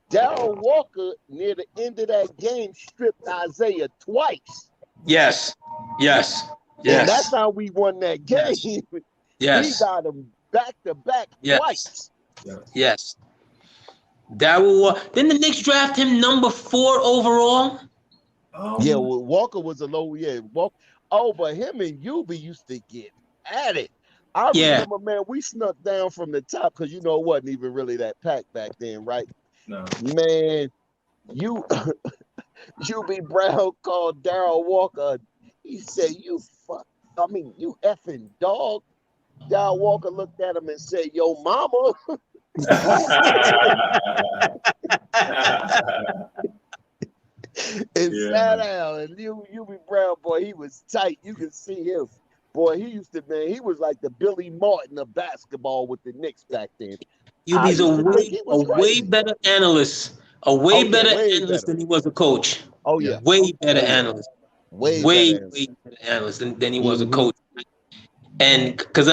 Darryl Walker near the end of that game stripped Isaiah twice. Yes. And that's how we won that game. Yes. He got him back to back twice. Yes. Didn't the Knicks draft him number 4 overall? Yeah, well, Walker was a low. Yeah, Walker. Oh, but him and Hubie used to get at it. I remember, man, we snuck down from the top because it wasn't even really that packed back then, right? No. Man, Hubie Brown called Darryl Walker. He said, you effing dog. Darryl Walker looked at him and said, yo, mama. And sat down, and Hubie Brown, boy, he was tight. You can see him. Boy, he was like the Billy Martin of basketball with the Knicks back then. Hubie's a way better analyst. Way better than he was a coach. Oh, yeah. Way better analyst. Way better analyst than he was a coach. And because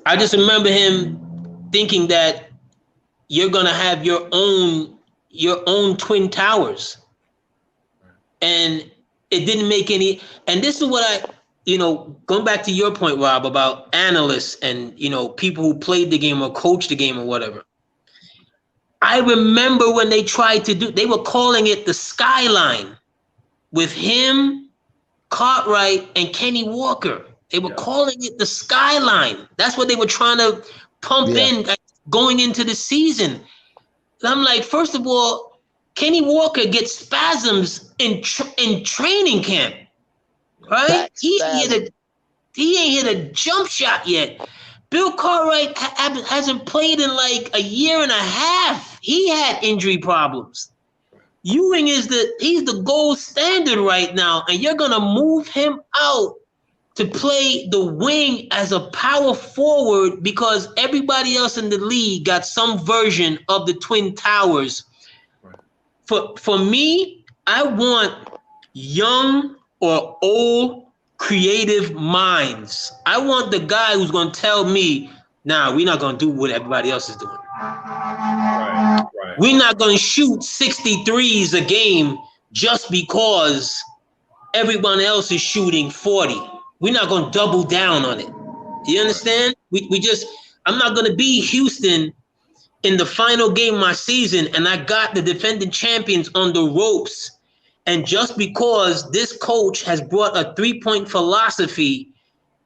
I just remember him thinking that you're gonna have your own Twin Towers. And it didn't make any, and this is what going back to your point, Rob, about analysts and, people who played the game or coached the game or whatever. I remember when they were calling it the skyline with him, Cartwright, and Kenny Walker. They were calling it the skyline. That's what they were trying to pump in going into the season. And I'm like, first of all, Kenny Walker gets spasms in training camp, right? He ain't hit a jump shot yet. Bill Cartwright hasn't played in like a year and a half. He had injury problems. Ewing he's the gold standard right now, and you're gonna move him out to play the wing as a power forward because everybody else in the league got some version of the Twin Towers. For me, I want young or old creative minds. I want the guy who's going to tell me, we're not going to do what everybody else is doing. Right. We're not going to shoot 63s a game just because everyone else is shooting 40. We're not going to double down on it. You understand? I'm not going to be Houston in the final game of my season, and I got the defending champions on the ropes. And just because this coach has brought a 3-point philosophy,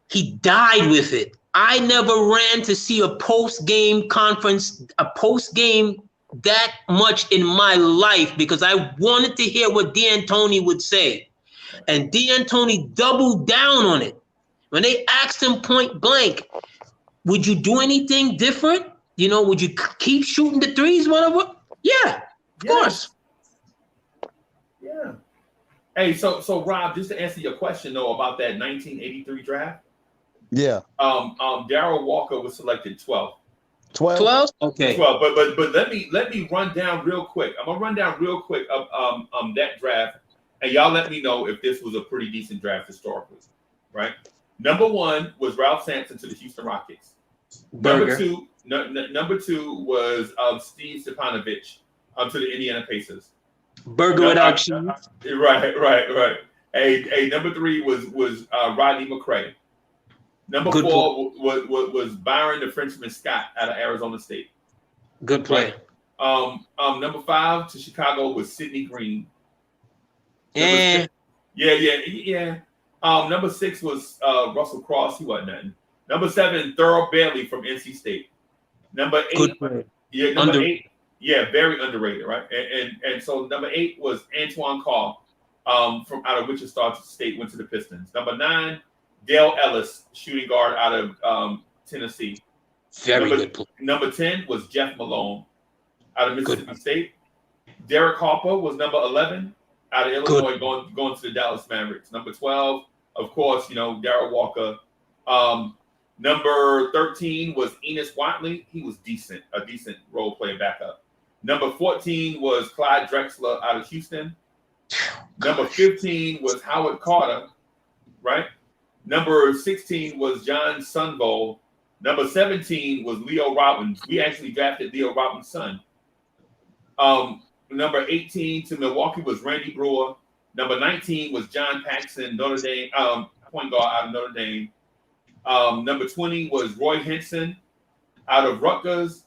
he died with it. I never ran to see a post-game conference, a post-game that much in my life because I wanted to hear what D'Antoni would say. And D'Antoni doubled down on it. When they asked him point blank, would you do anything different? Would you keep shooting the threes, whatever? Yeah, of course. Yeah. Hey, so Rob, just to answer your question though about that 1983 draft. Yeah. Darryl Walker was selected 12th. 12? Okay. 12. But let me run down real quick. I'm gonna run down real quick of that draft, and y'all let me know if this was a pretty decent draft historically, right? Number 1 was Ralph Sampson to the Houston Rockets. Number 2 was Steve Stepanovich to the Indiana Pacers. Burger without cheese. Right. Hey, number 3 was Rodney McCray. Number Good 4 was Byron the Frenchman Scott out of Arizona State. Good play. Right? Number 5 to Chicago was Sidney Green. Yeah. Number 6 was Russell Cross. He wasn't nothing. Number 7, Thurl Bailey from NC State. Number 8, good play. Yeah, number 8. Yeah, very underrated, right? And so number 8 was Antoine Carr from out of Wichita State, went to the Pistons. Number 9, Dale Ellis, shooting guard out of Tennessee. Good play. Number 10 was Jeff Malone out of Mississippi State. Derek Harper was number 11 out of Illinois, going to the Dallas Mavericks. Number 12, of course, Darryl Walker. Number 13 was Enos Watley. He was a decent role player backup. Number 14 was Clyde Drexler out of Houston. Number 15 was Howard Carter, right? Number 16 was John Sunvole. Number 17 was Leo Robbins. We actually drafted Leo Robbins' son. Number 18 to Milwaukee was Randy Brewer. Number 19 was John Paxson, Notre Dame, point guard out of Notre Dame. Number 20 was Roy Henson out of Rutgers.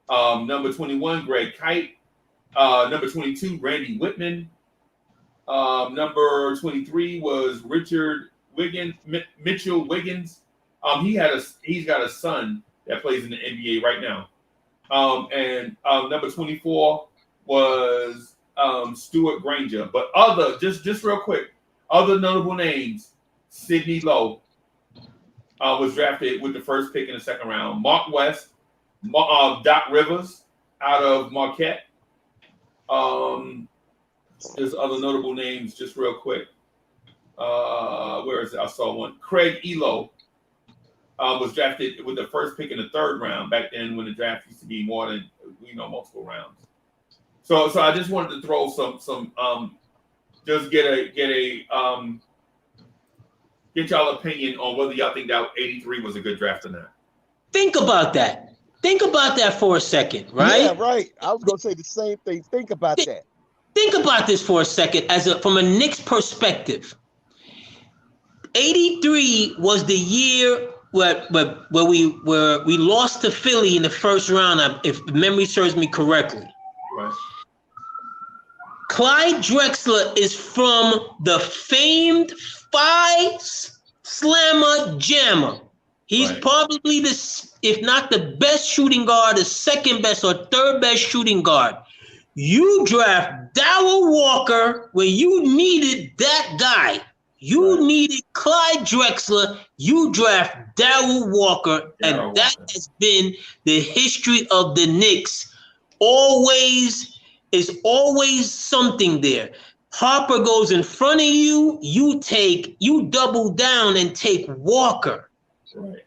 Number 21, Greg Kite. Number 22, Randy Whitman. Number 23 was Mitchell Wiggins. He's got a son that plays in the NBA right now. And number 24 was Stuart Granger. But just real quick, other notable names: Sidney Lowe was drafted with the first pick in the second round. Mark West, Doc Rivers out of Marquette. There's other notable names, just real quick. Where is it? I saw one. Craig Elo was drafted with the first pick in the third round back then, when the draft used to be more than multiple rounds. So I just wanted to throw some just get y'all opinion on whether y'all think that 83 was a good draft or not. Think about that. Think about that for a second, right? Yeah, right. I was gonna say the same thing. Think about that. Think about this for a second, from a Knicks perspective. 83 was the year where we lost to Philly in the first round, if memory serves me correctly. Right. Clyde Drexler is from the famed Phi Slammer Jammer. He's probably if not the best shooting guard, the second best or third best shooting guard. You draft Darryl Walker when you needed that guy. You needed Clyde Drexler. You draft Darryl Walker, and that has been the history of the Knicks. Is always something there. Harper goes in front of you. You double down and take Walker. Right.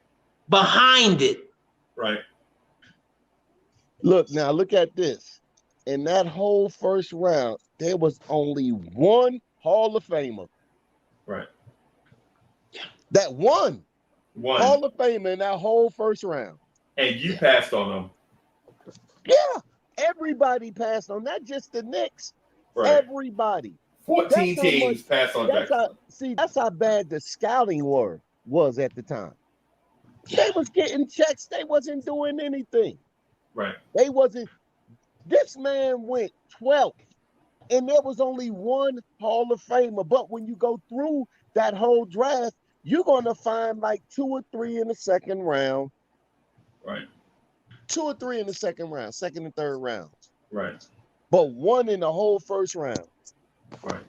Behind it. Right. Look at this. In that whole first round, there was only one Hall of Famer. Right. That one Hall of Famer in that whole first round. And you passed on them. Yeah. Everybody passed on, not just the Knicks. Right. Everybody. 14 teams passed on Jackson. That's how bad the scouting was at the time. They was getting checks. They wasn't doing anything. Right. They wasn't. This man went 12th, and there was only one Hall of Famer. But when you go through that whole draft, you're going to find like 2 or 3 in the second round. Right. 2 or 3 in the second round, second and third rounds. Right. But one in the whole first round. Right.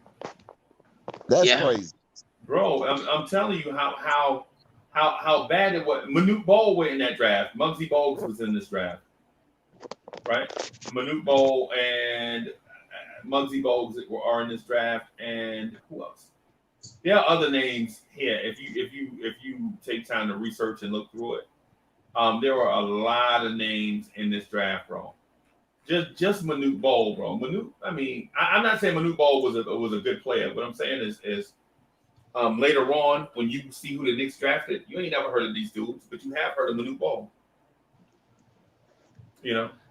That's crazy. Bro, I'm telling you how bad it was. Manute Bol went in that draft. Muggsy Bogues was in this draft. Right? Manute Bol and Muggsy Bogues are in this draft, and who else? There are other names here. If you take time to research and look through it, there were a lot of names in this draft, bro. Just Manute Bol, bro. Manute. I mean, I'm not saying Manute Bol was a good player. What I'm saying is later on, when you see who the Knicks drafted, you ain't never heard of these dudes, but you have heard of Manute Bol.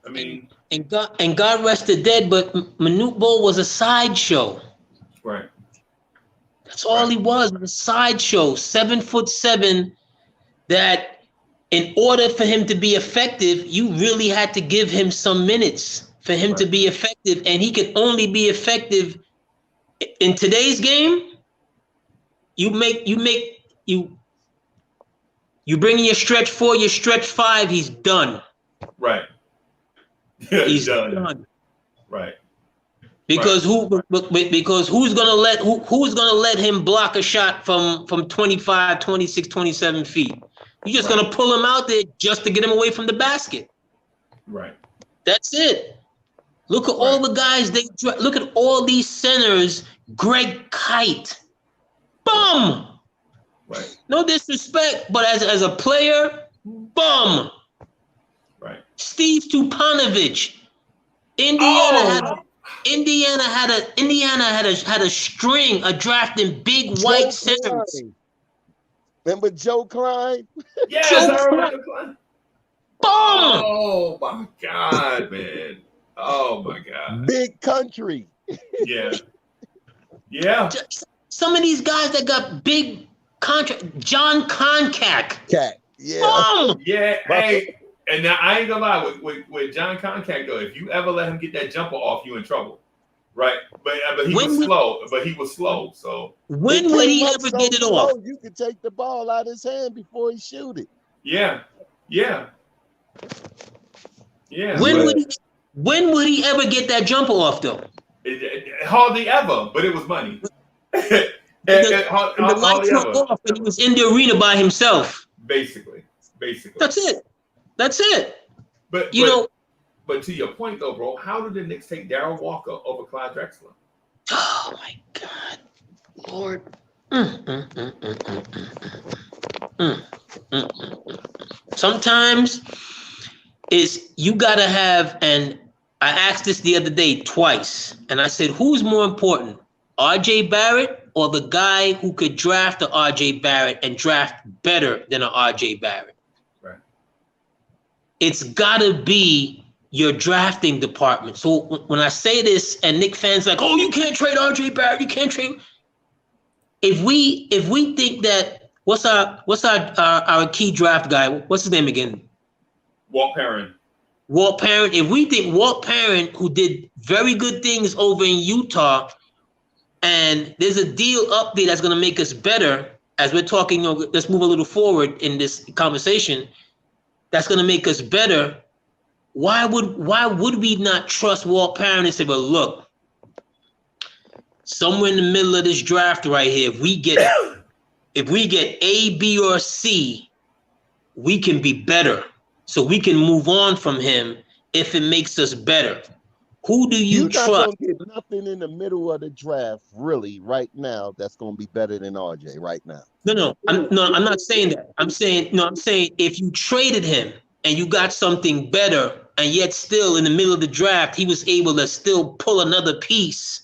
I mean, and God rest the dead, but Manute Bol was a sideshow. Right. That's all he was, a sideshow, 7'7", that in order for him to be effective, you really had to give him some minutes for him to be effective. And he could only be effective in today's game. You bring in your stretch 4, your stretch 5, he's done. Right. He's done. Right. Because who's gonna let him block a shot from 25, 26, 27 feet? You're just gonna pull him out there just to get him away from the basket. Right. That's it. Look at all the guys look at all these centers. Greg Kite, bum. Right. No disrespect, but as a player, bum. Right. Steve Tupanovich, Indiana had a string of drafting big white centers. Remember Joe Klein? Yes, I remember Joe Klein. Bum. Oh my God, man. Oh my God. Big country. Yeah. Yeah. Some of these guys that got big contract. John Koncak. Yeah. Bum. Yeah. Hey. And now I ain't gonna lie with John Koncak though. If you ever let him get that jumper off, you in trouble, right? But he was slow. But he was slow. So when would he ever get it off? You could take the ball out of his hand before he shoot it. Yeah. Yeah. Yeah. When would he ever get that jumper off though? Hardly ever. But it was money. The lights were off and he was in the arena by himself. Basically. That's it. But to your point though, bro, how did the Knicks take Darryl Walker over Clyde Drexler? Oh my God, Lord. Sometimes you gotta have, and I asked this the other day twice, and I said, who's more important, RJ Barrett or the guy who could draft a RJ Barrett and draft better than a RJ Barrett? It's gotta be your drafting department. So when I say this, and Knicks fans like, oh, you can't trade RJ Barrett, you can't trade. If we think that, what's our key draft guy? What's his name again? Walt Perrin. If we think Walt Perrin, who did very good things over in Utah, and there's a deal up there that's gonna make us better, as we're talking, let's move a little forward in this conversation. That's going to make us better. Why would we not trust Walt Perrin and say, well, look, somewhere in the middle of this draft right here, if we get A, B, or C, we can be better. So we can move on from him if it makes us better. Who do you trust? You're not going to get nothing in the middle of the draft, really, right now, that's going to be better than RJ right now. No, I'm not saying that. I'm saying if you traded him and you got something better, and yet still in the middle of the draft, he was able to still pull another piece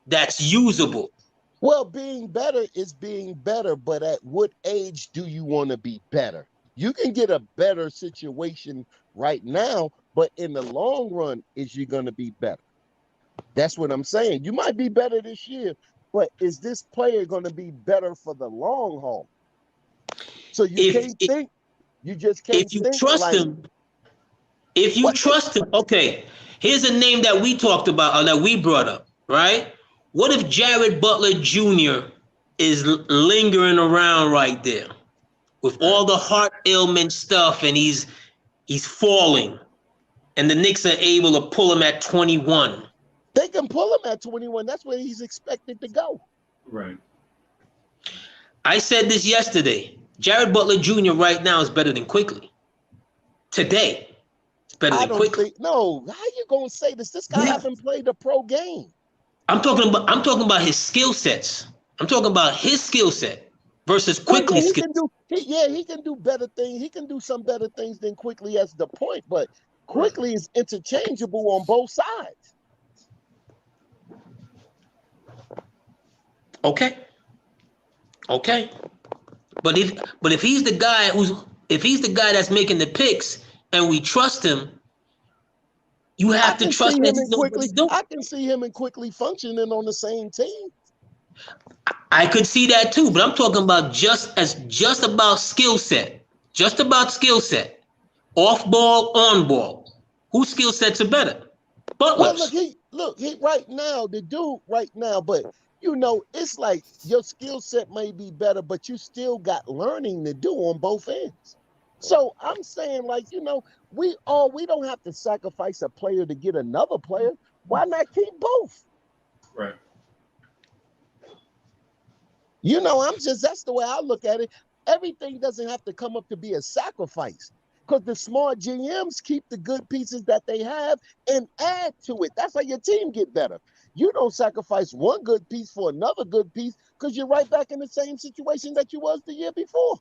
that's usable. Well, being better is being better, but at what age do you want to be better? You can get a better situation right now, but in the long run, is you going to be better? That's what I'm saying. You might be better this year, but is this player going to be better for the long haul? So you just can't if you trust him. If you trust him, okay. Here's a name that we talked about, or that we brought up, right? What if Jared Butler Jr. is lingering around right there with all the heart ailment stuff, and he's falling, and the Knicks are able to pull him at 21? They can pull him at 21. That's where he's expected to go. Right. I said this yesterday. Jared Butler Jr. right now is better than Quickly. Today, it's better than Quickly. No, how you gonna say this? This guy hasn't played a pro game. I'm talking about his skill sets. I'm talking about his skill set versus Quickly skill. He can do better things. He can do some better things than Quickly as the point, but Quickly is interchangeable on both sides. Okay. But if he's the guy that's making the picks and we trust him, You have to trust that he knows what he's doing. I can see him and Quickly functioning on the same team. I could see that too, but I'm talking about just about skill set. Just about skill set. Off ball, on ball. Whose skill sets are better? Butler's. Well, look, he right now, the dude right now, but you know, it's like your skill set may be better, but you still got learning to do on both ends. So I'm saying, like, you know, we don't have to sacrifice a player to get another player. Why not keep both? Right. You know, that's the way I look at it. Everything doesn't have to come up to be a sacrifice, because the smart GMs keep the good pieces that they have and add to it. That's how your team get better. You don't sacrifice one good piece for another good piece, because you're right back in the same situation that you was the year before.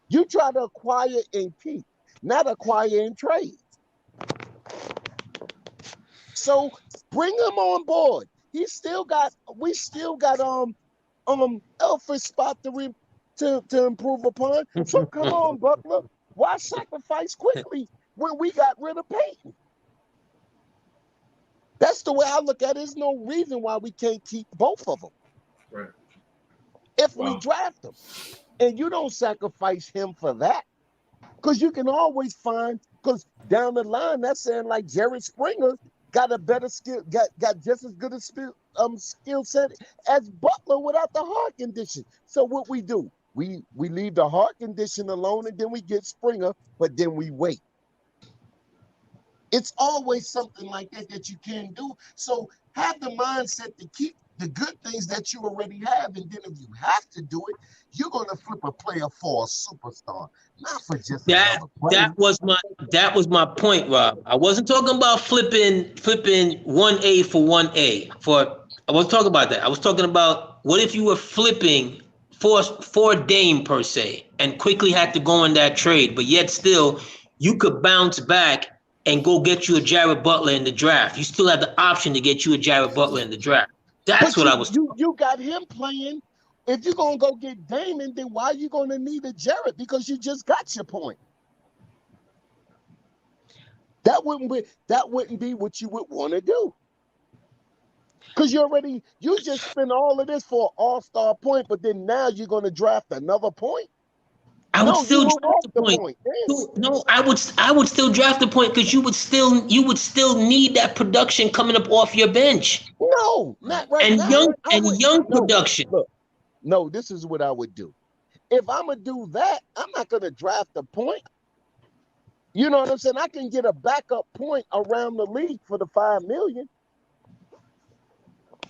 You try to acquire and keep, not acquire and trade. So bring him on board. We still got Alfred's spot to improve upon. So come on, Butler. Why sacrifice Quickly when we got rid of Peyton? That's the way I look at it. There's no reason why we can't keep both of them. Right. If we draft them. And you don't sacrifice him for that. Because you can always find, because down the line, that's saying like Jared Springer got a better skill, got just as good a skill set as Butler without the heart condition. So what we do, we leave the heart condition alone, and then we get Springer, but then we wait. It's always something like that you can do. So have the mindset to keep the good things that you already have, and then if you have to do it, you're gonna flip a player for a superstar, not for just another player. That was my point, Rob. I wasn't talking about flipping 1A for 1A. I wasn't talking about that. I was talking about, what if you were flipping for Dame per se, and quickly had to go in that trade, but yet still you could bounce back and go get you a Jared Butler in the draft. You still have the option to get you a Jared Butler in the draft. That's what I was. You got him playing. If you're gonna go get Damon, then why are you gonna need a Jared? Because you just got your point. That wouldn't be what you would want to do. Because you just spent all of this for an all-star point, but then now you're gonna draft another point. I would still draft the point. No, I would still draft the point, because you would still need that production coming up off your bench. No, not right now. Young production. Look, no, this is what I would do. If I'm gonna do that, I'm not gonna draft a point. You know what I'm saying? I can get a backup point around the league for the $5 million.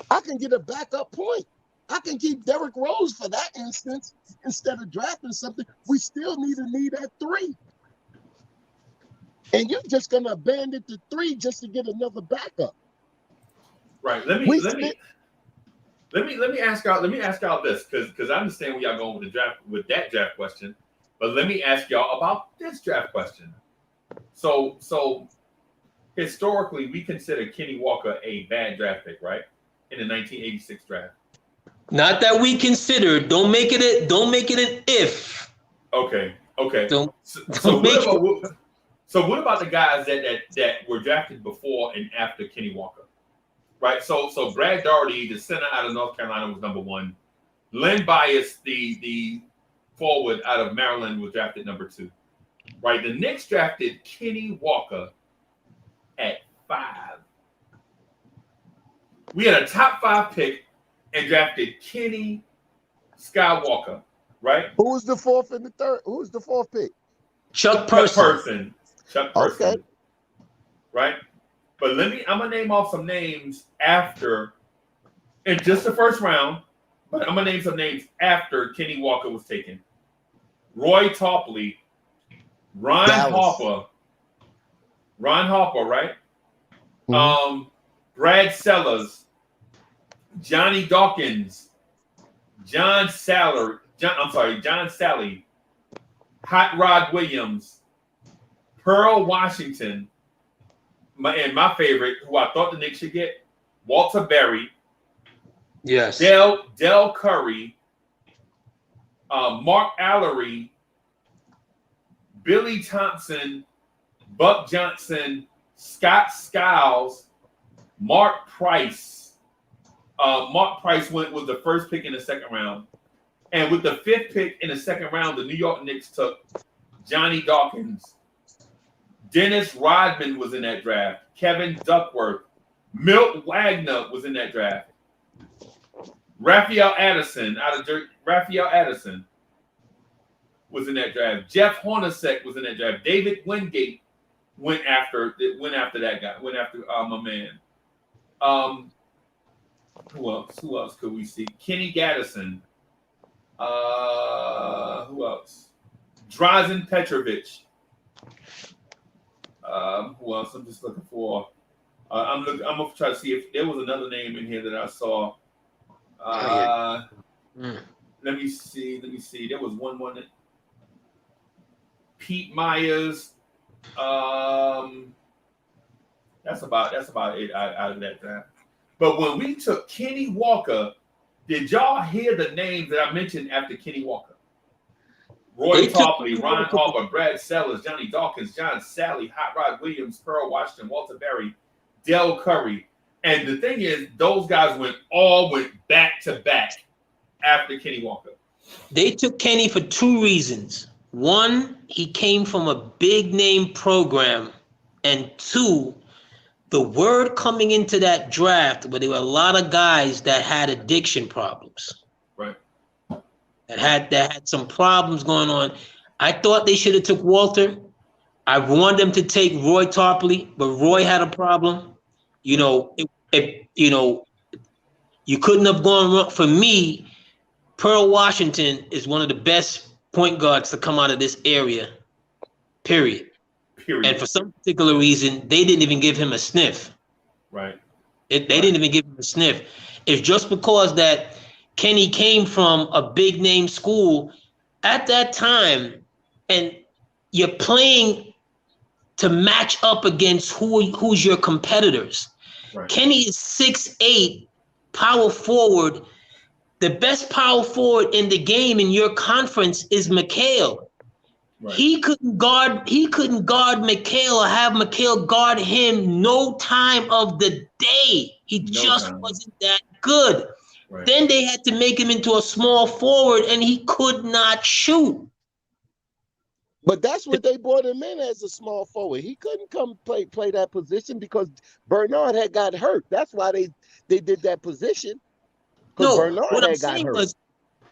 I can get a backup point. I can keep Derrick Rose for that instance instead of drafting something. We still need at 3. And you're just gonna abandon the 3 just to get another backup. Right. Let me ask y'all this, because I understand where y'all going with that draft question, but let me ask y'all about this draft question. So historically, we consider Kenny Walker a bad draft pick, right? In the 1986 draft. Not that we consider. Don't make it an if. Okay. So what about the guys that were drafted before and after Kenny Walker? Right. So Brad Daugherty, the center out of North Carolina, was number 1. Len Bias, the forward out of Maryland, was drafted number 2. Right. The Knicks drafted Kenny Walker at 5. We had a top 5 pick and drafted Kenny Skywalker, right? Who was the 4th and the 3rd? Who was the 4th pick? Chuck Person. Okay. Right? But I'm gonna name off some names after, in just the first round, but I'm gonna name some names after Kenny Walker was taken. Roy Topley, Ron Harper, right? Mm-hmm. Brad Sellers, Johnny Dawkins, John Sally, Hot Rod Williams, Pearl Washington, and my favorite, who I thought the Knicks should get, Walter Berry. Yes. Del Curry, Mark Allery, Billy Thompson, Buck Johnson, Scott Skiles, Mark Price. Mark Price was the first pick in the second round. And with the 5th pick in the second round, the New York Knicks took Johnny Dawkins. Dennis Rodman was in that draft. Kevin Duckworth. Milt Wagner was in that draft. Raphael Addison was in that draft. Jeff Hornacek was in that draft. David Wingate went after that guy. Went after my man. Who else could we see? Kenny Gaddison. Who else? Drazen Petrovic. Who else? I'm just looking for. I'm gonna try to see if there was another name in here that I saw. Let me see. There was one more. Pete Myers. That's about it out of that draft. But when we took Kenny Walker, did y'all hear the names that I mentioned after Kenny Walker? Roy Topley, Ron Harper, Brad Sellers, Johnny Dawkins, John Sally, Hot Rod Williams, Pearl Washington, Walter Berry, Del Curry. And the thing is, those guys went back to back after Kenny Walker. They took Kenny for 2 reasons. 1, he came from a big name program. And 2, the word coming into that draft, where there were a lot of guys that had addiction problems. Right. That had some problems going on. I thought they should have took Walter. I wanted them to take Roy Tarpley, but Roy had a problem. You know, you couldn't have gone wrong. For me, Pearl Washington is one of the best point guards to come out of this area, period. And for some particular reason, they didn't even give him a sniff. Right. They didn't even give him a sniff. It's just because that Kenny came from a big name school at that time, and you're playing to match up against who's your competitors. Right. Kenny is 6'8", power forward. The best power forward in the game in your conference is McHale. Right. He couldn't guard McHale or have McHale guard him no time of the day. He wasn't that good. Right. Then they had to make him into a small forward, and he could not shoot. But that's what they brought him in as, a small forward. He couldn't come play that position because Bernard had got hurt. That's why they did that position. No, Bernard what I'm saying was,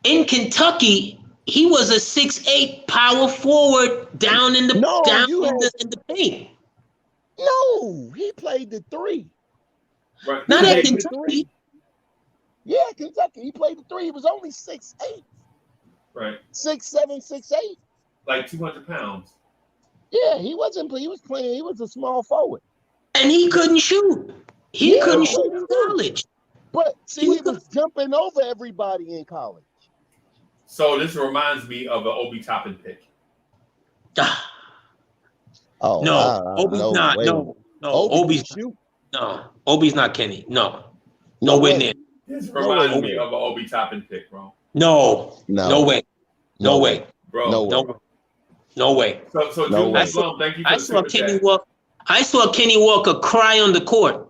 in Kentucky, he was a 6'8" power forward down in the paint. No, he played the 3. Right. Not at Kentucky. Yeah, Kentucky. He played the 3. He was only 6'8". Right. 6'7", 6'8". Like 200 pounds. Yeah, he was playing. He was a small forward. And he couldn't shoot. He couldn't shoot in college. But see, he was jumping over everybody in college. So this reminds me of an Obi Toppin pick. Oh no, Obi's not. Way. No, Obi's shoot. No, Obi's not Kenny. No, nowhere near. This reminds me of an Obi Toppin pick, bro. No way. Bro. No way. So Julius Blum, thank you for the super chat. I saw Kenny Walker cry on the court.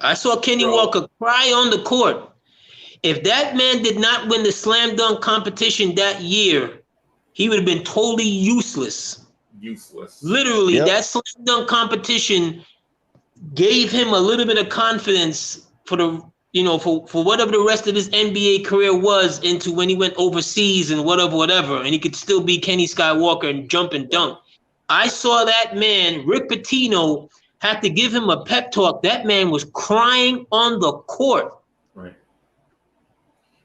I saw Kenny Walker cry on the court. If that man did not win the slam dunk competition that year, he would have been totally useless. Literally, that slam dunk competition gave him a little bit of confidence for whatever the rest of his NBA career was into when he went overseas and whatever, and he could still be Kenny Skywalker and jump and dunk. I saw that man, Rick Pitino, had to give him a pep talk. That man was crying on the court. Right.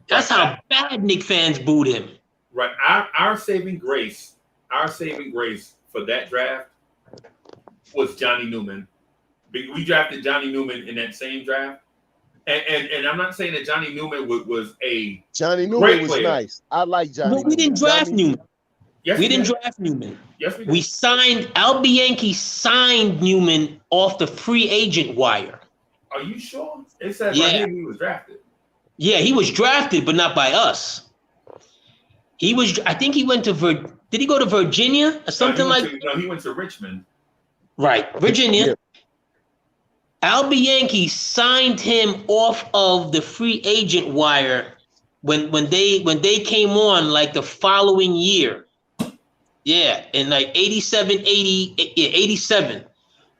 That's how bad Knicks fans booed him. Right. Our saving grace for that draft was Johnny Newman. We drafted Johnny Newman in that same draft. And I'm not saying that Johnny Newman was a Johnny Newman great was player. Nice. I like Johnny. But we didn't draft Newman. Yes, we didn't draft Newman. Yes, we did. We signed Al Bianchi signed Newman off the free agent wire. Are you sure? It said right here he was drafted. Yeah, he was drafted, but not by us. I think he went to Did he go to Virginia or something he went to Richmond. Right, Virginia. Yeah. Al Bianchi signed him off of the free agent wire when they came on like the following year. Yeah, in like 87.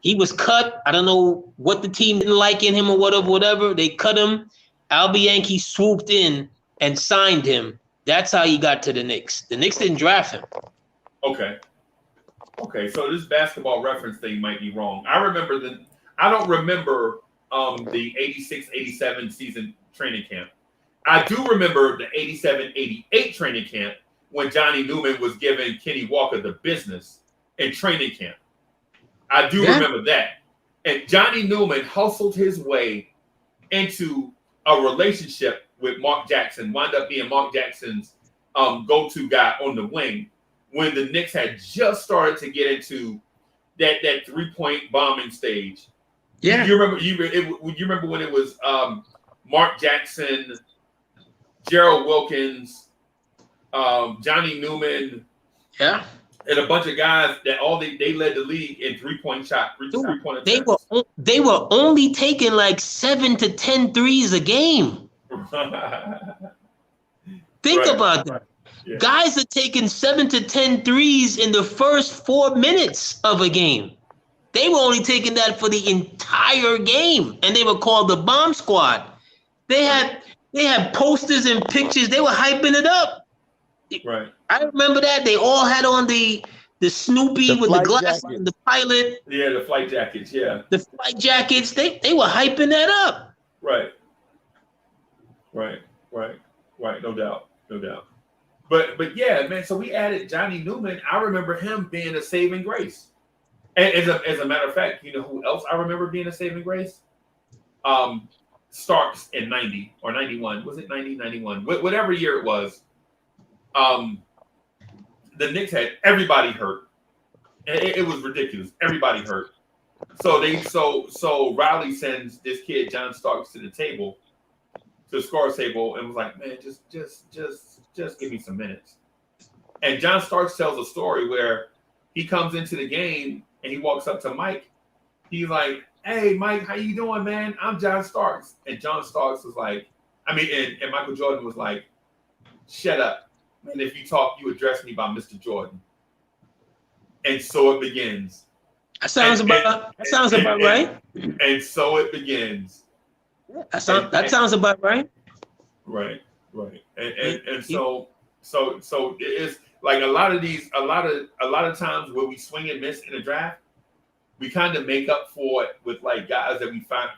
He was cut. I don't know what the team didn't like in him or whatever. They cut him. Al Bianchi swooped in and signed him. That's how he got to the Knicks. The Knicks didn't draft him. Okay, so this basketball reference thing might be wrong. I don't remember the 86-87 season training camp. I do remember the 87-88 training camp when Johnny Newman was giving Kenny Walker the business in training camp. I do remember that. And Johnny Newman hustled his way into a relationship with Mark Jackson, wound up being Mark Jackson's go-to guy on the wing when the Knicks had just started to get into that three-point bombing stage. Yeah. You remember when it was Mark Jackson, Gerald Wilkins, Johnny Newman, and a bunch of guys that they led the league in three-point attempts. They were only taking like 7 to 10 threes a game. Think about that. Yeah. Guys are taking 7 to 10 threes in the first 4 minutes of a game. They were only taking that for the entire game, and they were called the Bomb Squad. They had posters and pictures. They were hyping it up. Right. I remember that. They all had on the Snoopy with the glasses and the pilot. Yeah, the flight jackets, yeah. The flight jackets. They were hyping that up. Right. No doubt. But yeah, man, so we added Johnny Newman. I remember him being a saving grace. And as a matter of fact, you know who else I remember being a saving grace? Starks in 90 or 91. Was it 90, 91? Whatever year it was. The Knicks had everybody hurt. It was ridiculous. Everybody hurt. So Riley sends this kid, John Starks, to the score table, and was like, man, just give me some minutes. And John Starks tells a story where he comes into the game and he walks up to Mike. He's like, hey, Mike, how you doing, man? I'm John Starks. And John Starks was like, and Michael Jordan was like, shut up. And if you talk, you address me by Mr. Jordan. And so it begins. That sounds about right. And so it begins. That sounds about right. Right. And so it's like a lot of times where we swing and miss in a draft, we kind of make up for it with like guys that we find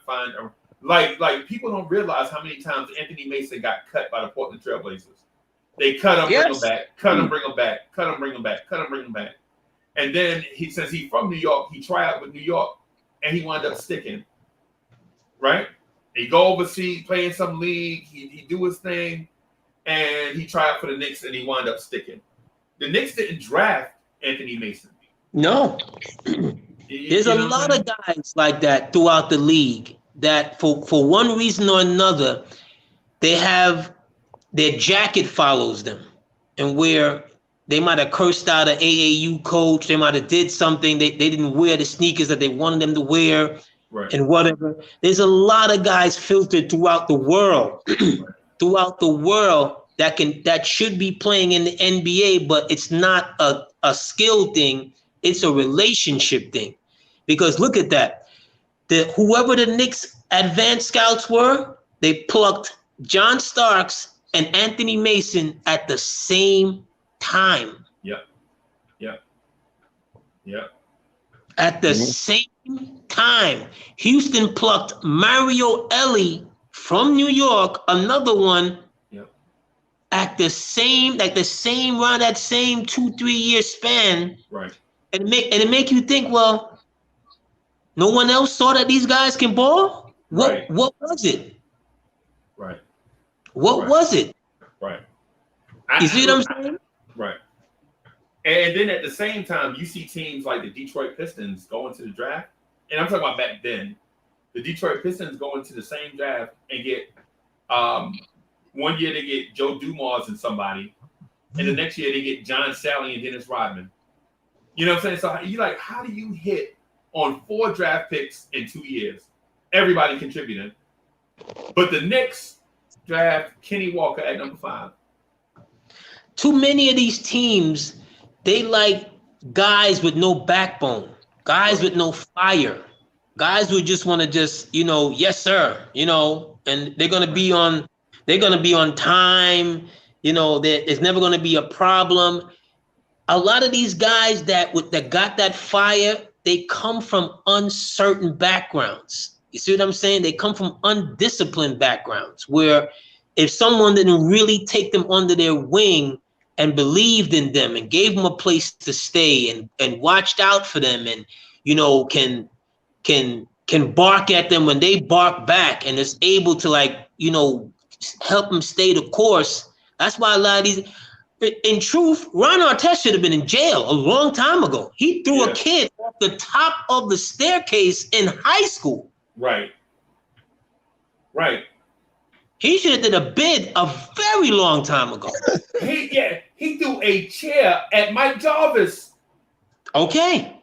like people don't realize how many times Anthony Mason got cut by the Portland Trailblazers. They cut him, bring him back, cut him, bring him back, cut him, bring him back, cut him, bring him back. And then since he's from New York, he tried out with New York and he wound up sticking. Right? He go overseas, play in some league, he do his thing, and he tried out for the Knicks and he wound up sticking. The Knicks didn't draft Anthony Mason. No. There's a lot of guys like that throughout the league that for one reason or another, they have their jacket follows them, and where they might have cursed out an AAU coach, they might have did something, they didn't wear the sneakers that they wanted them to wear, right, and whatever. There's a lot of guys filtered throughout the world, that should be playing in the NBA, but it's not a skill thing, it's a relationship thing. Because look at that. Whoever the Knicks advanced scouts were, they plucked John Starks and Anthony Mason at the same time. Yep. At the same time. Houston plucked Mario Elie from New York, another one, at the same around that same 2-3 year span. Right. And it make you think, well, no one else saw that these guys can ball? What was it? Right. What was it? Right. You see what I'm saying? Right. And then at the same time, you see teams like the Detroit Pistons go into the draft. And I'm talking about back then. The Detroit Pistons go into the same draft and get 1 year they get Joe Dumars and somebody. and the next year they get John Sally and Dennis Rodman. You know what I'm saying? So you like, how do you hit on 4 draft picks in 2 years? Everybody contributing. But the Knicks draft Kenny Walker at number 5. Too many of these teams, they like guys with no backbone, guys with no fire, guys who just want to just, yes, sir, and they're going to be on time, it's never going to be a problem. A lot of these guys that got that fire, they come from uncertain backgrounds. You see what I'm saying? They come from undisciplined backgrounds where if someone didn't really take them under their wing and believed in them and gave them a place to stay and watched out for them and, can bark at them when they bark back and is able to help them stay the course. That's why a lot of these, in truth, Ron Artest should have been in jail a long time ago. He threw a kid off the top of the staircase in high school. Right. He should have did a bid a very long time ago. He threw a chair at Mike Jarvis. Okay.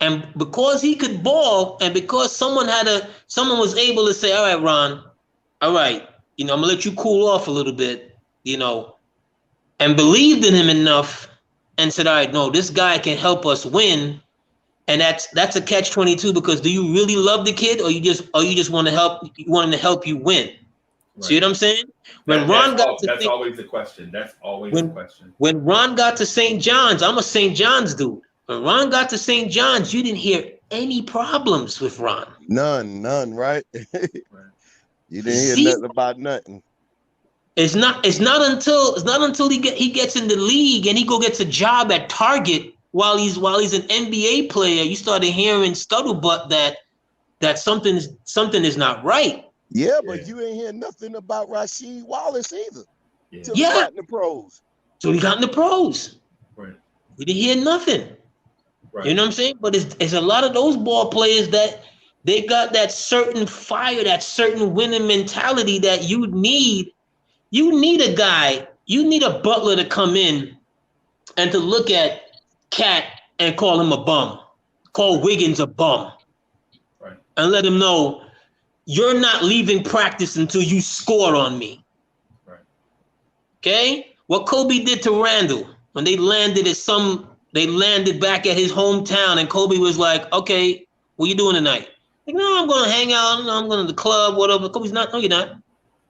And because he could ball, and because someone was able to say, all right, Ron, all right, I'm gonna let you cool off a little bit, and believed in him enough and said, all right, no, this guy can help us win. And that's a catch-22, because do you really love the kid, or you just want to help? You want him to help you win. Right. See what I'm saying? When that's always the question. That's always the question. When Ron got to St. John's, I'm a St. John's dude. When Ron got to St. John's, you didn't hear any problems with Ron. None, right? You didn't hear nothing about nothing. It's not until he gets in the league and he gets a job at Target while he's an NBA player, you started hearing scuttlebutt that something is not right. Yeah, but you ain't hear nothing about Rasheed Wallace either. Till he got in the pros. So he got in the pros. Right. We didn't hear nothing. Right. You know what I'm saying? But it's a lot of those ball players that they got that certain fire, that certain winning mentality that you need. You need a guy, you need a butler to come in and to look at Cat and call him a bum, call Wiggins a bum, right, and let him know you're not leaving practice until you score on me. Right. Okay? What Kobe did to Randall when they landed back at his hometown, and Kobe was like, okay, what you doing tonight? Like, no, I'm gonna hang out, I'm going to the club, whatever. Kobe's not, no, you're not.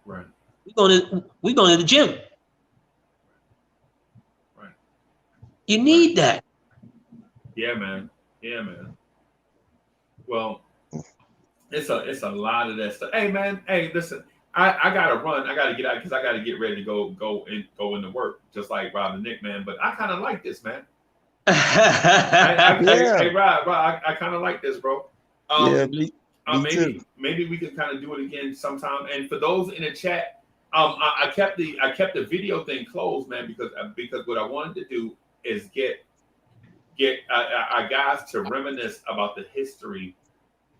Right. We're going to the gym. Right. You need that. Yeah, man. Well, it's a lot of that stuff. Hey, man. Hey, listen. I gotta run. I gotta get out because I gotta get ready to go into work, just like Rob the Knick, man. But I kind of like this, man. Hey, Rob, I kind of like this, bro. Me too. Maybe we can kind of do it again sometime. And for those in the chat, I kept the video thing closed, man, because what I wanted to do is get our guys to reminisce about the history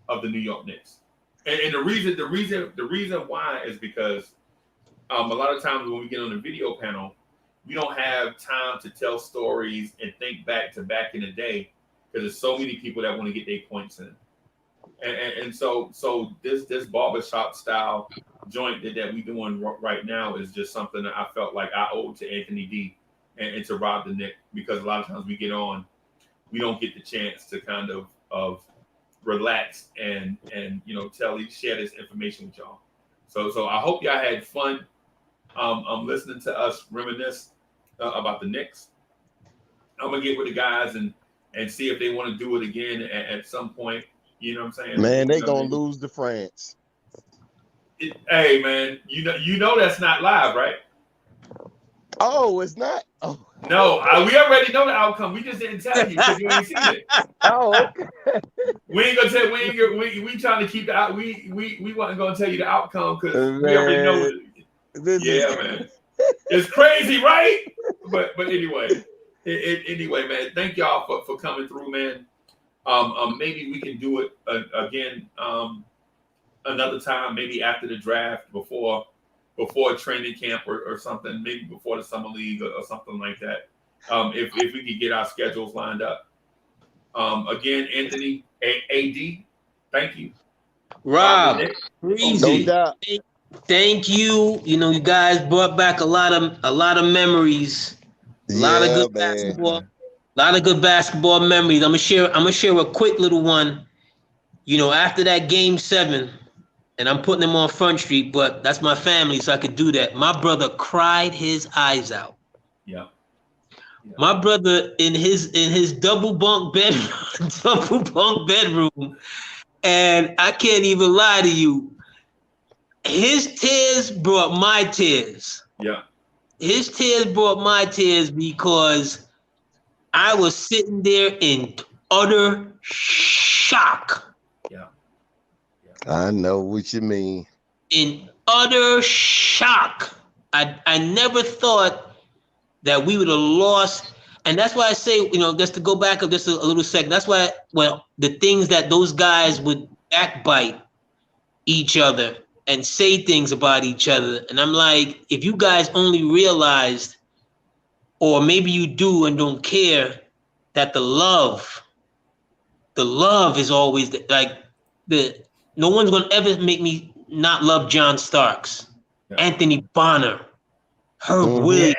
of the New York Knicks. And the reason why is because a lot of times when we get on the video panel, we don't have time to tell stories and think back in the day, because there's so many people that want to get their points in. And so this barbershop style joint that we doing right now is just something that I felt like I owed to Anthony D and to Rob the Knick, because a lot of times we get on, we don't get the chance to kind of relax and share this information with y'all. So I hope y'all had fun listening to us reminisce about the Knicks. I'm gonna get with the guys and see if they want to do it again at some point. You know what I'm saying? Man, they gonna lose to France. Hey, man, you know that's not live, right? Oh, it's not. Oh. No, we already know the outcome. We just didn't tell you because you ain't seen it. Oh, okay. We ain't gonna tell. We trying to keep the out. We wasn't gonna tell you the outcome because we already know it. Yeah, man, it's crazy, right? But anyway, anyway, man. Thank y'all for coming through, man. Maybe we can do it again another time, maybe after the draft, before before training camp or something, maybe before the summer league or something like that. If we could get our schedules lined up. Again, Anthony, AD, thank you. Rob, Freezie, No doubt. thank you. You know, you guys brought back a lot of memories, a lot of good basketball, a lot of good basketball memories. I'm gonna share a quick little one. You know, after that game 7, and I'm putting them on Front Street, but that's my family, so I could do that. My brother cried his eyes out. Yeah. My brother in his double bunk bedroom, and I can't even lie to you. His tears brought my tears. Yeah. His tears brought my tears because I was sitting there in utter shock. Yeah. I know what you mean. In utter shock. I never thought that we would have lost. And that's why I say, you know, just to go back up just a little second, that's why the things that those guys would backbite each other and say things about each other. And I'm like, if you guys only realized, or maybe you do and don't care, that the love is always no one's gonna ever make me not love John Starks, Anthony Bonner, Herb Williams.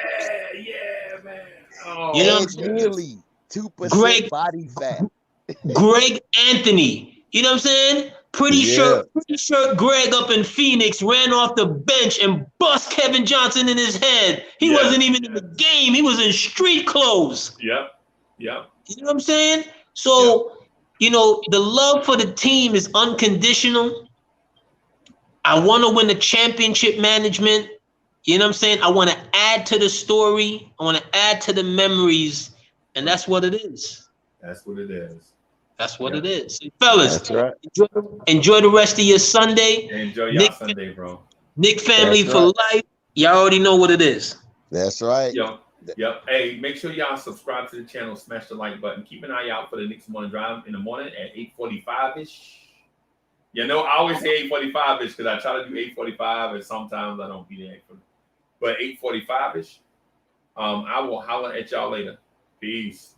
Yeah, man. Oh, you know, nearly 2% Greg, body fat. Greg Anthony. You know what I'm saying? Pretty sure Greg up in Phoenix ran off the bench and bust Kevin Johnson in his head. He wasn't even in the game. He was in street clothes. Yep. You know what I'm saying? So, you know, the love for the team is unconditional. I want to win the championship management. You know what I'm saying? I want to add to the story. I want to add to the memories. And that's what it is. That's what it is. That's what it is. So, fellas, that's right. Enjoy the rest of your Sunday. Enjoy y'all Sunday, bro. Knick family for life. Y'all already know what it is. That's right. Yep. Hey, make sure y'all subscribe to the channel, smash the like button. Keep an eye out for the Knicks Morning Drive in the morning at 8:45-ish. You know, I always say 8:45-ish because I try to do 8:45 and sometimes I don't be there. But 8:45-ish. I will holler at y'all later. Peace.